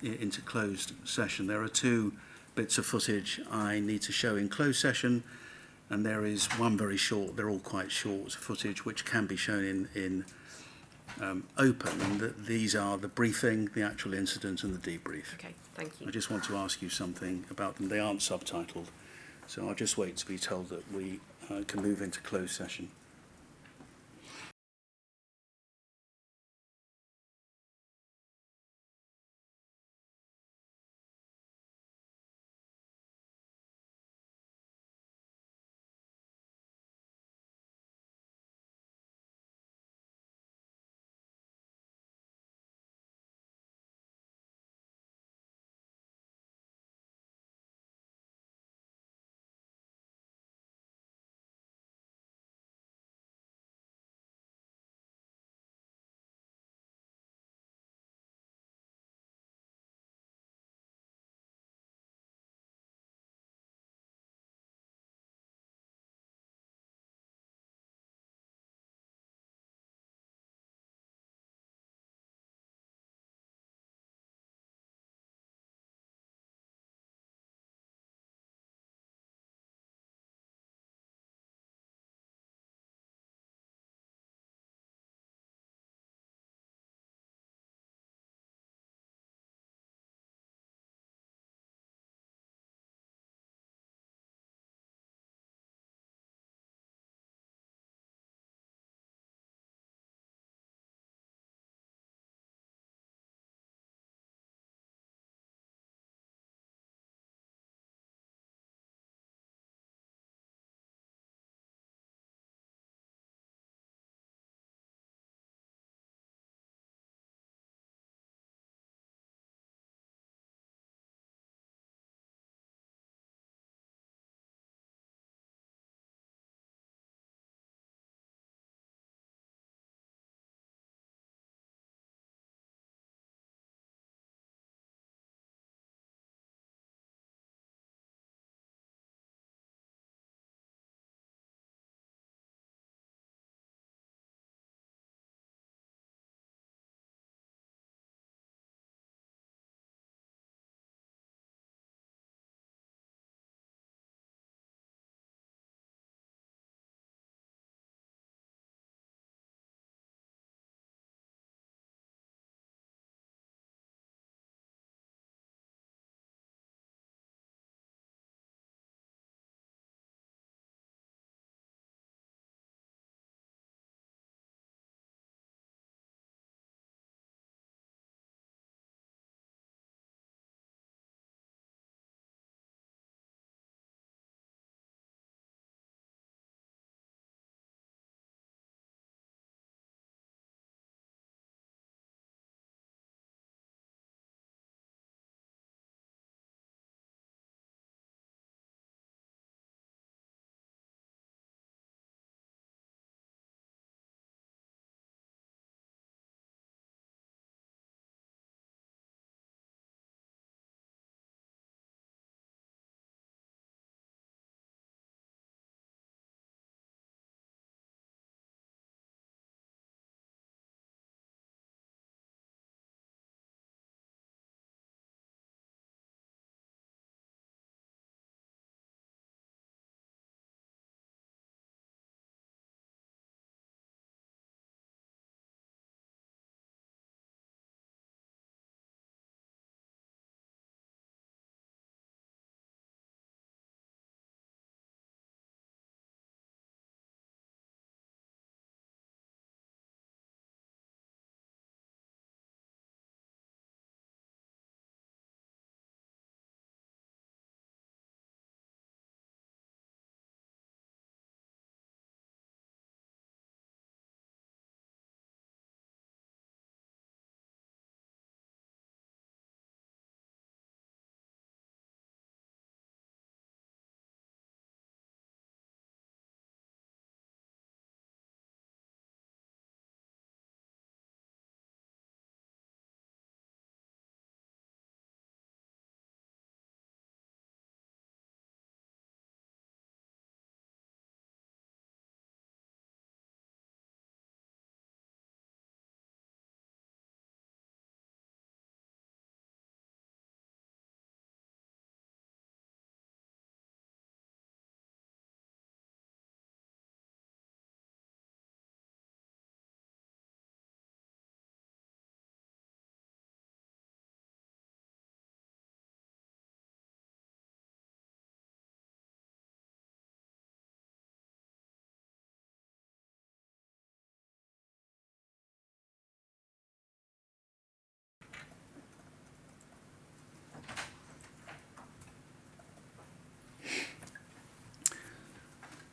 into closed session. There are two bits of footage I need to show in closed session, and there is one very short, they're all quite short footage, which can be shown in open. And these are the briefing, the actual incident, and the debrief. Okay, thank you. I just want to ask you something about them. They aren't subtitled, so I'll just wait to be told that we can move into closed session.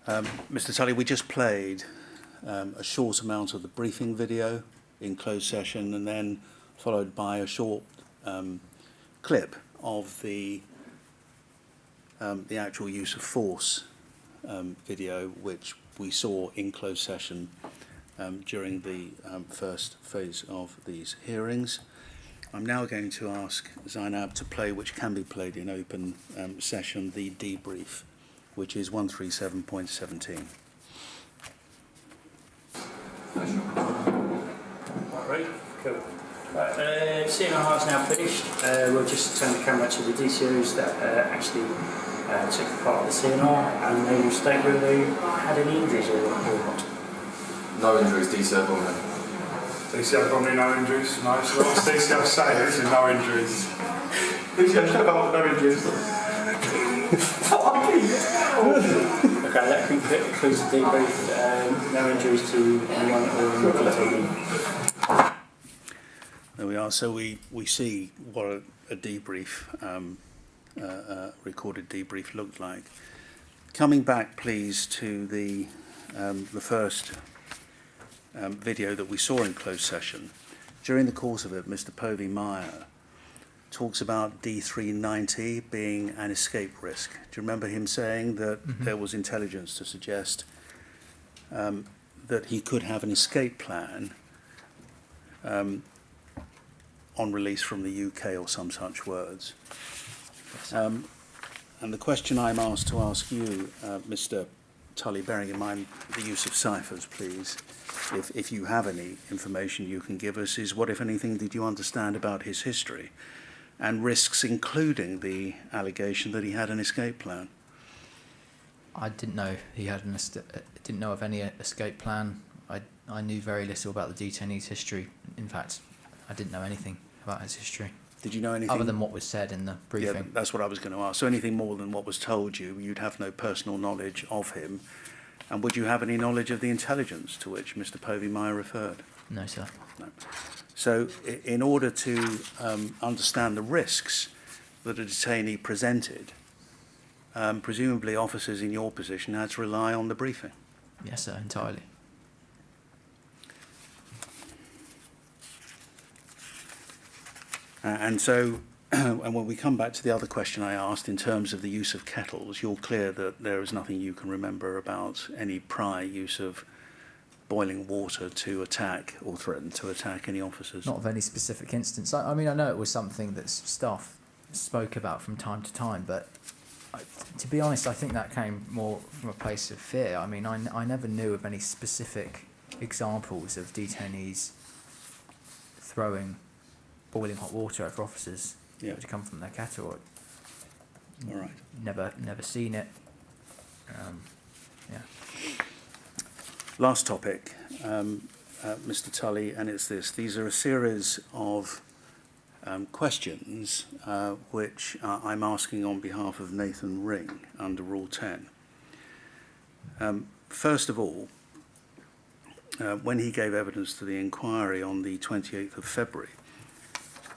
Mr. Tully, we just played a short amount of the briefing video in closed session, and then followed by a short clip of the actual use of force video, which we saw in closed session during the first phase of these hearings. I'm now going to ask Zainab to play, which can be played in open session, the debrief, which is 137.17. Right, cool. Right, CNR is now finished. We'll just turn the camera to the DCOs that actually took part of the CNR, and they will state whether they had any injuries or not. No injuries, DCO Bromley. DCO Bromley, no injuries. Nice. What's DCO say? This is no injuries. DCO Bromley, no injuries. Okay, that concludes the debrief. No injuries to anyone or the detainee. There we are. So we see what a debrief, recorded debrief looked like. Coming back, please, to the first video that we saw in closed session. During the course of it, Mr. Povey-Meyer talks about D390 being an escape risk. Do you remember him saying that there was intelligence to suggest that he could have an escape plan on release from the UK or some such words? And the question I'm asked to ask you, Mr. Tully, bearing in mind the use of ciphers, please, if you have any information you can give us, is what, if anything, did you understand about his history and risks, including the allegation that he had an escape plan? I didn't know he had didn't know of any escape plan. I knew very little about the detainee's history. In fact, I didn't know anything about his history. Did you know anything? Other than what was said in the briefing. Yeah, that's what I was going to ask. So anything more than what was told you, you'd have no personal knowledge of him. And would you have any knowledge of the intelligence to which Mr. Povey-Meyer referred? No, sir. No. So in order to understand the risks that a detainee presented, presumably officers in your position had to rely on the briefing. Yes, sir, entirely. And so, and when we come back to the other question I asked in terms of the use of kettles, you're clear that there is nothing you can remember about any prior use of boiling water to attack or threaten to attack any officers? Not of any specific instance. I mean, I know it was something that staff spoke about from time to time, but to be honest, I think that came more from a place of fear. I mean, I never knew of any specific examples of detainees throwing boiling hot water over officers to come from their kettle. All right. Never seen it. Yeah. Last topic, Mr. Tully, and it's this. These are a series of questions which I'm asking on behalf of Nathan Ring under Rule 10. First of all, when he gave evidence to the inquiry on the 28th of February,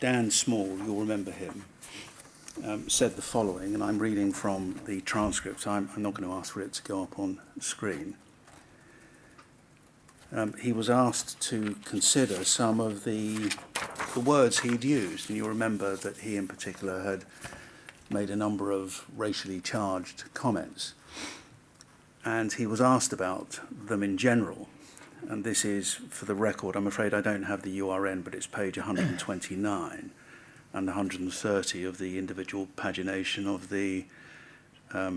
Dan Small, you'll remember him, said the following, and I'm reading from the transcript. I'm not going to ask for it to go up on screen. He was asked to consider some of the words he'd used, and you'll remember that he in particular had made a number of racially charged comments. And he was asked about them in general. And this is, for the record, I'm afraid I don't have the URN, but it's page 129 and 130 of the individual pagination of the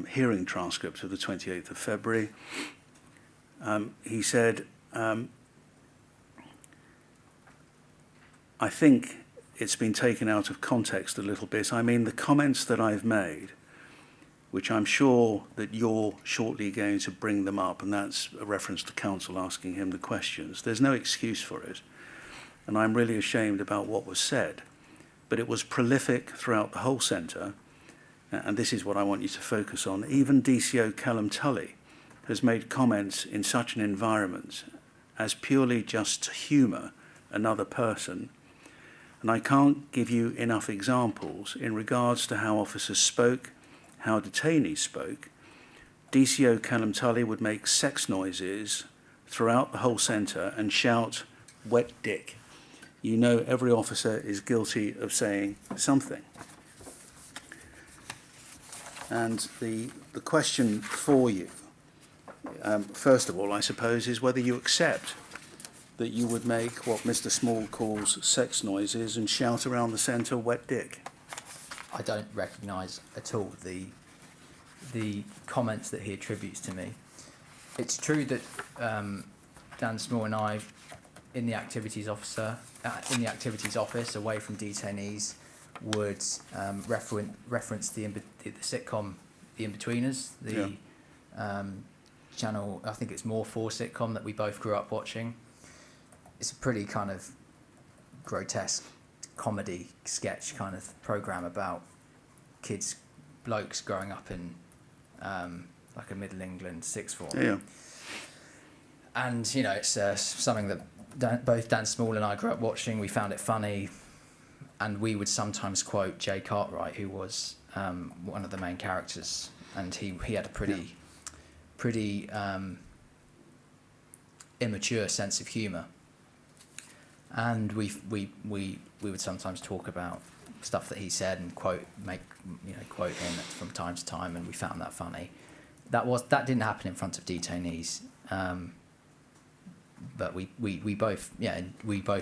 hearing transcript of the 28th of February. He said, I think it's been taken out of context a little bit. I mean, the comments that I've made, which I'm sure that you're shortly going to bring them up, and that's a reference to counsel asking him the questions. There's no excuse for it, and I'm really ashamed about what was said. But it was prolific throughout the whole centre, and this is what I want you to focus on. Even DCO Callum Tully has made comments in such an environment as purely just to humour another person. And I can't give you enough examples in regards to how officers spoke, how detainees spoke, DCO Callum Tully would make sex noises throughout the whole centre and shout, "Wet dick." You know every officer is guilty of saying something. And the question for you, first of all, I suppose, is whether you accept that you would make what Mr. Small calls sex noises and shout around the centre, "Wet dick." I don't recognise at all the comments that he attributes to me. It's true that Dan Small and I, in the activities office, away from detainees, would reference the sitcom, The In-Betweeners, channel, I think it's More 4 sitcom that we both grew up watching. It's a pretty kind of grotesque comedy sketch kind of program about blokes growing up in like a Middle England sixth form. Yeah. And, you know, it's something that both Dan Small and I grew up watching. We found it funny. And we would sometimes quote Jay Cartwright, who was one of the main characters. And he had a pretty immature sense of humour. And we would sometimes talk about stuff that he said and quote him from time to time, and we found that funny. That didn't happen in front of detainees, but we both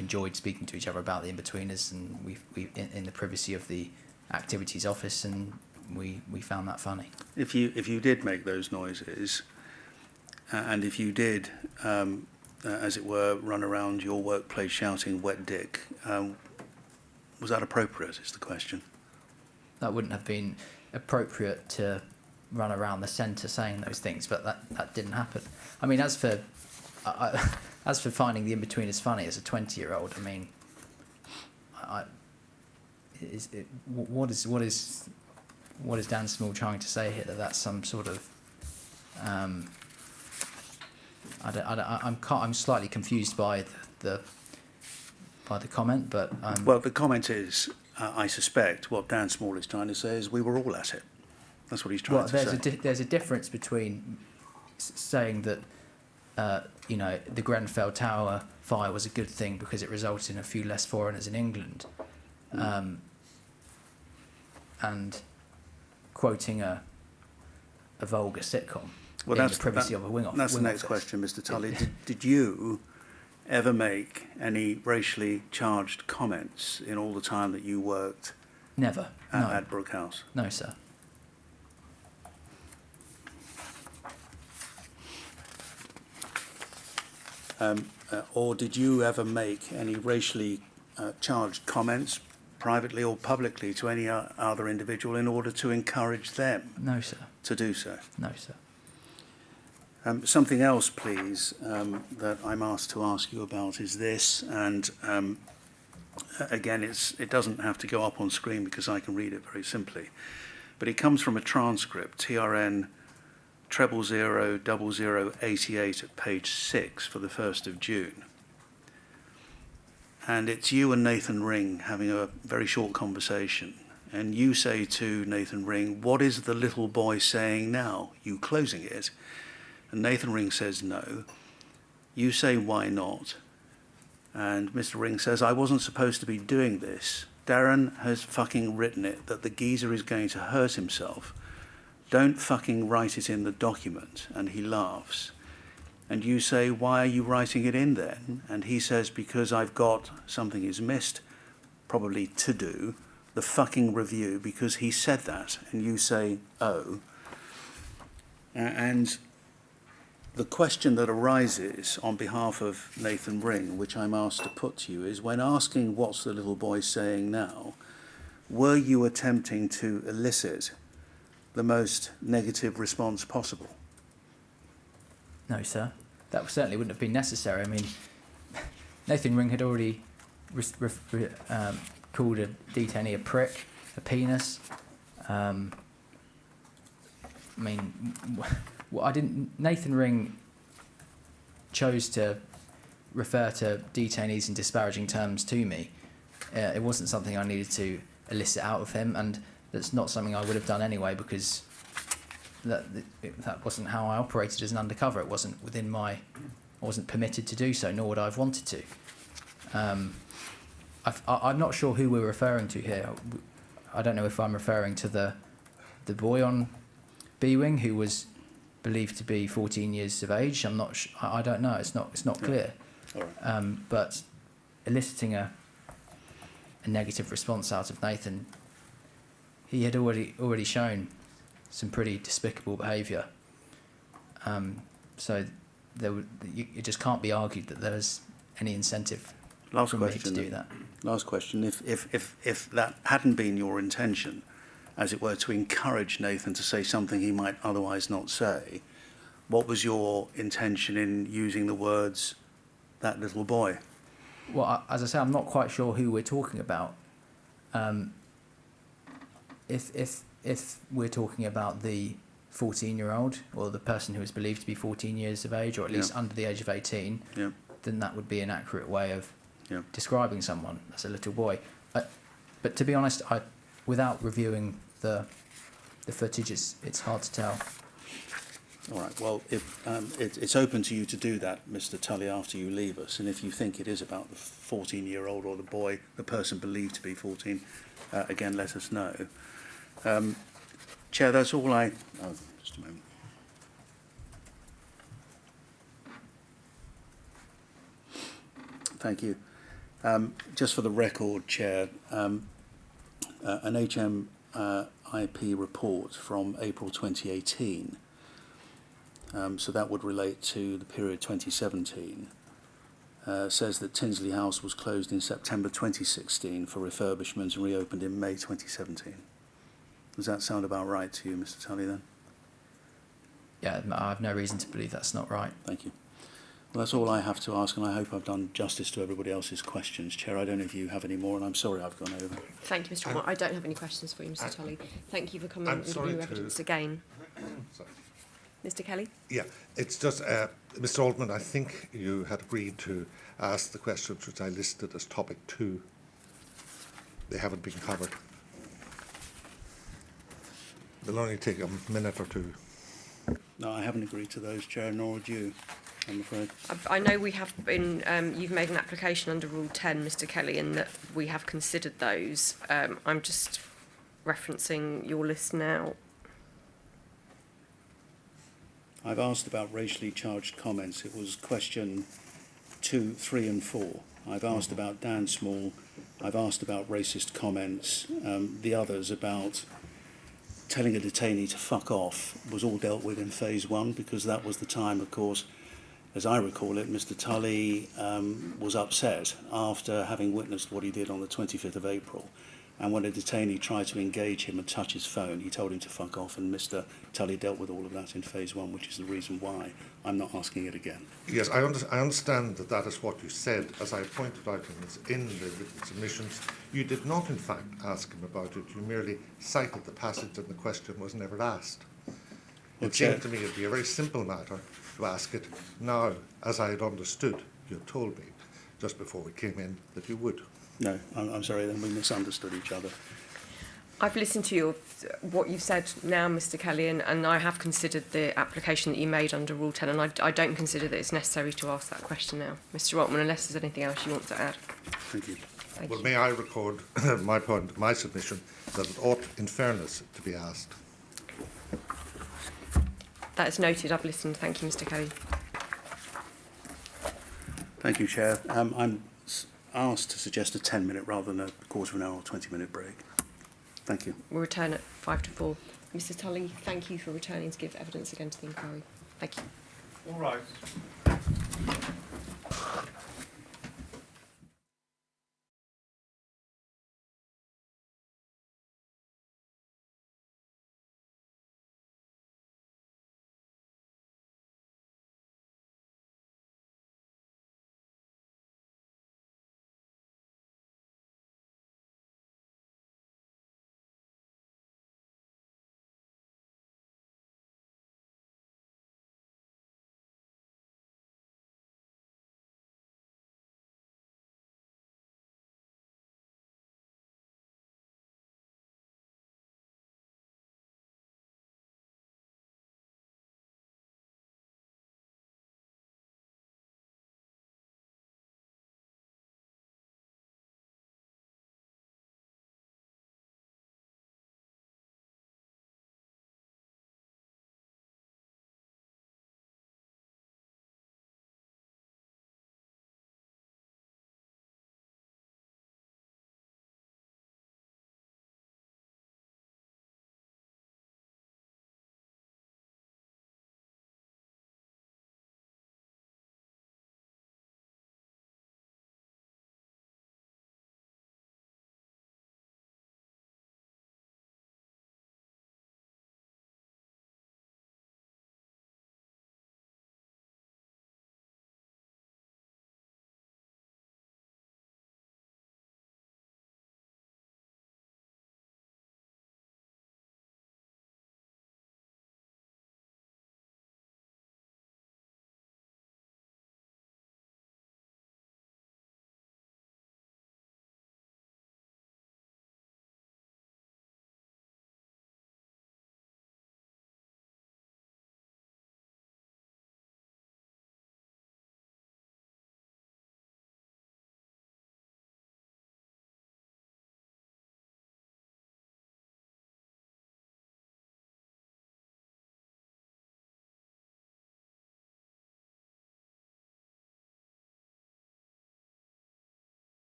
enjoyed speaking to each other about the In-Betweeners, and we in the privacy of the activities office, and we found that funny. If you did make those noises, and if you did, as it were, run around your workplace shouting "wet dick," was that appropriate, is the question? That wouldn't have been appropriate to run around the centre saying those things, but that didn't happen. I mean, as for finding the In-Betweeners funny as a 20-year-old, I mean, what is Dan Small trying to say here? That's some sort of I'm slightly confused by the comment, but well, the comment is, I suspect what Dan Small is trying to say is we were all at it. That's what he's trying to say. There's a difference between saying that the Grenfell Tower fire was a good thing because it resulted in a few less foreigners in England, and quoting a vulgar sitcom in the privacy of a wing office. That's the next question, Mr. Tully. Did you ever make any racially charged comments in all the time that you worked Never. No. at Brook House? No, sir. Or did you ever make any racially charged comments, privately or publicly, to any other individual in order to encourage them No, sir. to do so? No, sir. Something else, please, that I'm asked to ask you about is this, and again, it doesn't have to go up on screen because I can read it very simply, but it comes from a transcript, TRN 0000088 at page 6 for the 1st of June. And it's you and Nathan Ring having a very short conversation. And you say to Nathan Ring, "What is the little boy saying now?" You closing it. And Nathan Ring says no. You say, "Why not?" And Mr. Ring says, "I wasn't supposed to be doing this. Darren has fucking written it that the geezer is going to hurt himself. Don't fucking write it in the document." And he laughs. And you say, "Why are you writing it in then?" And he says, "Because I've got something is missed, probably to do, the fucking review, because he said that." And you say, "Oh." And the question that arises on behalf of Nathan Ring, which I'm asked to put to you, is when asking what's the little boy saying now, were you attempting to elicit the most negative response possible? No, sir. That certainly wouldn't have been necessary. I mean, Nathan Ring had already called a detainee a prick, a penis. Nathan Ring chose to refer to detainees in disparaging terms to me. It wasn't something I needed to elicit out of him, and that's not something I would have done anyway, because that wasn't how I operated as an undercover. It wasn't I wasn't permitted to do so, nor would I have wanted to. I'm not sure who we're referring to here. I don't know if I'm referring to the boy on B Wing who was believed to be 14 years of age. I'm not. I don't know. It's not clear. All right. But eliciting a negative response out of Nathan, he had already shown some pretty despicable behaviour. So it just can't be argued that there was any incentive Last for question. me to do that. Last question. If that hadn't been your intention, as it were, to encourage Nathan to say something he might otherwise not say, what was your intention in using the words "that little boy"? Well, as I say, I'm not quite sure who we're talking about. If we're talking about the 14-year-old or the person who is believed to be 14 years of age, or at least under the age of 18, then that would be an accurate way of describing someone as a little boy. But to be honest, without reviewing the footage, it's hard to tell. All right. Well, it's open to you to do that, Mr. Tully, after you leave us. And if you think it is about the 14-year-old or the boy, the person believed to be 14, again, let us know. Chair, that's all I... Oh, just a moment. Thank you. Just for the record, Chair, an HMIP report from April 2018, so that would relate to the period 2017, says that Tinsley House was closed in September 2016 for refurbishment and reopened in May 2017. Does that sound about right to you, Mr. Tully, then? Yeah, I have no reason to believe that's not right. Thank you. Well, that's all I have to ask, and I hope I've done justice to everybody else's questions. Chair, I don't know if you have any more, and I'm sorry I've gone over. Thank you, Mr. Altman. I don't have any questions for you, Mr. Tully. Thank you for coming and giving your evidence again. Sorry. Mr. Kelly? Yeah, it's just, Mr. Altman, I think you had agreed to ask the questions which I listed as topic 2. They haven't been covered. They'll only take a minute or two. No, I haven't agreed to those, Chair, nor would you, I'm afraid. I know we have been, you've made an application under Rule 10, Mr. Kelly, and that we have considered those. I'm just referencing your list now. I've asked about racially charged comments. It was question 2, 3 and 4. I've asked about Dan Small. I've asked about racist comments. The others about telling a detainee to fuck off was all dealt with in phase 1, because that was the time, of course, as I recall it, Mr. Tully was upset after having witnessed what he did on the 25th of April. And when a detainee tried to engage him and touch his phone, he told him to fuck off, and Mr. Tully dealt with all of that in phase 1, which is the reason why I'm not asking it again. Yes, I understand that that is what you said. As I pointed out in the written submissions, you did not, in fact, ask him about it. You merely cited the passage and the question was never asked. It seemed to me it'd be a very simple matter to ask it now, as I had understood. You had told me just before we came in that you would. No, I'm sorry, then we misunderstood each other. I've listened to what you've said now, Mr. Kelly, and I have considered the application that you made under Rule 10, and I don't consider that it's necessary to ask that question now. Mr. Altman, unless there's anything else you want to add. Thank you. Thank Well, you. may I record my point, my submission, that it ought, in fairness, to be asked. That is noted. I've listened. Thank you, Mr. Kelly. Thank you, Chair. I'm asked to suggest a 10-minute rather than a quarter of an hour or 20-minute break. Thank you. We'll return at 5 to 4. Mr. Tully, thank you for returning to give evidence again to the inquiry. Thank you. All right.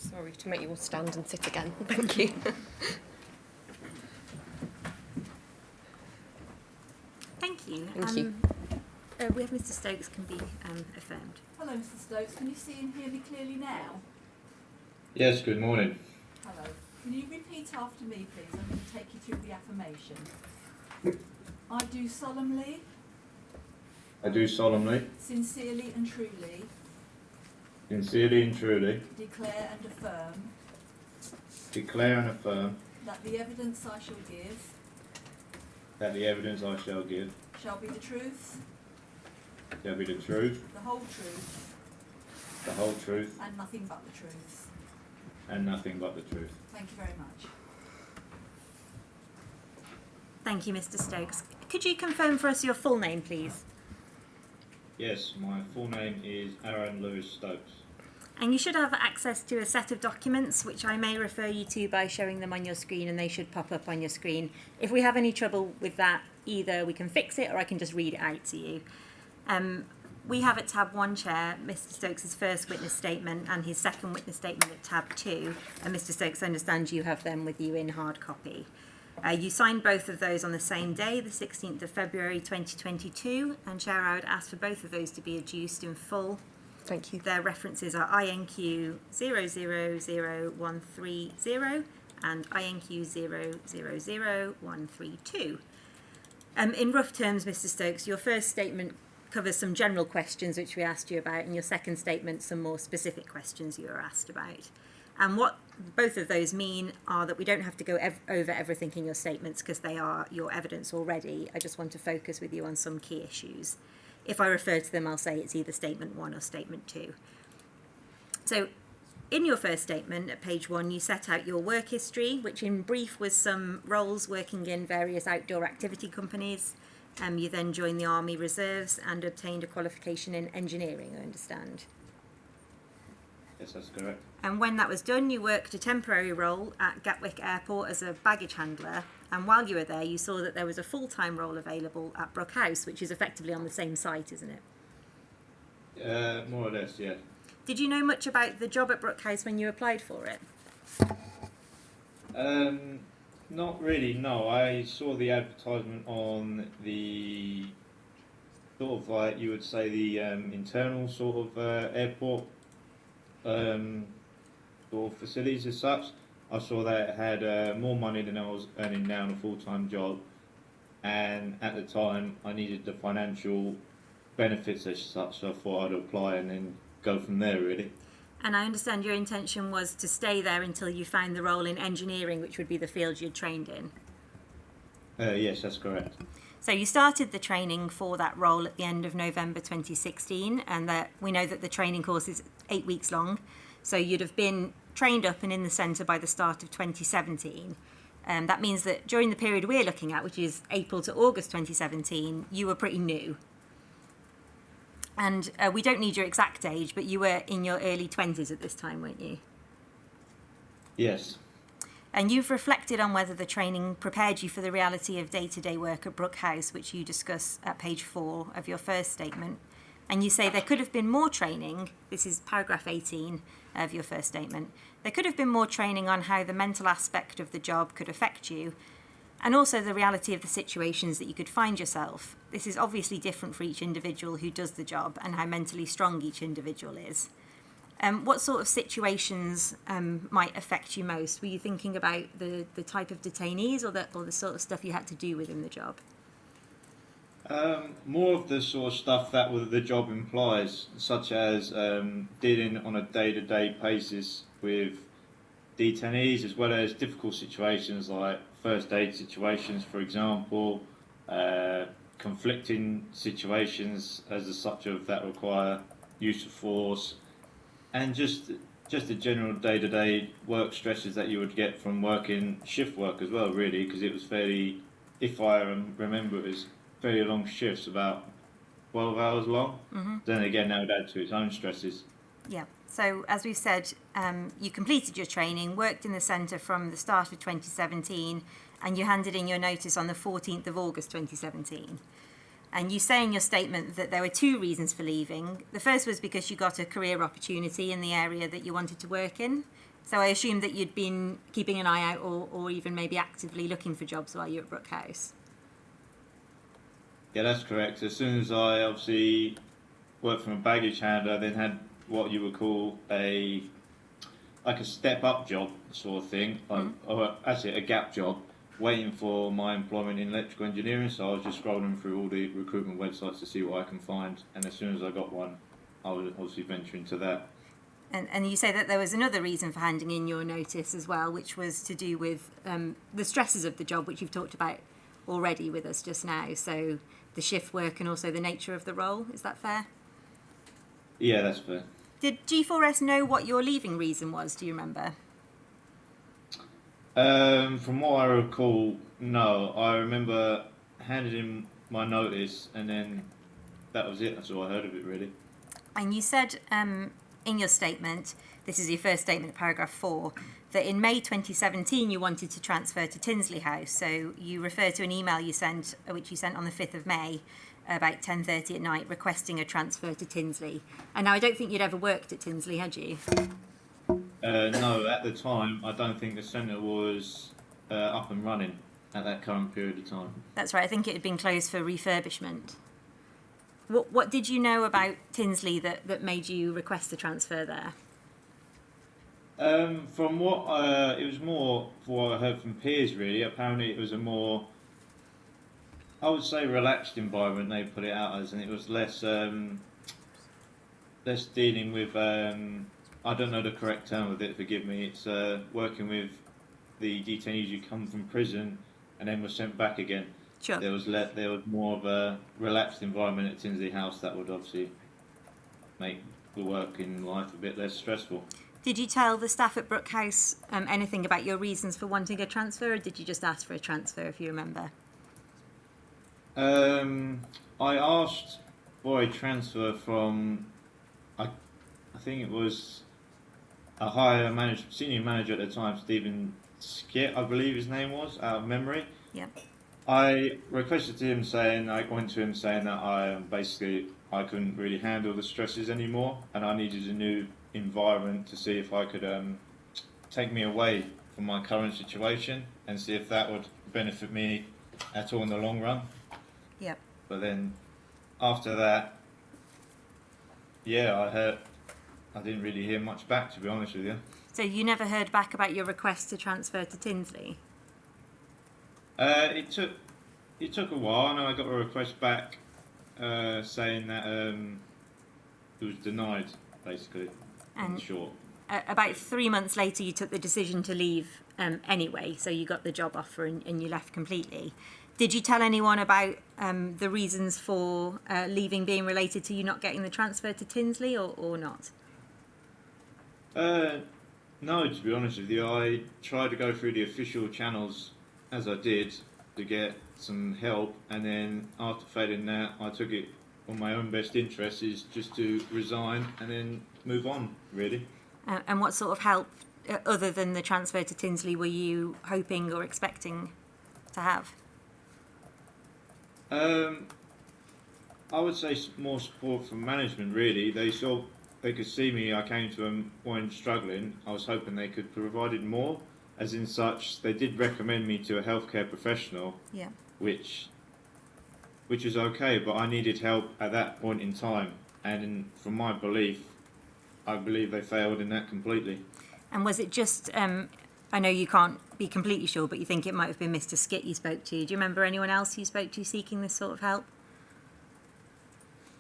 Sorry to make you all stand and sit again. Thank you. Thank you. Thank you. We have Mr. Stokes can be affirmed. Hello, Mr. Stokes. Can you see and hear me clearly now? Yes, good morning. Hello. Can you repeat after me, please? I'm going to take you through the affirmation. I do solemnly, I do solemnly, sincerely and truly sincerely and truly declare and affirm declare and affirm that the evidence I shall give that the evidence I shall give shall be the truth, shall be the truth, the whole truth, the whole truth, and nothing but the truth. and nothing but the truth. Thank you very much. Thank you, Mr. Stokes. Could you confirm for us your full name, please? Yes, my full name is Aaron Lewis Stokes. And you should have access to a set of documents, which I may refer you to by showing them on your screen, and they should pop up on your screen. If we have any trouble with that, either we can fix it or I can just read it out to you. We have at tab 1 chair Mr. Stokes' first witness statement and his second witness statement at tab 2. And Mr. Stokes, I understand you have them with you in hard copy. You signed both of those on the same day, the 16th of February 2022, and Chair, I would ask for both of those to be adduced in full. Thank you. Their references are INQ 000130 and INQ 000132. In rough terms, Mr. Stokes, your first statement covers some general questions which we asked you about, and your second statement some more specific questions you were asked about. And what both of those mean are that we don't have to go over everything in your statements because they are your evidence already. I just want to focus with you on some key issues. If I refer to them, I'll say it's either statement 1 or statement 2. So in your first statement at page 1, you set out your work history, which in brief was some roles working in various outdoor activity companies. You then joined the Army Reserves and obtained a qualification in engineering, I understand. Yes, that's correct. And when that was done, you worked a temporary role at Gatwick Airport as a baggage handler. And while you were there, you saw that there was a full-time role available at Brook House, which is effectively on the same site, isn't it? More or less, yeah. Did you know much about the job at Brook House when you applied for it? Not really, no. I saw the advertisement on the sort of like you would say the internal sort of airport sort of facilities as such. I saw that it had more money than I was earning now in a full-time job, and at the time I needed the financial benefits as such, so I thought I'd apply and then go from there really. And I understand your intention was to stay there until you found the role in engineering, which would be the field you'd trained in. Yes, that's correct. So you started the training for that role at the end of November 2016, and that we know that the training course is 8 weeks long. So you'd have been trained up and in the centre by the start of 2017. That means that during the period we're looking at, which is April to August 2017, you were pretty new. And we don't need your exact age, but you were in your early 20s at this time, weren't you? Yes. And you've reflected on whether the training prepared you for the reality of day-to-day work at Brook House, which you discuss at page 4 of your first statement. And you say there could have been more training, this is paragraph 18 of your first statement, there could have been more training on how the mental aspect of the job could affect you, and also the reality of the situations that you could find yourself. This is obviously different for each individual who does the job and how mentally strong each individual is. What sort of situations might affect you most? Were you thinking about the type of detainees or the sort of stuff you had to do within the job? More of the sort of stuff that the job implies, such as dealing on a day-to-day basis with detainees, as well as difficult situations like first aid situations, for example, conflicting situations as such of that require use of force, and just the general day-to-day work stresses that you would get from working shift work as well, really, because it was fairly, if I remember, it was fairly long shifts, about 12 hours long. Mm-hmm. Then again, that would add to its own stresses. Yeah. So as we've said, you completed your training, worked in the centre from the start of 2017, and you handed in your notice on the 14th of August 2017. And you say in your statement that there were 2 reasons for leaving. The first was because you got a career opportunity in the area that you wanted to work in, So I assume that you'd been keeping an eye out or even maybe actively looking for jobs while you were at Brook House. Yeah, that's correct. As soon as I obviously worked from a baggage handler, then had what you would call a step up job sort of thing, or actually a gap job, waiting for my employment in electrical engineering. So I was just scrolling through all the recruitment websites to see what I can find, and as soon as I got one, I would obviously venture into that. And you say that there was another reason for handing in your notice as well, which was to do with the stresses of the job, which you've talked about already with us just now. So the shift work and also the nature of the role. Is that fair? Yeah, that's fair. Did G4S know what your leaving reason was? Do you remember? From what I recall, no. I remember handing in my notice, and then that was it. That's all I heard of it, really. And you said in your statement, this is your first statement, paragraph 4, that in May 2017 you wanted to transfer to Tinsley House. So you refer to an email you sent, which you sent on the 5th of May, about 10:30 at night, requesting a transfer to Tinsley. And now I don't think you'd ever worked at Tinsley, had you? No, at the time, I don't think the centre was up and running at that current period of time. That's right. I think it had been closed for refurbishment. What did you know about Tinsley that made you request the transfer there? From what it was more for what I heard from peers, really. Apparently, it was a more, I would say, relaxed environment. They put it out as, and it was less dealing with. I don't know the correct term of it. Forgive me. It's working with the detainees who come from prison and then were sent back again. Sure. There was more of a relaxed environment at Tinsley House that would obviously make the work in life a bit less stressful. Did you tell the staff at Brook House anything about your reasons for wanting a transfer, or did you just ask for a transfer, if you remember? I asked for a transfer from, I think it was a senior manager at the time, Stephen Skit, I believe his name was, out of memory. Yeah. I requested him I went to him saying that I couldn't really handle the stresses anymore, and I needed a new environment to see if I could take me away from my current situation and see if that would benefit me at all in the long run. Yep. But then after that, yeah, I didn't really hear much back, to be honest with you. So you never heard back about your request to transfer to Tinsley? It took a while, and I got a request back saying that it was denied, basically. In short. About 3 months later, you took the decision to leave anyway, so you got the job offer and you left completely. Did you tell anyone about the reasons for leaving being related to you not getting the transfer to Tinsley, or not? No, to be honest with you, I tried to go through the official channels as I did to get some help, and then after failing that, I took it on my own best interest is just to resign and then move on, really. And what sort of help, other than the transfer to Tinsley, were you hoping or expecting to have? I would say more support from management, really. They could see me, I came to them when struggling. I was hoping they could provide more. As in such, they did recommend me to a healthcare professional, yeah, which is okay, but I needed help at that point in time. And from my belief, I believe they failed in that completely. And was it just, I know you can't be completely sure, but you think it might have been Mr. Skit you spoke to. Do you remember anyone else you spoke to seeking this sort of help?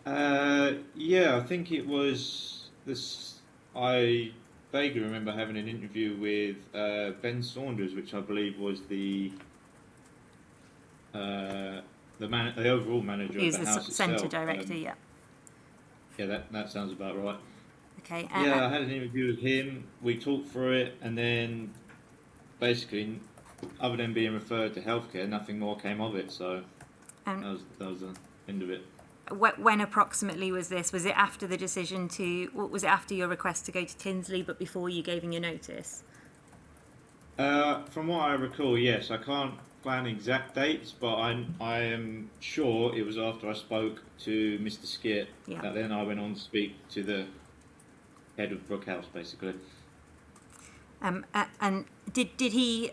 Yeah, I think it was this. I vaguely remember having an interview with Ben Saunders, which I believe was the overall manager He's of the house itself. He's the centre director, yeah. Yeah, that sounds about right. Okay. Yeah, I had an interview with him. We talked through it, and then basically, other than being referred to healthcare, nothing more came of it. So that was the end of it. When approximately was this? Was it after the decision was it after your request to go to Tinsley, but before you gave in your notice? From what I recall, yes. I can't plan exact dates, but I am sure it was after I spoke to Mr. Skit that then I went on to speak to the head of Brook House, basically. And did he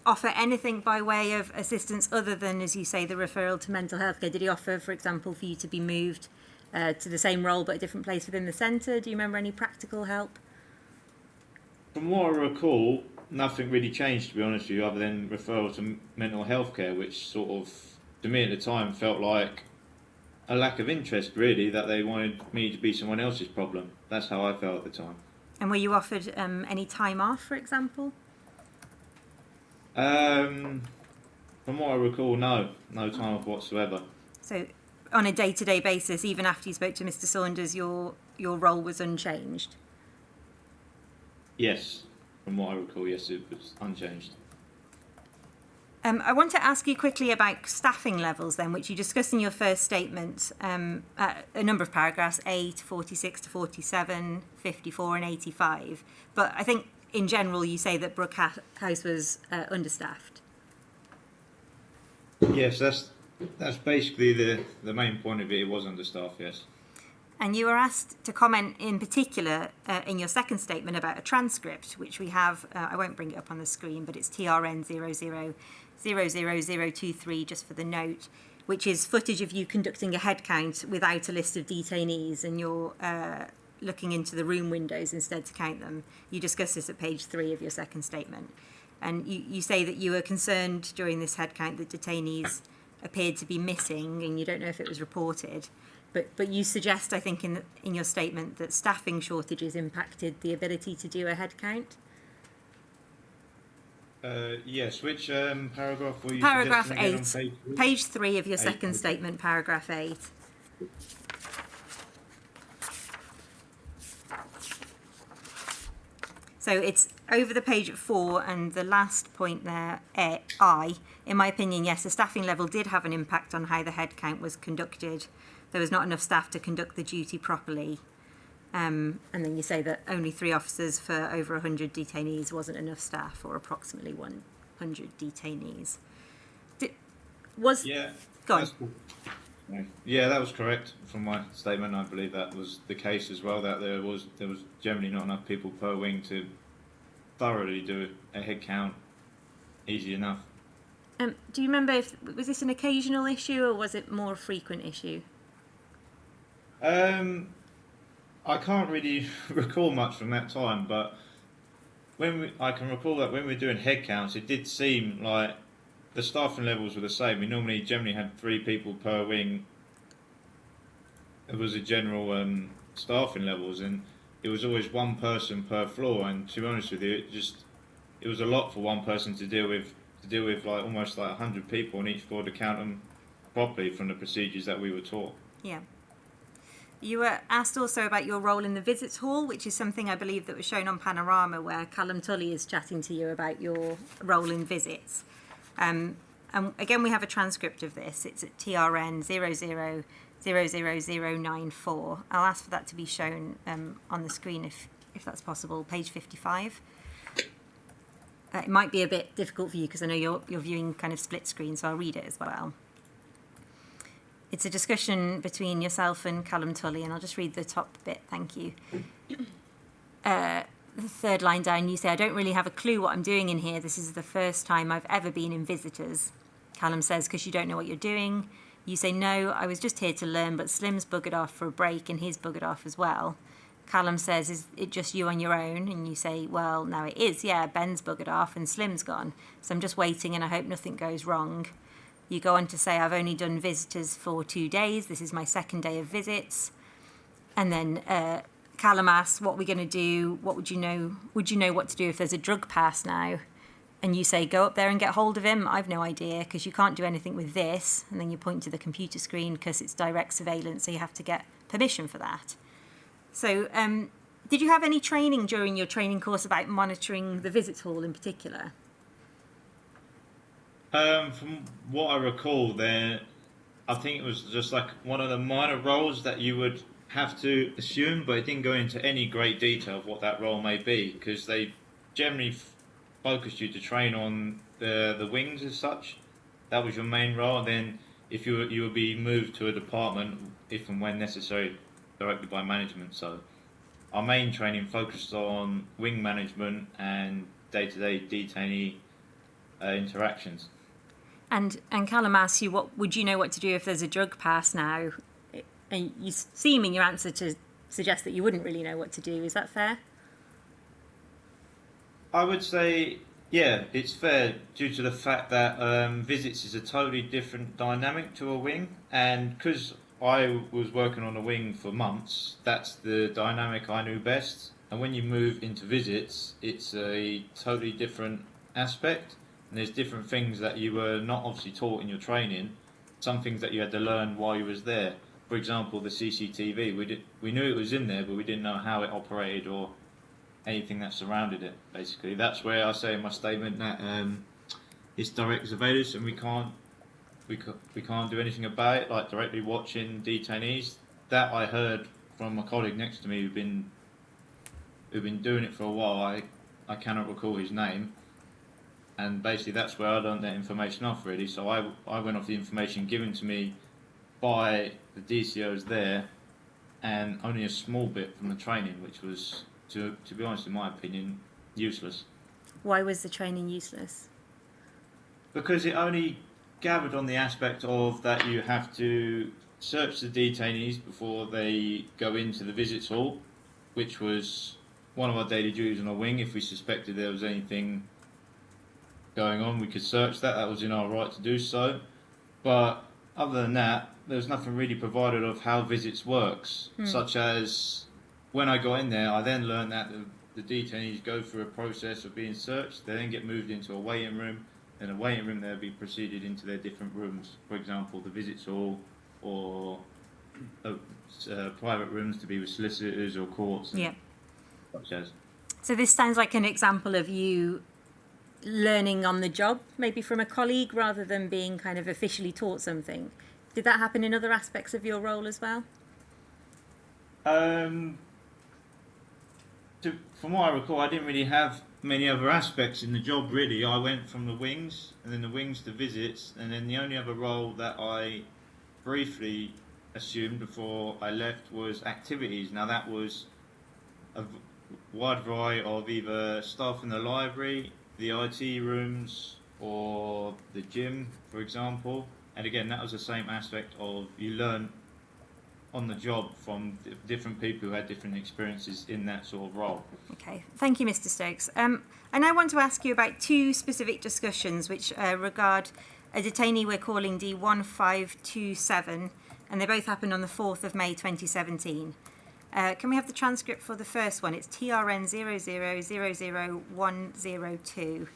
offer anything by way of assistance other than, as you say, the referral to mental health care? Did he offer, for example, for you to be moved to the same role but a different place within the centre? Do you remember any practical help? From what I recall, nothing really changed, to be honest with you, other than referral to mental health care, which sort of, to me at the time, felt like a lack of interest, really, that they wanted me to be someone else's problem. That's how I felt at the time. And were you offered any time off, for example? From what I recall, no time off whatsoever. So on a day-to-day basis, even after you spoke to Mr. Saunders, your role was unchanged? Yes, from what I recall, yes, it was unchanged. I want to ask you quickly about staffing levels then, which you discussed in your first statement, a number of paragraphs, 8, 46 to 47, 54 and 85. But I think in general you say that Brook House was understaffed. Yes, that's basically the main point of it. It was understaffed, yes. And you were asked to comment in particular in your second statement about a transcript, which we have, I won't bring it up on the screen, but it's TRN 00023, just for the note, which is footage of you conducting a head count without a list of detainees, and you're looking into the room windows instead to count them. You discuss this at page 3 of your second statement. And you say that you were concerned during this head count that detainees appeared to be missing, and you don't know if it was reported. But you suggest, I think, in your statement that staffing shortages impacted the ability to do a head count? Yes, which paragraph were you Paragraph suggesting again 8, on page 3 of your 8. second statement, paragraph 8. So it's over the page at 4, and the last point there, I. In my opinion, yes, the staffing level did have an impact on how the head count was conducted. There was not enough staff to conduct the duty properly. And then you say that only 3 officers for over 100 detainees wasn't enough staff, or approximately 100 detainees. Yeah. Go on. Yeah, that was correct from my statement. I believe that was the case as well, that there was generally not enough people per wing to thoroughly do a head count easy enough. Do you remember was this an occasional issue or was it more a frequent issue? I can't really recall much from that time, but I can recall that when we were doing head counts, it did seem like the staffing levels were the same. We generally had 3 people per wing. It was a general staffing levels, and it was always 1 person per floor. And to be honest with you, it was a lot for 1 person to deal with like almost like 100 people on each floor to count them properly from the procedures that we were taught. Yeah. You were asked also about your role in the visits hall, which is something I believe that was shown on Panorama, where Callum Tully is chatting to you about your role in visits. And again, we have a transcript of this. It's at TRN 0000094. I'll ask for that to be shown on the screen if that's possible, page 55. It might be a bit difficult for you because I know you're viewing kind of split screen, so I'll read it as well. It's a discussion between yourself and Callum Tully, and I'll just read the top bit, thank you. The 3rd line down, you say, I don't really have a clue what I'm doing in here. This is the first time I've ever been in visitors. Callum says, because you don't know what you're doing. You say, no, I was just here to learn, but Slim's buggered off for a break and he's buggered off as well. Callum says, is it just you on your own? And you say, well, no, it is. Yeah, Ben's buggered off and Slim's gone. So I'm just waiting and I hope nothing goes wrong. You go on to say, I've only done visitors for 2 days. This is my 2nd day of visits. And then Callum asks, what are we going to do? What would you know? Would you know what to do if there's a drug pass now? And you say, go up there and get hold of him. I've no idea because you can't do anything with this. And then you point to the computer screen because it's direct surveillance, so you have to get permission for that. So did you have any training during your training course about monitoring the visits hall in particular? From what I recall, I think it was just like one of the minor roles that you would have to assume, but it didn't go into any great detail of what that role may be, because they generally focused you to train on the wings as such. That was your main role. And then if you would be moved to a department if and when necessary, directly by management. So our main training focused on wing management and day-to-day detainee interactions. And Callum asks you, what would you know what to do if there's a drug pass now? And you seem in your answer to suggest that you wouldn't really know what to do. Is that fair? I would say, yeah, it's fair due to the fact that visits is a totally different dynamic to a wing, and because I was working on a wing for months, that's the dynamic I knew best. And when you move into visits, it's a totally different aspect, and there's different things that you were not obviously taught in your training, some things that you had to learn while you was there. For example, the CCTV, we knew it was in there, but we didn't know how it operated or anything that surrounded it, basically. That's where I say in my statement that it's direct surveillance and we can't do anything about it, like directly watching detainees. That I heard from a colleague next to me who've been doing it for a while. I cannot recall his name, and basically that's where I learned that information off, really. So I went off the information given to me by the DCOs there, and only a small bit from the training, which was, to be honest, in my opinion, useless. Why was the training useless? Because it only gathered on the aspect of that you have to search the detainees before they go into the visits hall, which was one of our daily duties on a wing. If we suspected there was anything going on, we could search that. That was in our right to do so. But other than that, there was nothing really provided of how visits works, such as when I got in there, I then learned that the detainees go through a process of being searched. They then get moved into a waiting room. In a waiting room, they'll be proceeded into their different rooms. For example, the visits hall, or private rooms to be with solicitors or courts. And such as. So this sounds like an example of you learning on the job, maybe from a colleague, rather than being kind of officially taught something. Did that happen in other aspects of your role as well? From what I recall, I didn't really have many other aspects in the job, really. I went from the wings, and then the wings to visits, and then the only other role that I briefly assumed before I left was activities. Now that was a wide variety of either staff in the library, the IT rooms, or the gym, for example. And again, that was the same aspect of you learn on the job from different people who had different experiences in that sort of role. Okay, thank you, Mr. Stokes. And I want to ask you about two specific discussions which regard a detainee we're calling D1527, and they both happened on the 4th of May 2017. Can we have the transcript for the first one? It's TRN 0000102,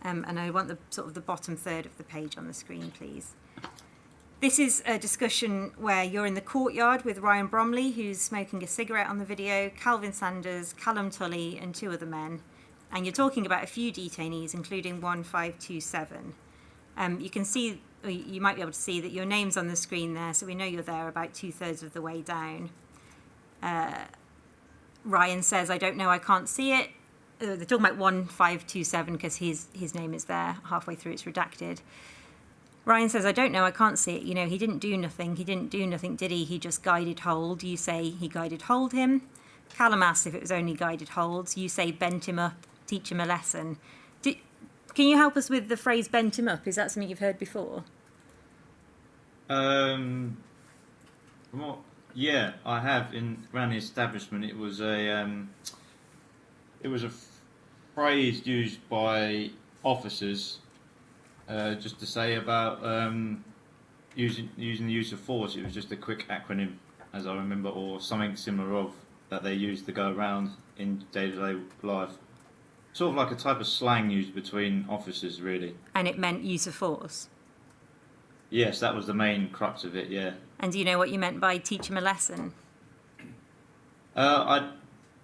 and I want the bottom third of the page on the screen, please. This is a discussion where you're in the courtyard with Ryan Bromley, who's smoking a cigarette on the video, Calvin Sanders, Callum Tully, and two other men. And you're talking about a few detainees, including 1527. You can see, or you might be able to see, that your name's on the screen there, so we know you're there about 2/3 of the way down. Ryan says, I don't know, I can't see it. They're talking about 1527 because his name is there. Halfway through, it's redacted. Ryan says, I don't know, I can't see it. You know, he didn't do nothing, did he? He just guided hold. You say he guided hold him. Callum asks if it was only guided holds. You say bent him up, teach him a lesson. Can you help us with the phrase bent him up? Is that something you've heard before? Yeah, I have. Around the establishment, it was a phrase used by officers just to say about using the use of force. It was just a quick acronym, as I remember, or something similar of that they used to go around in day-to-day life. Sort of like a type of slang used between officers, really. And it meant use of force? Yes, that was the main crux of it, yeah. And do you know what you meant by teach him a lesson? I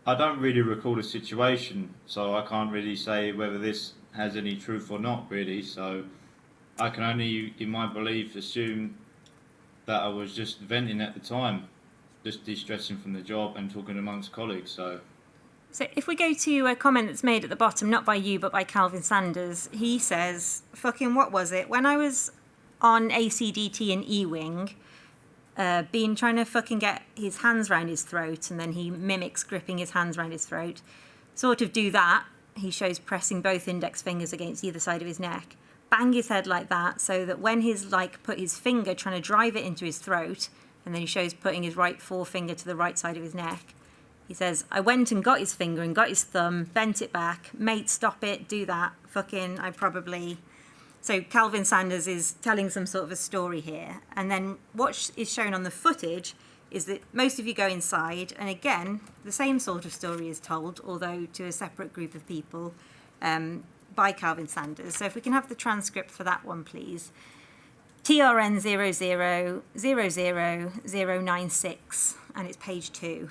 don't really recall the situation, so I can't really say whether this has any truth or not, really. So I can only, in my belief, assume that I was just venting at the time, just de-stressing from the job and talking amongst colleagues. So if we go to a comment that's made at the bottom, not by you, but by Calvin Sanders, he says, fucking what was it? When I was on ACDT and E-Wing, been trying to fucking get his hands round his throat, and then he mimics gripping his hands round his throat. Sort of do that. He shows pressing both index fingers against either side of his neck. Bang his head like that, so that when his put his finger trying to drive it into his throat, and then he shows putting his right forefinger to the right side of his neck. He says, I went and got his finger and got his thumb, bent it back. Mate, stop it, do that. So Calvin Sanders is telling some sort of a story here. And then what is shown on the footage is that most of you go inside, and again, the same sort of story is told, although to a separate group of people, by Calvin Sanders. So if we can have the transcript for that one, please. TRN 0000096, and it's page 2.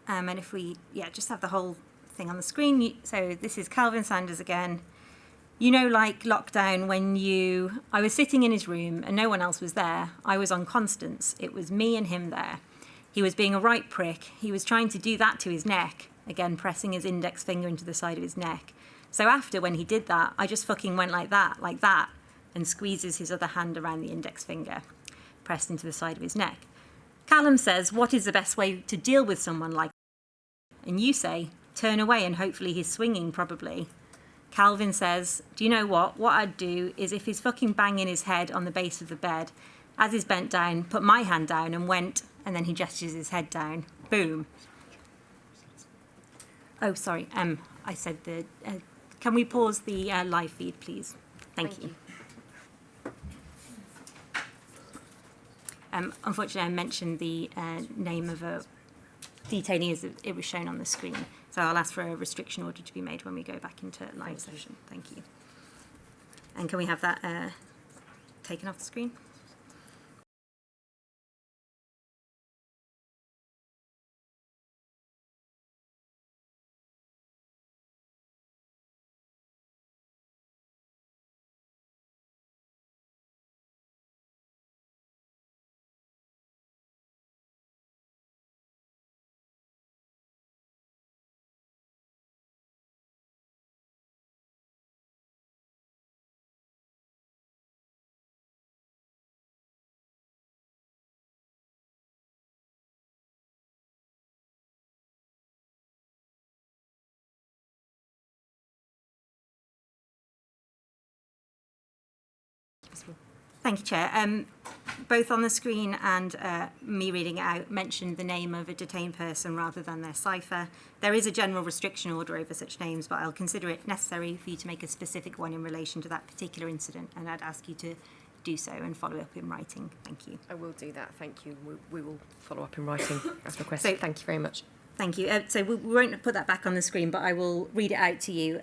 And if we, just have the whole thing on the screen. So this is Calvin Sanders again. You know, like lockdown when I was sitting in his room and no one else was there. I was on Constance. It was me and him there. He was being a right prick. He was trying to do that to his neck. Again, pressing his index finger into the side of his neck. So after, when he did that, I just fucking went like that, and squeezes his other hand around the index finger, pressed into the side of his neck. Callum says, what is the best way to deal with someone like that? And you say, turn away and hopefully he's swinging, probably. Calvin says, do you know what? What I'd do is if he's fucking banging his head on the base of the bed, as he's bent down, put my hand down and went, and then he gestures his head down. Boom. Oh, sorry. I said can we pause the live feed, please? Thank you. Unfortunately, I mentioned the name of a detainee as it was shown on the screen. So I'll ask for a restriction order to be made when we go back into live session. Thank you. And can we have that taken off the screen? Thank you, Chair. Both on the screen and me reading it out mentioned the name of a detained person rather than their cipher. There is a general restriction order over such names, but I'll consider it necessary for you to make a specific one in relation to that particular incident, and I'd ask you to do so and follow up in writing. Thank you. I will do that, thank you. We will follow up in writing as requested. So, thank you very much. Thank you. So we won't put that back on the screen, but I will read it out to you,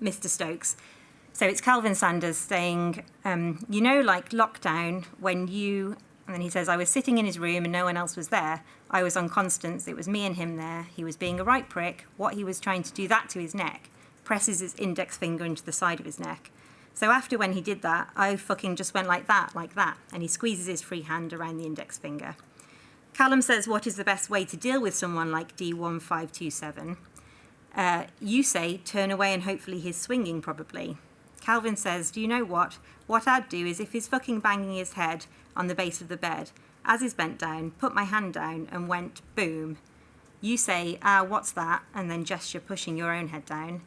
Mr. Stokes. So it's Calvin Sanders saying, you know, like lockdown when and then he says, I was sitting in his room and no one else was there. I was on Constance. It was me and him there. He was being a right prick. What he was trying to do that to his neck, presses his index finger into the side of his neck. So after when he did that, I fucking just went like that, and he squeezes his free hand around the index finger. Callum says, what is the best way to deal with someone like D1527? You say, turn away and hopefully he's swinging, probably. Calvin says, do you know what? What I'd do is if he's fucking banging his head on the base of the bed, as he's bent down, put my hand down and went boom. You say, what's that? And then gesture pushing your own head down.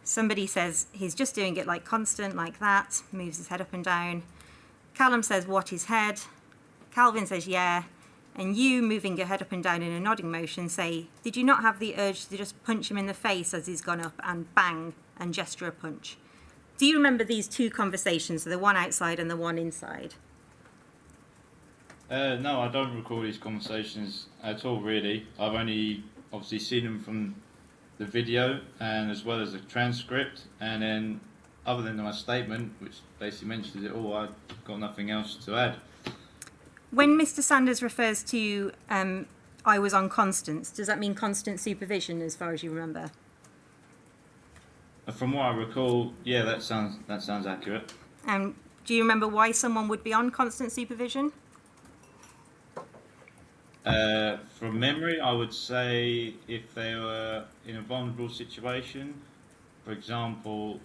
Somebody says, he's just doing it like constant, like that, moves his head up and down. Callum says, what, his head? Calvin says, yeah. And you, moving your head up and down in a nodding motion, say, did you not have the urge to just punch him in the face as he's gone up and bang and gesture a punch? Do you remember these two conversations, the one outside and the one inside? No, I don't recall these conversations at all, really. I've only obviously seen them from the video and as well as the transcript, and then other than my statement, which basically mentions it all, I've got nothing else to add. When Mr. Sanders refers to I was on Constance, does that mean constant supervision as far as you remember? From what I recall, yeah, that sounds accurate. Do you remember why someone would be on constant supervision? From memory, I would say if they were in a vulnerable situation, for example,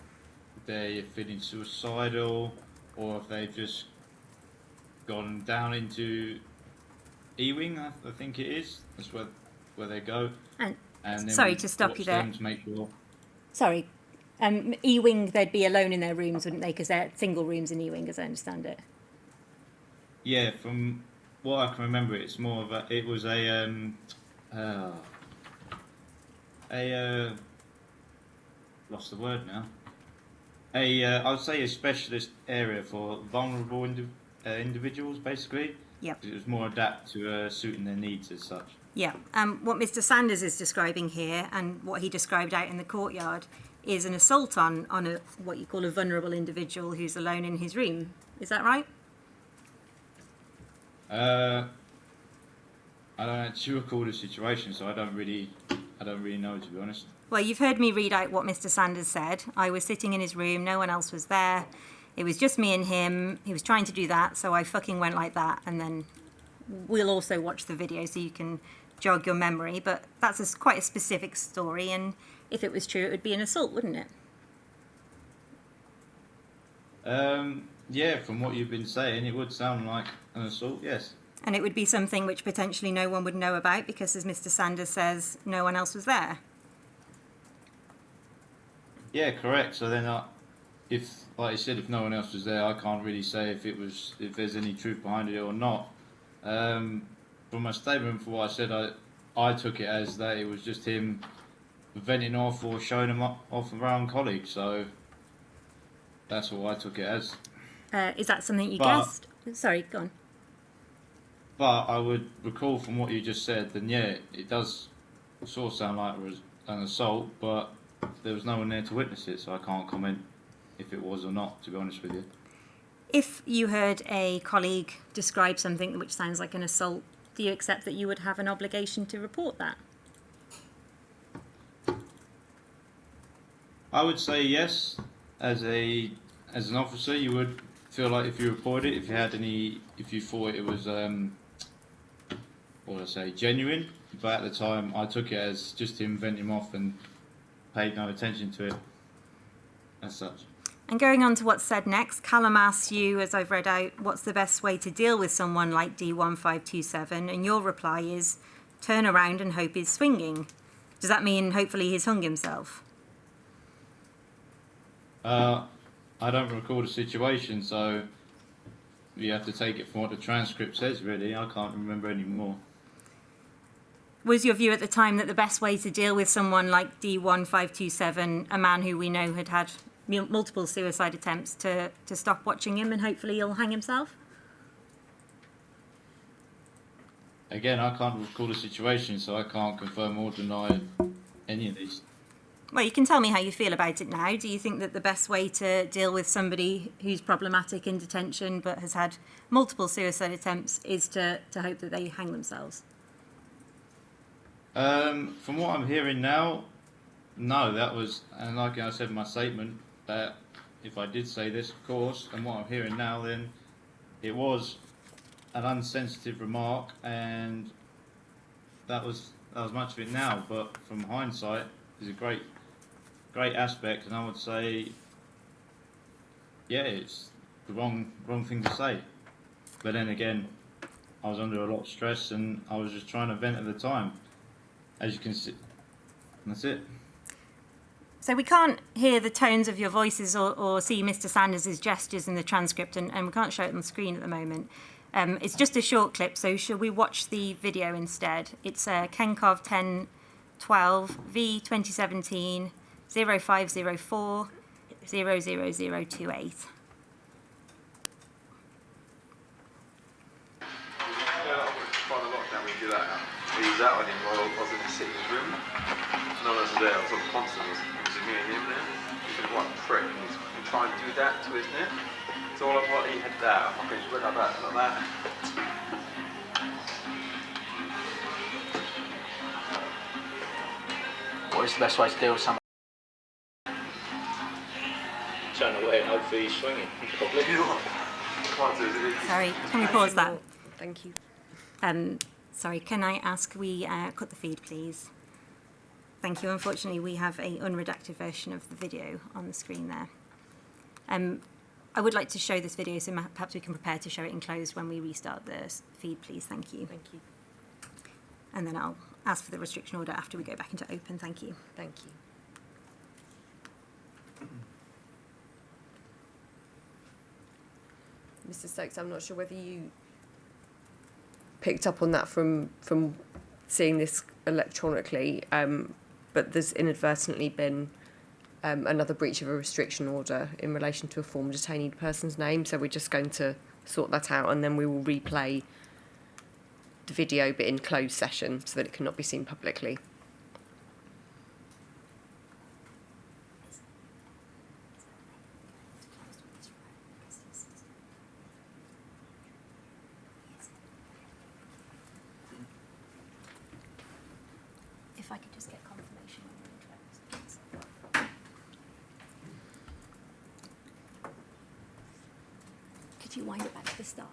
they're feeling suicidal, or if they've just gone down into E-wing, I think it is. That's where they go. And then sorry to stop watch you there. them to make sure. Sorry. E-wing, they'd be alone in their rooms, wouldn't they? Because they're single rooms in E-wing, as I understand it. Yeah, from what I can remember, it's more of a. It was lost the word now. I would say a specialist area for vulnerable individuals, basically. Yep. It was more adapt to suiting their needs as such. Yeah. What Mr. Sanders is describing here, and what he described out in the courtyard, is an assault on a what you call a vulnerable individual who's alone in his room. Is that right? I don't actually recall the situation, so I don't really know, to be honest. Well, you've heard me read out what Mr. Sanders said. I was sitting in his room, no one else was there. It was just me and him. He was trying to do that, so I fucking went like that. And then we'll also watch the video so you can jog your memory. But that's quite a specific story, and if it was true, it would be an assault, wouldn't it? Yeah, from what you've been saying, it would sound like an assault, yes. And it would be something which potentially no one would know about because, as Mr. Sanders says, no one else was there. Yeah, correct. So then, if, like I said, if no one else was there, I can't really say if there's any truth behind it or not. From my statement, for what I said, I took it as that it was just him venting off or showing him off around colleagues. So that's what I took it as. Is that something you guessed? Sorry, go on. But I would recall from what you just said, then yeah, it does sort of sound like it was an assault, but there was no one there to witness it, so I can't comment if it was or not, to be honest with you. If you heard a colleague describe something which sounds like an assault, do you accept that you would have an obligation to report that? I would say yes. As an officer, you would feel like if you reported it, if you thought it was, genuine. But at the time, I took it as just him venting off and paid no attention to it as such. And going on to what's said next, Callum asks you, as I've read out, what's the best way to deal with someone like D1527? And your reply is, turn around and hope he's swinging. Does that mean hopefully he's hung himself? I don't recall the situation, so you have to take it from what the transcript says, really. I can't remember any more. Was your view at the time that the best way to deal with someone like D1527, a man who we know had multiple suicide attempts, to stop watching him and hopefully he'll hang himself? Again, I can't recall the situation, so I can't confirm or deny any of these. Well, you can tell me how you feel about it now. Do you think that the best way to deal with somebody who's problematic in detention but has had multiple suicide attempts is to hope that they hang themselves? From what I'm hearing now, no, that was, and like I said in my statement, that if I did say this, of course, and what I'm hearing now, then it was an unsensitive remark, and that was much of it now. But from hindsight, it's a great aspect, and I would say, yeah, it's the wrong thing to say. But then again, I was under a lot of stress, and I was just trying to vent at the time. As you can see, that's it. So we can't hear the tones of your voices or see Mr. Sanders' gestures in the transcript, and we can't show it on the screen at the moment. It's just a short clip, so shall we watch the video instead? It's Kenkov 1012 V 2017 0504 00028. Quite a lot when we do that. We use that on him while I was in the sitting room. No one else was there, I was on the console, it was just me and him there. He's been quite a prick, and he's been trying to do that to his neck. So all I've got, he had that, I can just run like that. What is the best way to deal with someone? Turn away and hopefully he's swinging. Probably. Sorry, can we pause that? Thank you. Sorry, can I ask we cut the feed, please? Thank you. Unfortunately, we have a unredacted version of the video on the screen there. I would like to show this video, so perhaps we can prepare to show it in closed when we restart the feed, please. Thank you. Thank you. And then I'll ask for the restriction order after we go back into open. Thank you. Thank you. Mr. Stokes, I'm not sure whether you picked up on that from seeing this electronically, but there's inadvertently been another breach of a restriction order in relation to a former detainee person's name, so we're just going to sort that out, and then we will replay the video but in closed session so that it cannot be seen publicly. If I could just get confirmation on the internet. Could you wind it back to the start?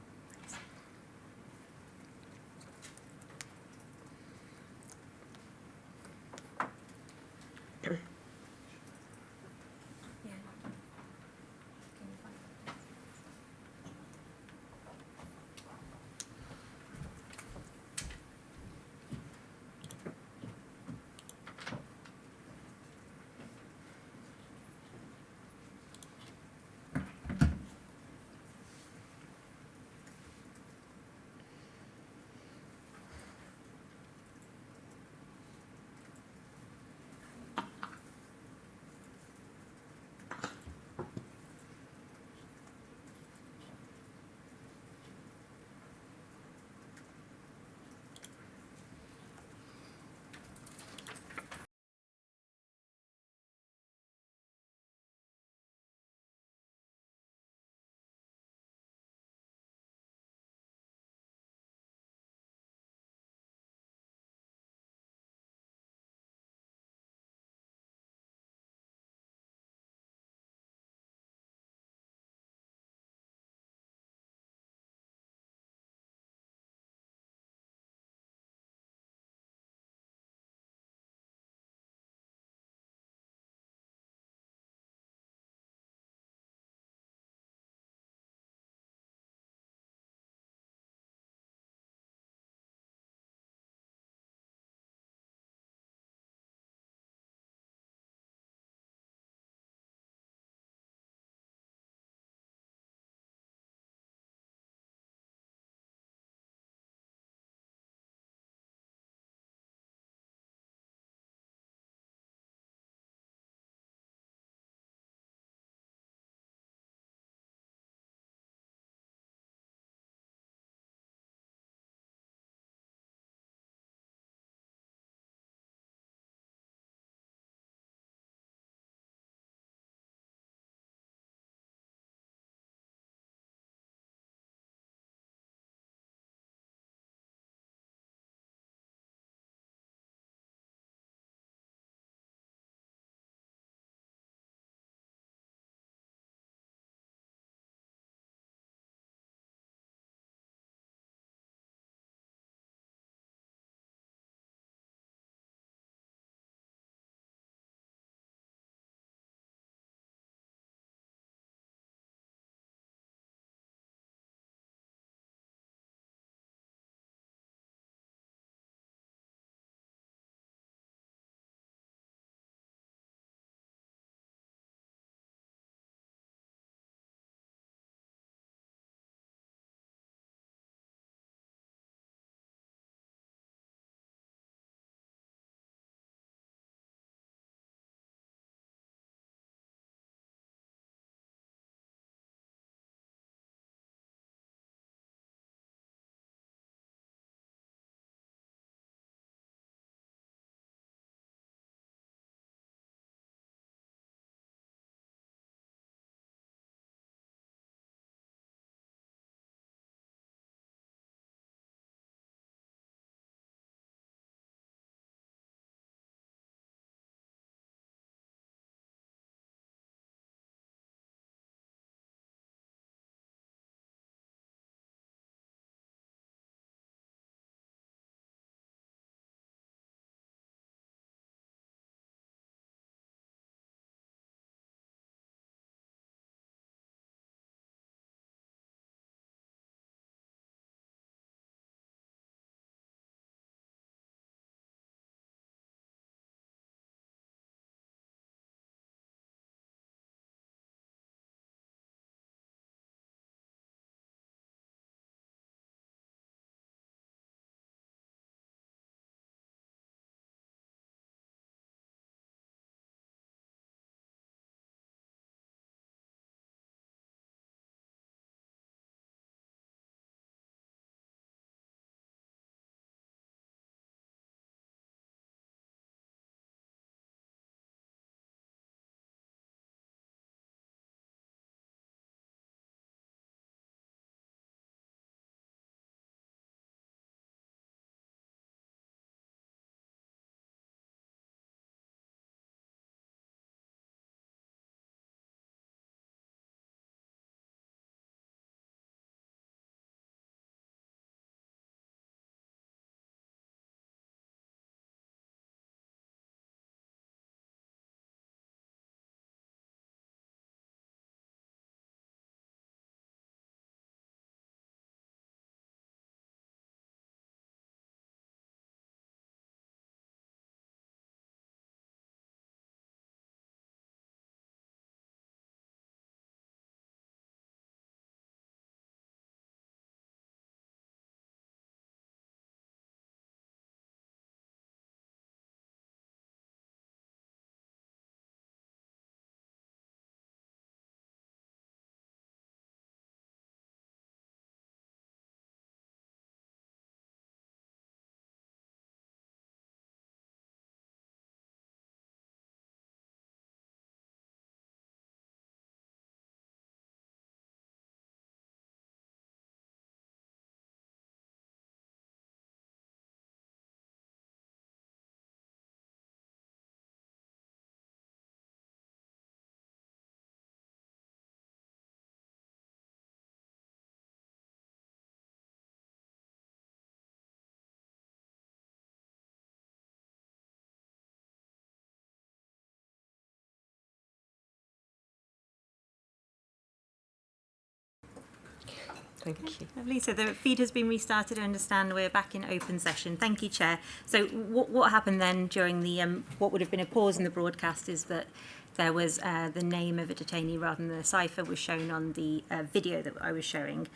Thank you. Lovely. So the feed has been restarted. I understand we're back in open session. Thank you, Chair. So what happened then during the what would have been a pause in the broadcast is that there was the name of a detainee rather than the cipher was shown on the video that I was showing.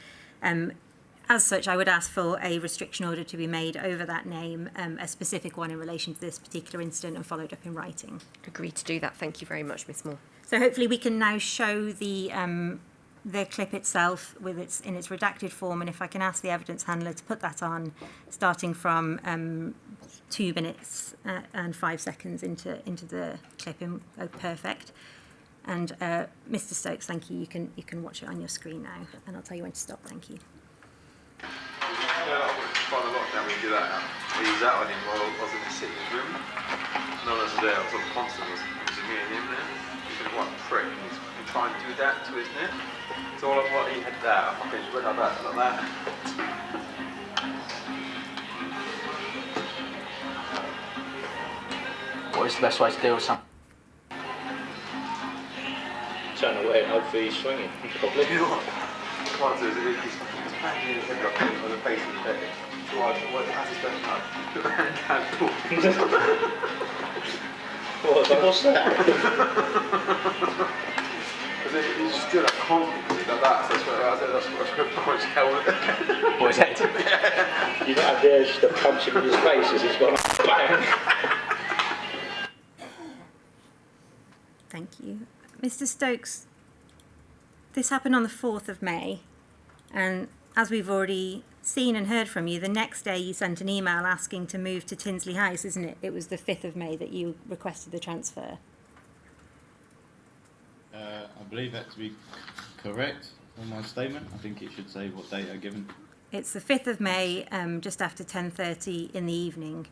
As such, I would ask for a restriction order to be made over that name, a specific one in relation to this particular incident, and followed up in writing. Agreed to do that. Thank you very much, Miss Moore. So hopefully we can now show the clip itself in its redacted form, and if I can ask the evidence handler to put that on, starting from 2 minutes and 5 seconds into the clip. Perfect. And Mr. Stokes, thank you. You can watch it on your screen now, and I'll tell you when to stop. Thank you. Quite a lot now we do that. We use that on him while I was in the sitting room. No one else was there. I was on the constant. It was me and him there. He's been what a prick. He's been trying to do that to his net. So all of what he had that, I fucking just went like that. What is the best way to deal with something? Turn away and hopefully he's swinging, probably. You know what? Can't do it. He's banging his head up on the face of the bed. So I as he's going up, put my hand down. What's that? He's just doing that confidently like that. So that's what I was held it. What is it? You don't have the urge to punch him in his face as he's got a bang. Thank you. Mr. Stokes, this happened on the 4th of May, and as we've already seen and heard from you, the next day you sent an email asking to move to Tinsley House, isn't it? It was the 5th of May that you requested the transfer. I believe that to be correct on my statement. I think it should say what date I given. It's the 5th of May, just after 10:30 in the evening.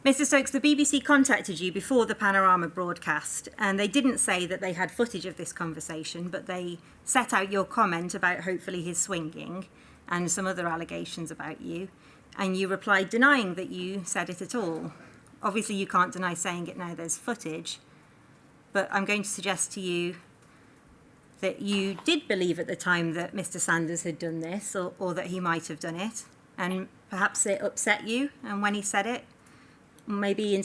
Mr. Stokes, the BBC contacted you before the Panorama broadcast, and they didn't say that they had footage of this conversation, but they set out your comment about hopefully his swinging and some other allegations about you, and you replied denying that you said it at all. Obviously, you can't deny saying it now there's footage, but I'm going to suggest to you that you did believe at the time that Mr. Sanders had done this, or that he might have done it, and perhaps it upset you, and when he said it, maybe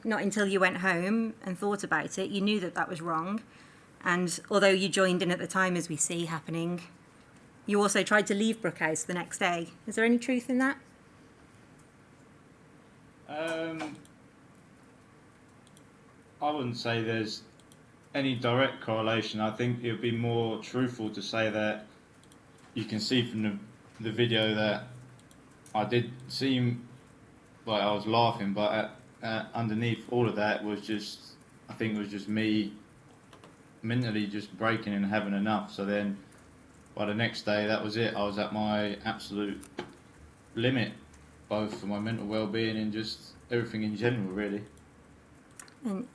not until you went home and thought about it, you knew that that was wrong. And although you joined in at the time, as we see happening, you also tried to leave Brook House the next day. Is there any truth in that? I wouldn't say there's any direct correlation. I think it would be more truthful to say that you can see from the video that I did seem like I was laughing, but underneath all of that was I think it was just me mentally just breaking and having enough. So then by the next day, that was it. I was at my absolute limit, both for my mental well-being and just everything in general, really. And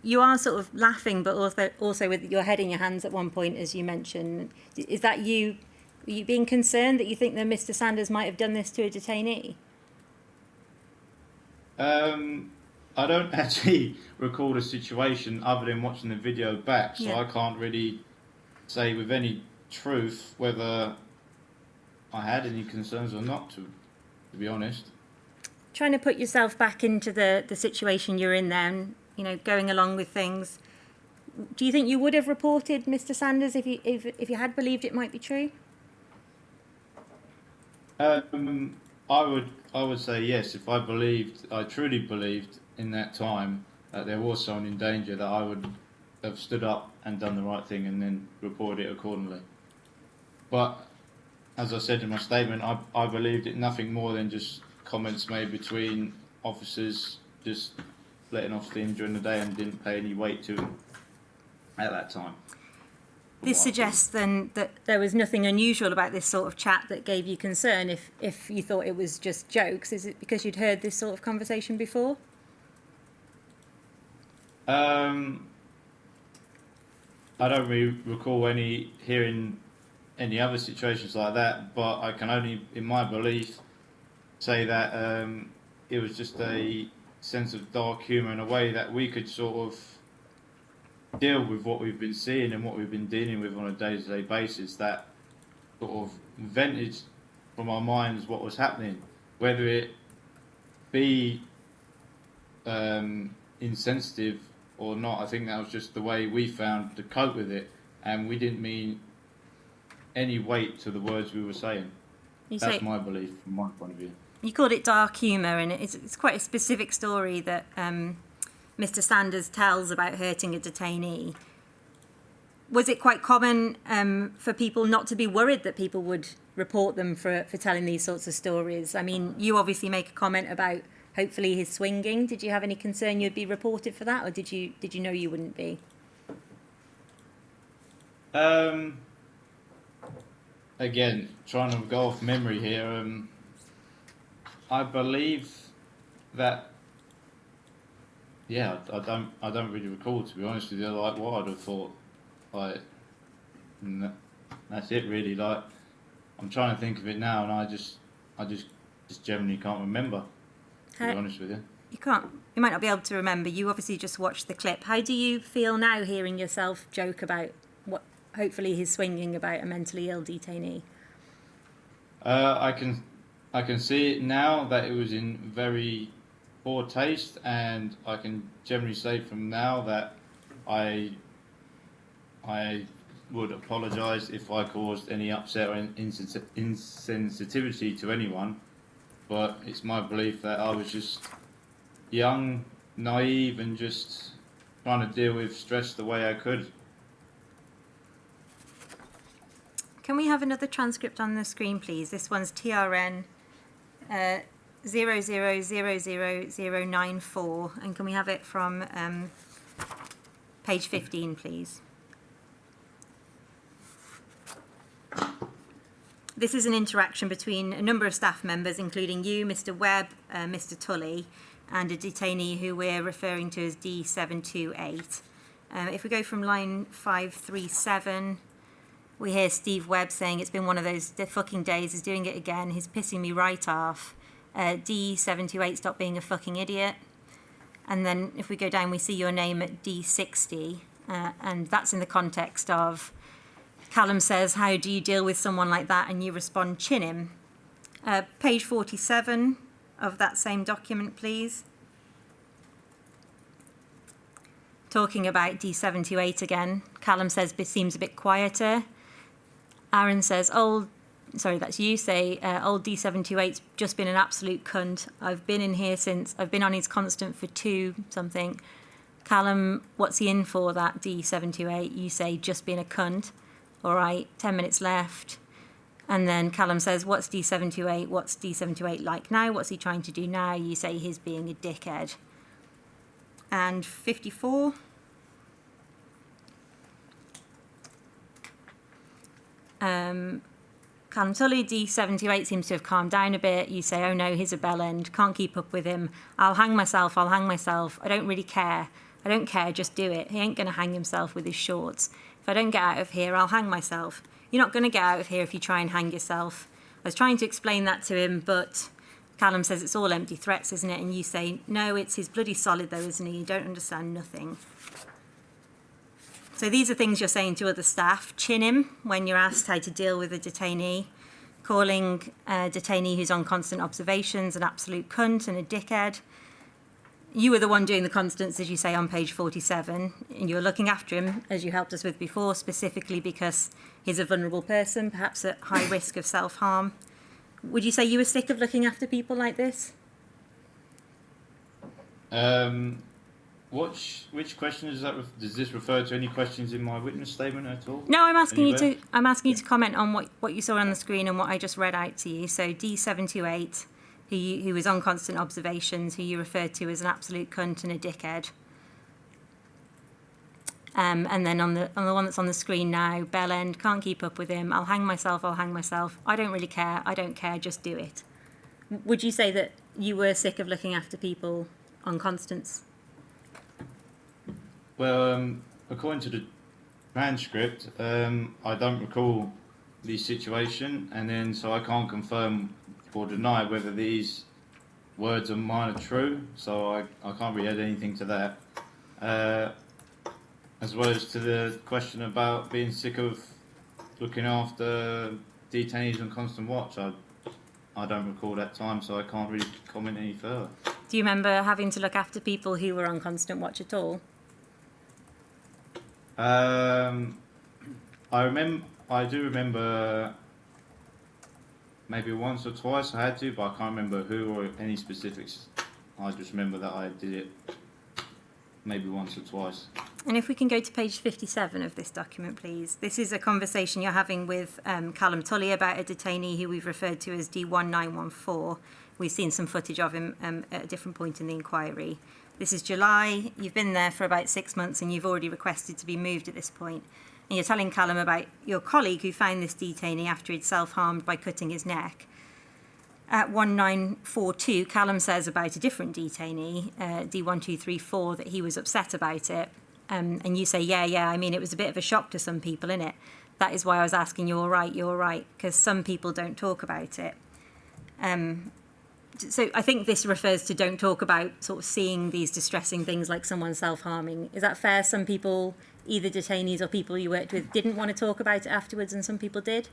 you are sort of laughing, but also with your head in your hands at one point, as you mentioned. Is that you? Are you being concerned that you think that Mr. Sanders might have done this to a detainee? I don't actually recall the situation other than watching the video back, so Yeah. I can't really say with any truth whether I had any concerns or not, to be honest. Trying to put yourself back into the situation you're in then, going along with things. Do you think you would have reported Mr. Sanders if you had believed it might be true? I would say yes. If I truly believed in that time that there was someone in danger, that I would have stood up and done the right thing and then reported it accordingly. But as I said in my statement, I believed it nothing more than just comments made between officers, just letting off steam during the day, and didn't pay any weight to them at that time. This suggests then that there was nothing unusual about this sort of chat that gave you concern if you thought it was just jokes. Is it because you'd heard this sort of conversation before? I don't really recall hearing any other situations like that, but I can only, in my belief, say that it was just a sense of dark humour in a way that we could sort of deal with what we've been seeing and what we've been dealing with on a day-to-day basis, that sort of vented from our minds what was happening, whether it be insensitive or not. I think that was just the way we found to cope with it, and we didn't mean any weight to the words we were saying. That's my belief from my point of view. You called it dark humour, and it's quite a specific story that Mr. Sanders tells about hurting a detainee. Was it quite common for people not to be worried that people would report them for telling these sorts of stories? I mean, you obviously make a comment about hopefully his swinging. Did you have any concern you'd be reported for that, or did you know you wouldn't be? Again, trying to go off memory here, I believe that, yeah, I don't really recall, to be honest with you, like what I'd have thought. Like, that's it really. Like, I'm trying to think of it now, and I just generally can't remember, to be honest with you. You might not be able to remember. You obviously just watched the clip. How do you feel now hearing yourself joke about what hopefully he's swinging about a mentally ill detainee? I can see it now that it was in very poor taste, and I can generally say from now that I would apologise if I caused any upset or insensitivity to anyone, but it's my belief that I was just young, naive, and just trying to deal with stress the way I could. Can we have another transcript on the screen, please? This one's TRN 0000094, and can we have it from page 15, please? This is an interaction between a number of staff members, including you, Mr. Webb, Mr. Tully, and a detainee who we're referring to as D728. If we go from line 537, we hear Steve Webb saying, "It's been one of those fucking days, he's doing it again, he's pissing me right off. D728, stop being a fucking idiot." And then if we go down, we see your name at D60, and that's in the context of Callum says, "How do you deal with someone like that?" And you respond, "Chin him." Page 47 of that same document, please. Talking about D728 again, Callum says, "Seems a bit quieter." Aaron says, that's you, say, "Old D728's just been an absolute cunt. I've been in here since, I've been on his constant for 2 something. Callum, what's he in for, that D728? You say, "Just been a cunt." All right, 10 minutes left. And then Callum says, "What's D728? What's D728 like now? What's he trying to do now?" You say, "He's being a dickhead." And 54. Callum Tully, D728 seems to have calmed down a bit. You say, "Oh no, he's a bellend. Can't keep up with him. I'll hang myself. I don't really care. I don't care, just do it. He ain't going to hang himself with his shorts. If I don't get out of here, I'll hang myself." You're not going to get out of here if you try and hang yourself. I was trying to explain that to him, but Callum says it's all empty threats, isn't it? And you say, "No, he's bloody solid though, isn't he? You don't understand nothing." So these are things you're saying to other staff. Chin him when you're asked how to deal with a detainee. Calling a detainee who's on constant observations an absolute cunt and a dickhead. You were the one doing the constants, as you say, on page 47, and you were looking after him, as you helped us with before, specifically because he's a vulnerable person, perhaps at high risk of self-harm. Would you say you were sick of looking after people like this? Which question is that? Does this refer to any questions in my witness statement at all? No, I'm asking you to comment on what you saw on the screen and what I just read out to you. So D728, who was on constant observations, who you referred to as an absolute cunt and a dickhead. And then on the one that's on the screen now, bellend, can't keep up with him. I'll hang myself. I don't really care. I don't care. Just do it. Would you say that you were sick of looking after people on constants? Well, according to the transcript, I don't recall the situation, and then so I can't confirm or deny whether these words of mine are true. So I can't really add anything to that. As well as to the question about being sick of looking after detainees on constant watch. I don't recall that time, so I can't really comment any further. Do you remember having to look after people who were on constant watch at all? I do remember maybe once or twice I had to, but I can't remember who or any specifics. I just remember that I did it maybe once or twice. And if we can go to page 57 of this document, please. This is a conversation you're having with Callum Tully about a detainee who we've referred to as D1914. We've seen some footage of him at a different point in the inquiry. This is July. You've been there for about 6 months and you've already requested to be moved at this point. And you're telling Callum about your colleague who found this detainee after he'd self-harmed by cutting his neck. At 1942, Callum says about a different detainee, D1234, that he was upset about it. And you say, yeah, I mean, it was a bit of a shock to some people, innit? That is why I was asking, you're right, because some people don't talk about it. So I think this refers to don't talk about sort of seeing these distressing things like someone self-harming. Is that fair? Some people, either detainees or people you worked with, didn't want to talk about it afterwards and some people did?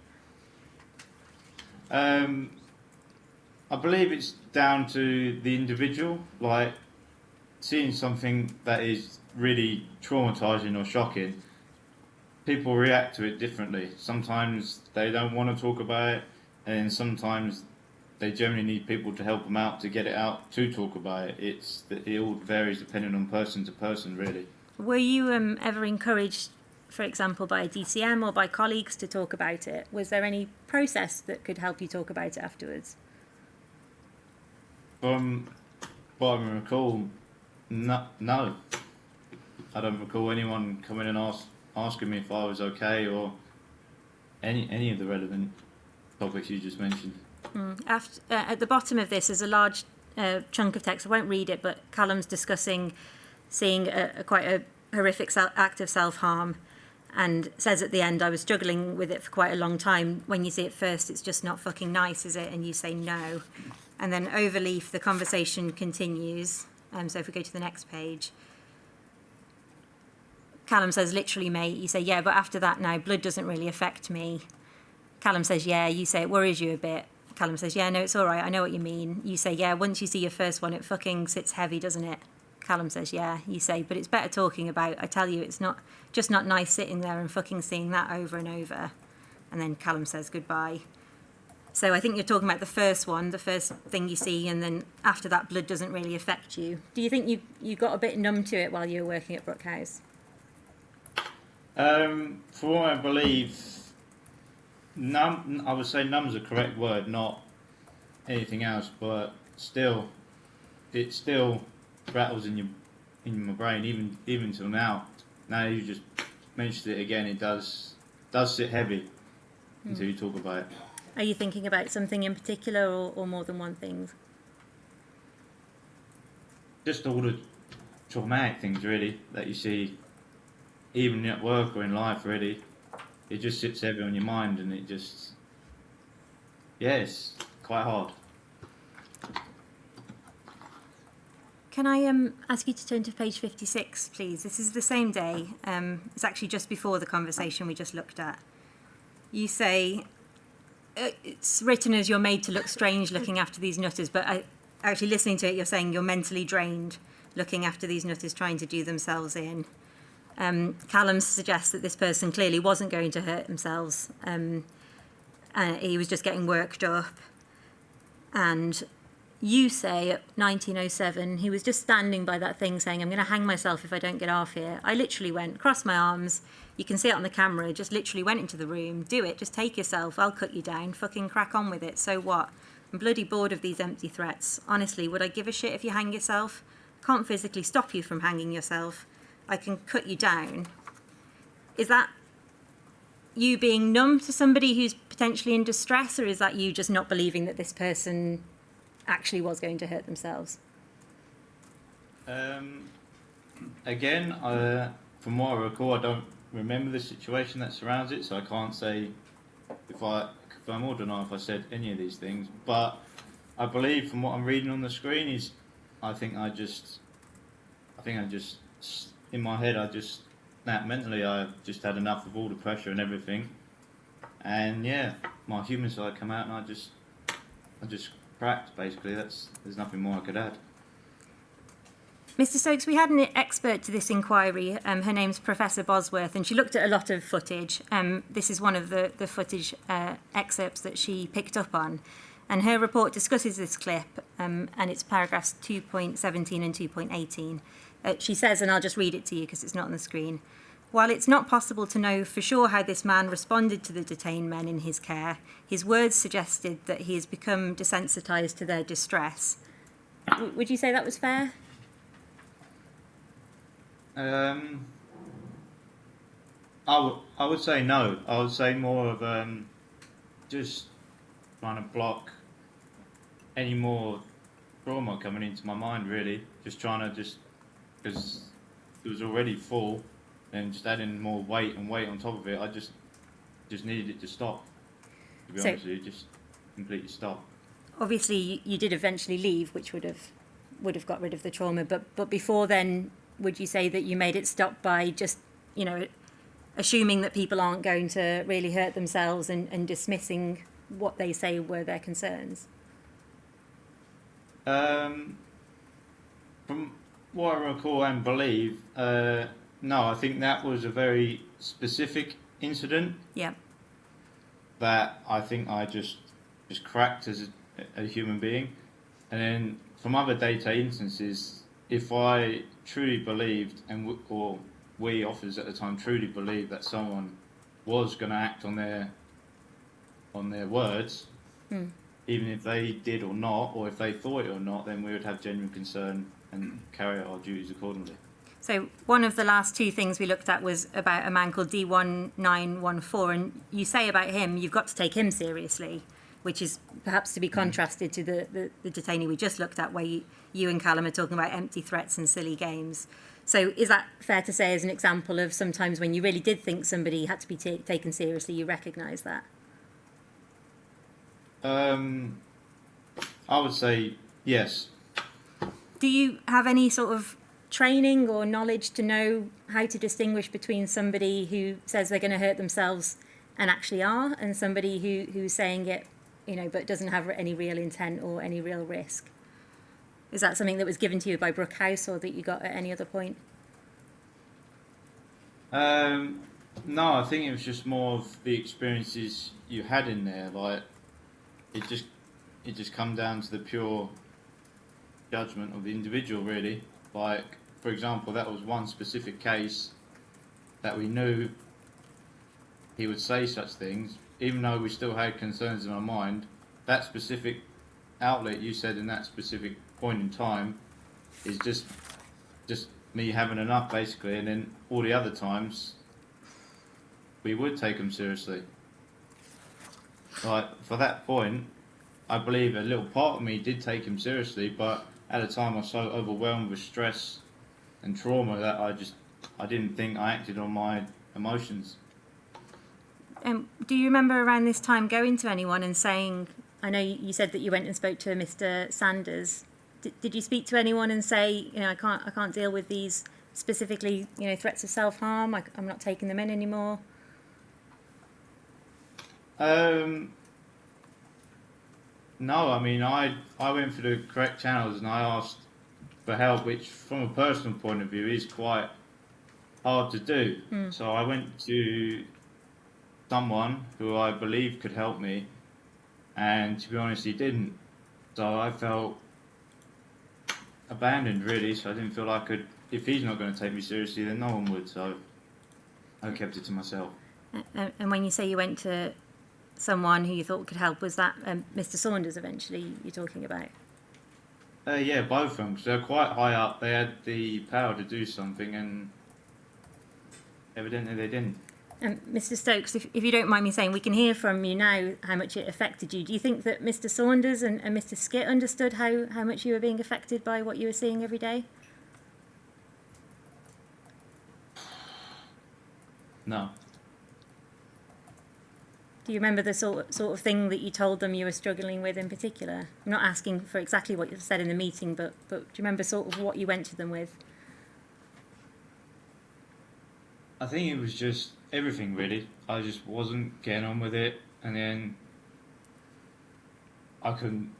I believe it's down to the individual, like seeing something that is really traumatising or shocking, people react to it differently. Sometimes they don't want to talk about it, and sometimes they generally need people to help them out to get it out to talk about it. It all varies depending on person to person, really. Were you ever encouraged, for example, by DCM or by colleagues to talk about it? Was there any process that could help you talk about it afterwards? From what I recall, no. I don't recall anyone coming and asking me if I was okay or any of the relevant topics you just mentioned. At the bottom of this is a large chunk of text. I won't read it, but Callum's discussing seeing quite a horrific act of self-harm, and says at the end, I was struggling with it for quite a long time. When you see it first, it's just not fucking nice, is it? And you say no. And then overleaf, the conversation continues. So if we go to the next page. Callum says, literally, mate. You say, yeah, but after that now, blood doesn't really affect me. Callum says, yeah. You say, it worries you a bit. Callum says, yeah, no, it's all right. I know what you mean. You say, yeah, once you see your first one, it fucking sits heavy, doesn't it? Callum says, yeah. You say, but it's better talking about. I tell you, it's not nice sitting there and fucking seeing that over and over. And then Callum says goodbye. So I think you're talking about the first one, the first thing you see, and then after that, blood doesn't really affect you. Do you think you got a bit numb to it while you were working at Brook House? For what I believe, numb. I would say numb's a correct word, not anything else. But still, it still rattles in my brain, even till now. Now you just mentioned it again. It does sit heavy until you talk about it. Are you thinking about something in particular, or more than one thing? Just all the traumatic things, really, that you see, even at work or in life, really. It just sits heavy on your mind, and it just, it's quite hard. Can I ask you to turn to page 56, please? This is the same day. It's actually just before the conversation we just looked at. You say, it's written as you're made to look strange looking after these nutters, but actually listening to it, you're saying you're mentally drained looking after these nutters trying to do themselves in. Callum suggests that this person clearly wasn't going to hurt themselves. He was just getting worked up. And you say at 1907, he was just standing by that thing saying, I'm going to hang myself if I don't get off here. I literally went, crossed my arms. You can see it on the camera, just literally went into the room. Do it, just take yourself. I'll cut you down. Fucking crack on with it. So what? I'm bloody bored of these empty threats. Honestly, would I give a shit if you hang yourself? Can't physically stop you from hanging yourself. I can cut you down. Is that you being numb to somebody who's potentially in distress, or is that you just not believing that this person actually was going to hurt themselves? Again, from what I recall, I don't remember the situation that surrounds it, so I can't say if I confirm or deny if I said any of these things. But I believe from what I'm reading on the screen is, I think I just in my head, mentally I just had enough of all the pressure and everything, and yeah, my human side come out, and I just cracked. Basically, there's nothing more I could add. Mr. Stokes, we had an expert to this inquiry. Her name's Professor Bosworth, and she looked at a lot of footage. This is one of the footage excerpts that she picked up on. And her report discusses this clip, and it's paragraphs 2.17 and 2.18. She says, and I'll just read it to you because it's not on the screen, while it's not possible to know for sure how this man responded to the detained men in his care, his words suggested that he has become desensitised to their distress. Would you say that was fair? I would say no. I would say more of just trying to block any more trauma coming into my mind, really. Just trying to because it was already full, and just adding more weight on top of it, I just needed it to stop. To be honest with you, just completely stop. Obviously, you did eventually leave, which would have got rid of the trauma. But before then, would you say that you made it stop by just, assuming that people aren't going to really hurt themselves and dismissing what they say were their concerns? From what I recall and believe, no, I think that was a very specific incident. Yeah. That I think I just cracked as a human being. And then from other data instances, if I truly believed, or we officers at the time truly believed that someone was going to act on their words, even if they did or not, or if they thought it or not, then we would have genuine concern and carry out our duties accordingly. So one of the last two things we looked at was about a man called D1914, and you say about him, you've got to take him seriously, which is perhaps to be contrasted to the detainee we just looked at, where you and Callum are talking about empty threats and silly games. So is that fair to say as an example of sometimes when you really did think somebody had to be taken seriously, you recognise that? I would say yes. Do you have any sort of training or knowledge to know how to distinguish between somebody who says they're going to hurt themselves and actually are, and somebody who's saying it, but doesn't have any real intent or any real risk? Is that something that was given to you by Brook House, or that you got at any other point? No, I think it was just more of the experiences you had in there. Like, it just come down to the pure judgment of the individual, really. Like, for example, that was one specific case that we knew he would say such things, even though we still had concerns in our mind. That specific outlet you said in that specific point in time is just me having enough, basically. And then all the other times we would take him seriously. Like, for that point, I believe a little part of me did take him seriously, but at the time I was so overwhelmed with stress and trauma that I didn't think I acted on my emotions. Do you remember around this time going to anyone and saying, I know you said that you went and spoke to Mr. Sanders. Did you speak to anyone and say, I can't deal with these specifically, threats of self-harm, I'm not taking them in anymore? No, I mean, I went through the correct channels and I asked for help, which from a personal point of view is quite hard to do. So I went to someone who I believe could help me, and to be honest, he didn't. So I felt abandoned, really. So I didn't feel I could, if he's not going to take me seriously, then no one would. So I kept it to myself. And when you say you went to someone who you thought could help, was that Mr. Saunders eventually you're talking about? Yeah, both of them, because they're quite high up. They had the power to do something, and evidently they didn't. Mr. Stokes, if you don't mind me saying, we can hear from you now how much it affected you. Do you think that Mr. Saunders and Mr. Skit understood how much you were being affected by what you were seeing every day? No. Do you remember the sort of thing that you told them you were struggling with in particular? I'm not asking for exactly what you said in the meeting, but do you remember sort of what you went to them with? I think it was just everything really. I just wasn't getting on with it, and then I couldn't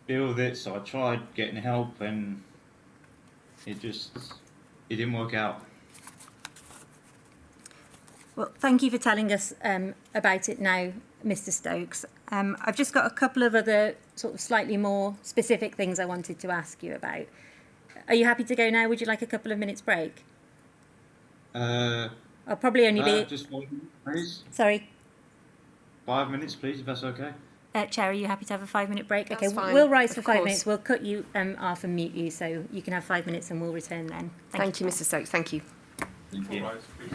deal with it, so I tried getting help, and it didn't work out. Well, thank you for telling us about it now, Mr. Stokes. I've just got a couple of other sort of slightly more specific things I wanted to ask you about. Are you happy to go now? Would you like a couple of minutes break? I'll probably only be... Just 5 minutes, please. Sorry? 5 minutes, please, if that's okay. Chair, are you happy to have a 5-minute break? That's okay, fine, we'll rise for of 5 course. minutes. We'll cut you off and mute you, so you can have 5 minutes and we'll return then. Thank you, Mr. Stokes. Thank you. Thank you. All right, please.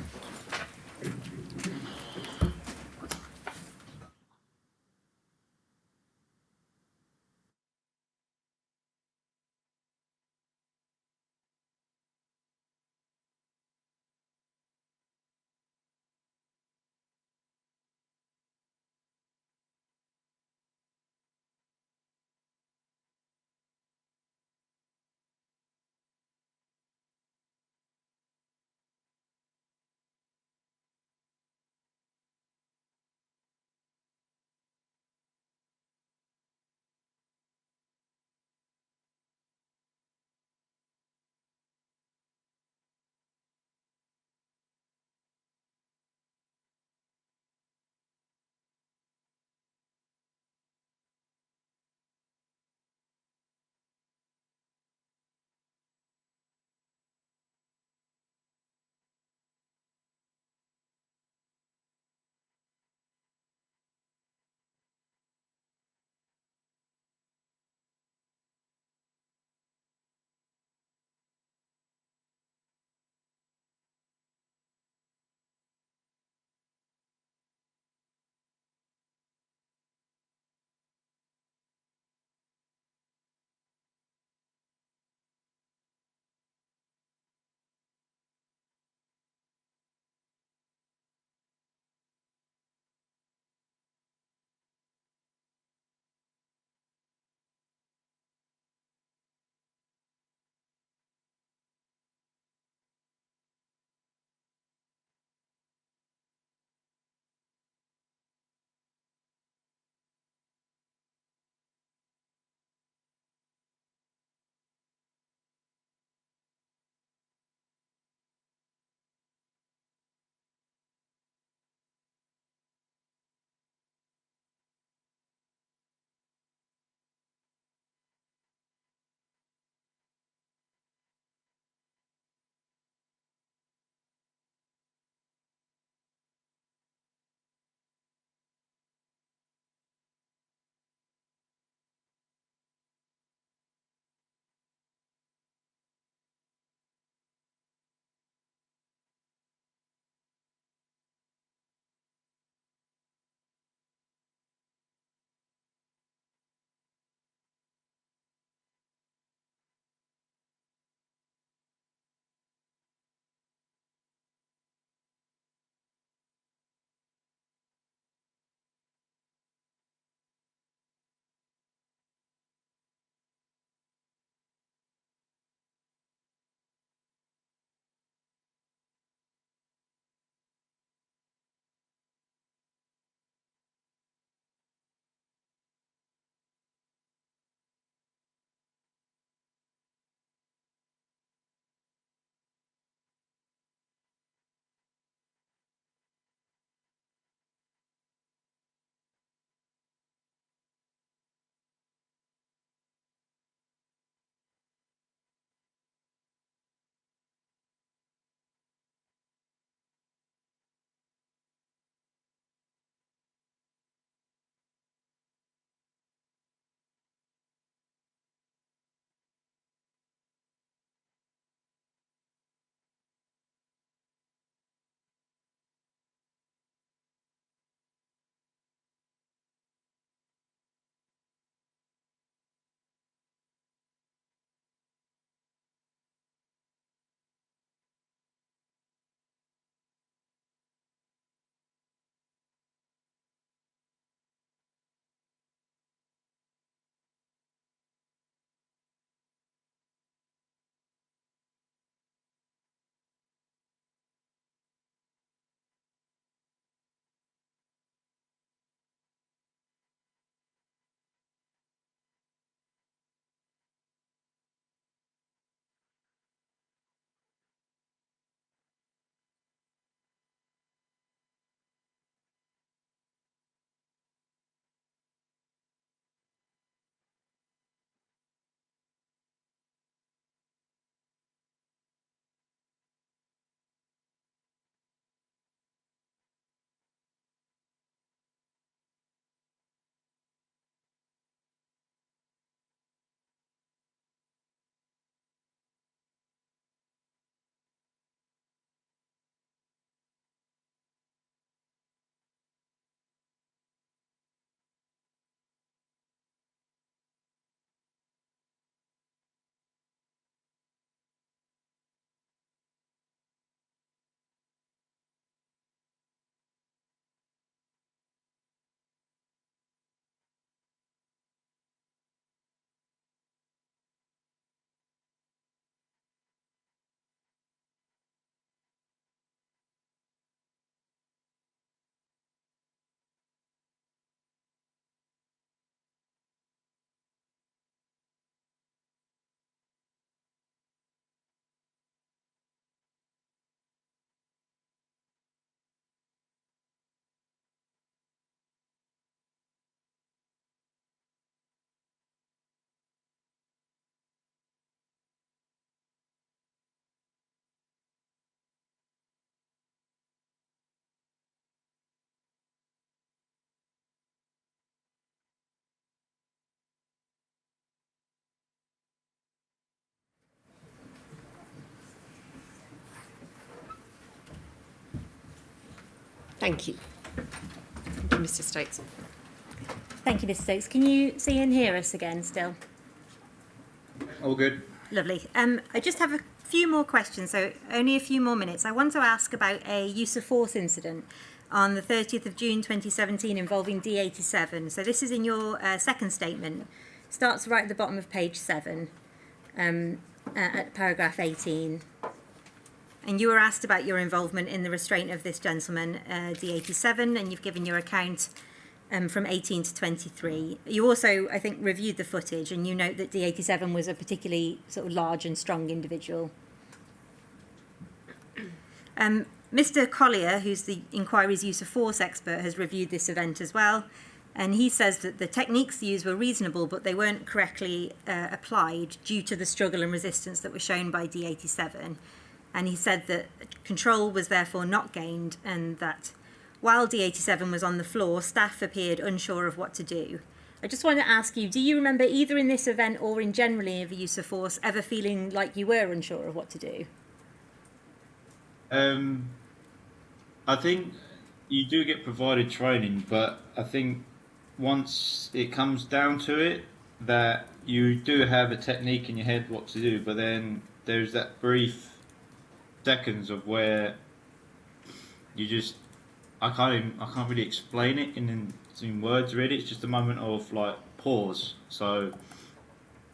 Thank you. Thank you, Mr. Stokes. Thank you, Mr. Stokes. Can you see and hear us again still? All good. Lovely. I just have a few more questions, so only a few more minutes. I want to ask about a use of force incident on the 30th of June 2017 involving D87. So this is in your second statement. Starts right at the bottom of page 7, at paragraph 18. And you were asked about your involvement in the restraint of this gentleman, D87, and you've given your account from 18 to 23. You also, I think, reviewed the footage, and you note that D87 was a particularly sort of large and strong individual. Mr. Collier, who's the inquiry's use of force expert, has reviewed this event as well, and he says that the techniques used were reasonable, but they weren't correctly applied due to the struggle and resistance that were shown by D87. And he said that control was therefore not gained, and that while D87 was on the floor, staff appeared unsure of what to do. I just want to ask you, do you remember either in this event or in generally of use of force ever feeling like you were unsure of what to do? I think you do get provided training, but I think once it comes down to it, that you do have a technique in your head what to do, but then there's that brief seconds of where you just I can't really explain it in words really. It's just a moment of like pause. So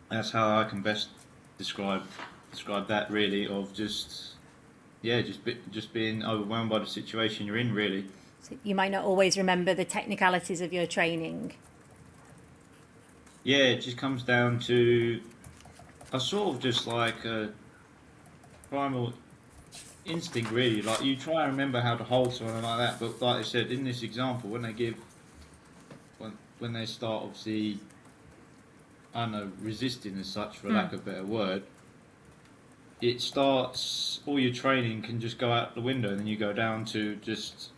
that's how I can best describe that really, of just being overwhelmed by the situation you're in really. So you might not always remember the technicalities of your training. Yeah, it just comes down to a sort of just like a primal instinct really. Like you try and remember how to hold someone like that, but like I said in this example, when they start obviously, I don't know, resisting as such for lack of a better word, it starts, all your training can just go out the window, and then you go down to just,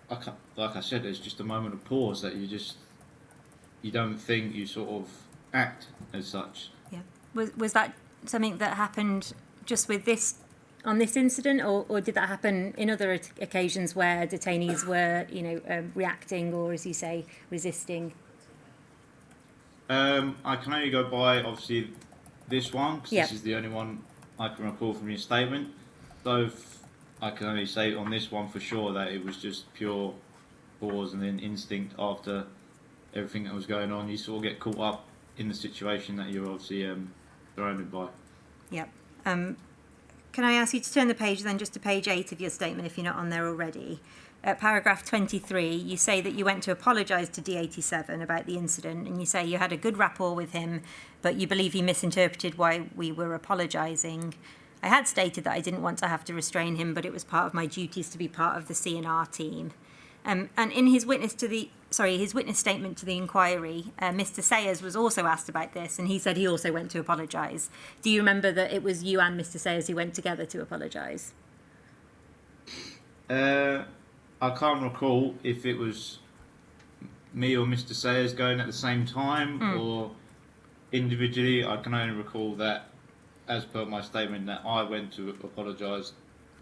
like I said, there's just a moment of pause that you don't think, you sort of act as such. Yeah. Was that something that happened just with this, on this incident, or did that happen in other occasions where detainees were, reacting or, as you say, resisting? I can only go by obviously this one, because this is the only one I can recall from your statement. So I can only say on this one for sure that it was just pure pause and then instinct after everything that was going on. You sort of get caught up in the situation that you're obviously surrounded by. Yep. Can I ask you to turn the page then just to page 8 of your statement if you're not on there already? At paragraph 23, you say that you went to apologise to D87 about the incident, and you say you had a good rapport with him, but you believe he misinterpreted why we were apologising. I had stated that I didn't want to have to restrain him, but it was part of my duties to be part of the CNR team. And in his witness statement to the inquiry, Mr. Sayers was also asked about this, and he said he also went to apologise. Do you remember that it was you and Mr. Sayers who went together to apologise? I can't recall if it was me or Mr. Sayers going at the same time or individually. I can only recall that, as per my statement, that I went to apologise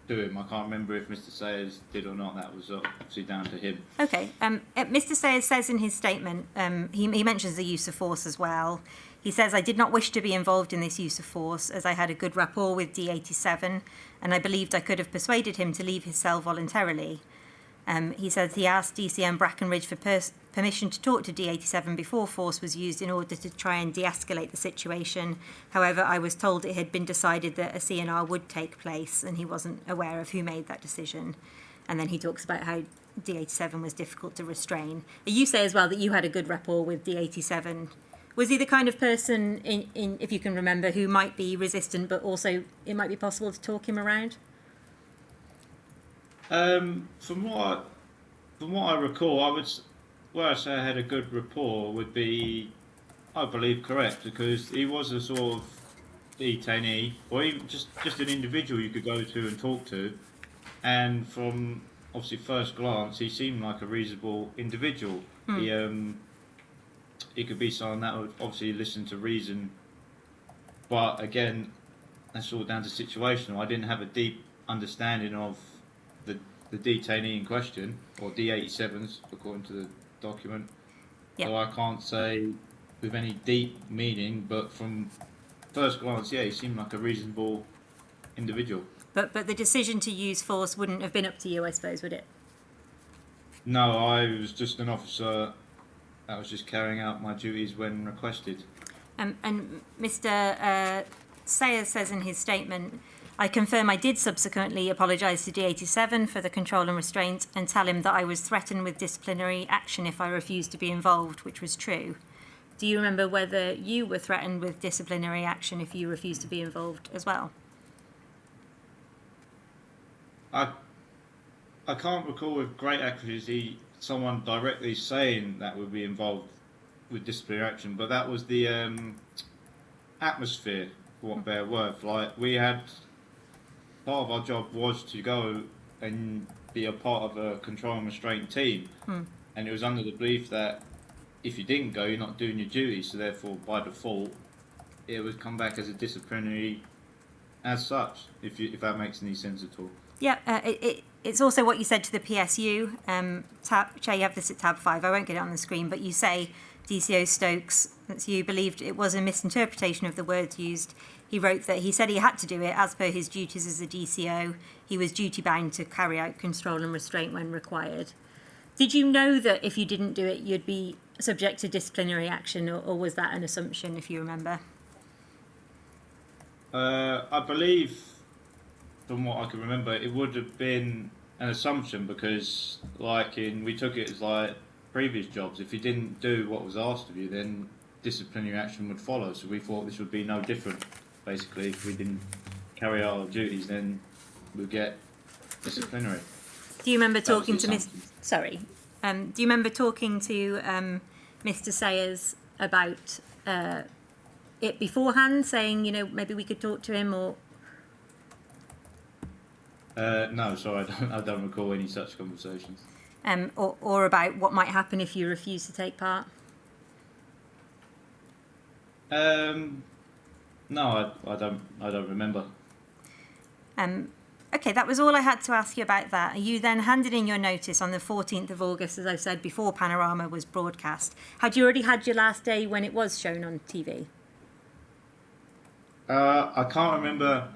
to him. I can't remember if Mr. Sayers did or not. That was obviously down to him. Okay. Mr. Sayers says in his statement, he mentions the use of force as well. He says, I did not wish to be involved in this use of force as I had a good rapport with D87 and I believed I could have persuaded him to leave his cell voluntarily. He says he asked DCM Brackenridge for permission to talk to D87 before force was used in order to try and de-escalate the situation. However, I was told it had been decided that a CNR would take place and he wasn't aware of who made that decision. And then he talks about how D87 was difficult to restrain. You say as well that you had a good rapport with D87. Was he the kind of person, in if you can remember, who might be resistant but also it might be possible to talk him around? From what I recall, where I say I had a good rapport would be, I believe, correct, because he was a sort of detainee, or even just an individual you could go to and talk to, and from obviously first glance, he seemed like a reasonable individual. He could be someone that would obviously listen to reason, but again, that's all down to situational. I didn't have a deep understanding of the detainee in question, or D87s, according to the document. Yeah. So I can't say with any deep meaning, but from first glance, yeah, he seemed like a reasonable individual. But the decision to use force wouldn't have been up to you, I suppose, would it? No, I was just an officer that was just carrying out my duties when requested. And Mr. Sayers says in his statement, I confirm I did subsequently apologise to D87 for the control and restraint and tell him that I was threatened with disciplinary action if I refused to be involved, which was true. Do you remember whether you were threatened with disciplinary action if you refused to be involved as well? I can't recall with great accuracy someone directly saying that would be involved with disciplinary action, but that was the atmosphere, for what better word. Like, we had, part of our job was to go and be a part of a control and restraint team, and it was under the belief that if you didn't go, you're not doing your duty, so therefore by default it would come back as a disciplinary as such, if that makes any sense at all. Yeah, it's also what you said to the PSU. Chair, you have this at tab 5. I won't get it on the screen, but you say DCO Stokes, that's you, believed it was a misinterpretation of the words used. He wrote that he said he had to do it as per his duties as a DCO. He was duty bound to carry out control and restraint when required. Did you know that if you didn't do it, you'd be subject to disciplinary action, or was that an assumption, if you remember? I believe, from what I can remember, it would have been an assumption because, we took it as like previous jobs. If you didn't do what was asked of you, then disciplinary action would follow. So we thought this would be no different. Basically, if we didn't carry out our duties, then we'd get disciplinary. Do you remember talking to Miss? Sorry. Do you remember talking to Mr. Sayers about it beforehand, saying maybe we could talk to him, or? No, sorry, I don't recall any such conversations. Or about what might happen if you refuse to take part? No, I don't remember. Okay, that was all I had to ask you about that. You then handed in your notice on the 14th of August, as I said, before Panorama was broadcast. Had you already had your last day when it was shown on TV? I can't remember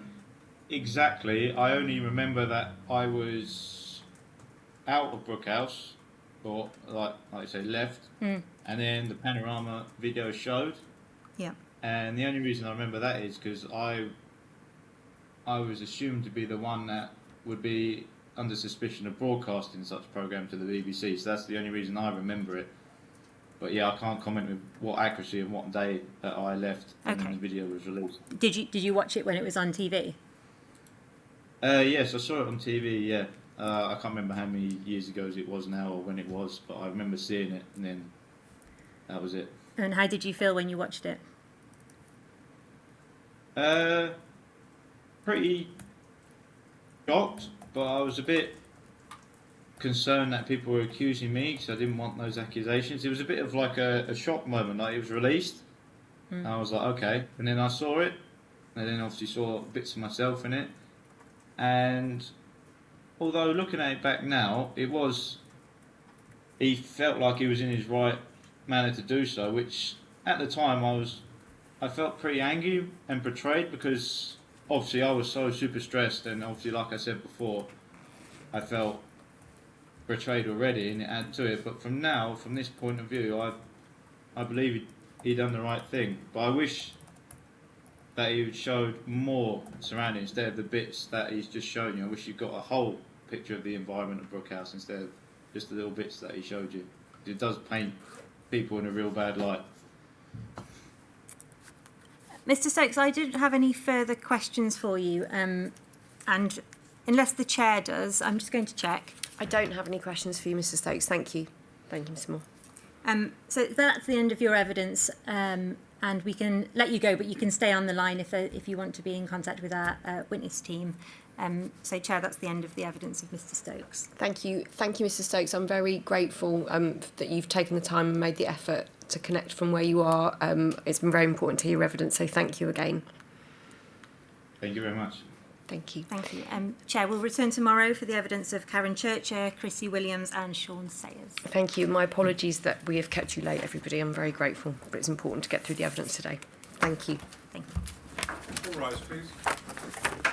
exactly. I only remember that I was out of Brook House, or like I say, left, and then the Panorama video showed. Yeah. And the only reason I remember that is because I was assumed to be the one that would be under suspicion of broadcasting such program to the BBC. So that's the only reason I remember it. But yeah, I can't comment with what accuracy and what day that I left when the video was released. Did you watch it when it was on TV? Yes, I saw it on TV. Yeah, I can't remember how many years ago it was now or when it was, but I remember seeing it, and then that was it. And how did you feel when you watched it? Pretty shocked, but I was a bit concerned that people were accusing me because I didn't want those accusations. It was a bit of like a shock moment. Like, it was released, and I was like, okay. And then I saw it, and then obviously saw bits of myself in it. And although looking at it back now, he felt like he was in his right manner to do so, which at the time I felt pretty angry and betrayed because obviously I was so super stressed, and obviously, like I said before, I felt betrayed already, and it added to it. But from this point of view, I believe he done the right thing. But I wish that he showed more surrounding instead of the bits that he's just shown you. I wish you got a whole picture of the environment of Brook House instead of just the little bits that he showed you. It does paint people in a real bad light. Mr. Stokes, I didn't have any further questions for you, and unless the chair does, I'm just going to check. I don't have any questions for you, Mr. Stokes. Thank you. Thank you, Mr. Moore. So that's the end of your evidence, and we can let you go, but you can stay on the line if you want to be in contact with our witness team. So, Chair, that's the end of the evidence of Mr. Stokes. Thank you, Mr. Stokes. I'm very grateful that you've taken the time and made the effort to connect from where you are. It's been very important to hear your evidence, so thank you again. Thank you very much. Thank you. Thank you. Chair, we'll return tomorrow for the evidence of Karen Churcher, Chrissy Williams and Sean Sayers. Thank you. My apologies that we have kept you late, everybody. I'm very grateful, but it's important to get through the evidence today. Thank you. Thank you. All rise, please.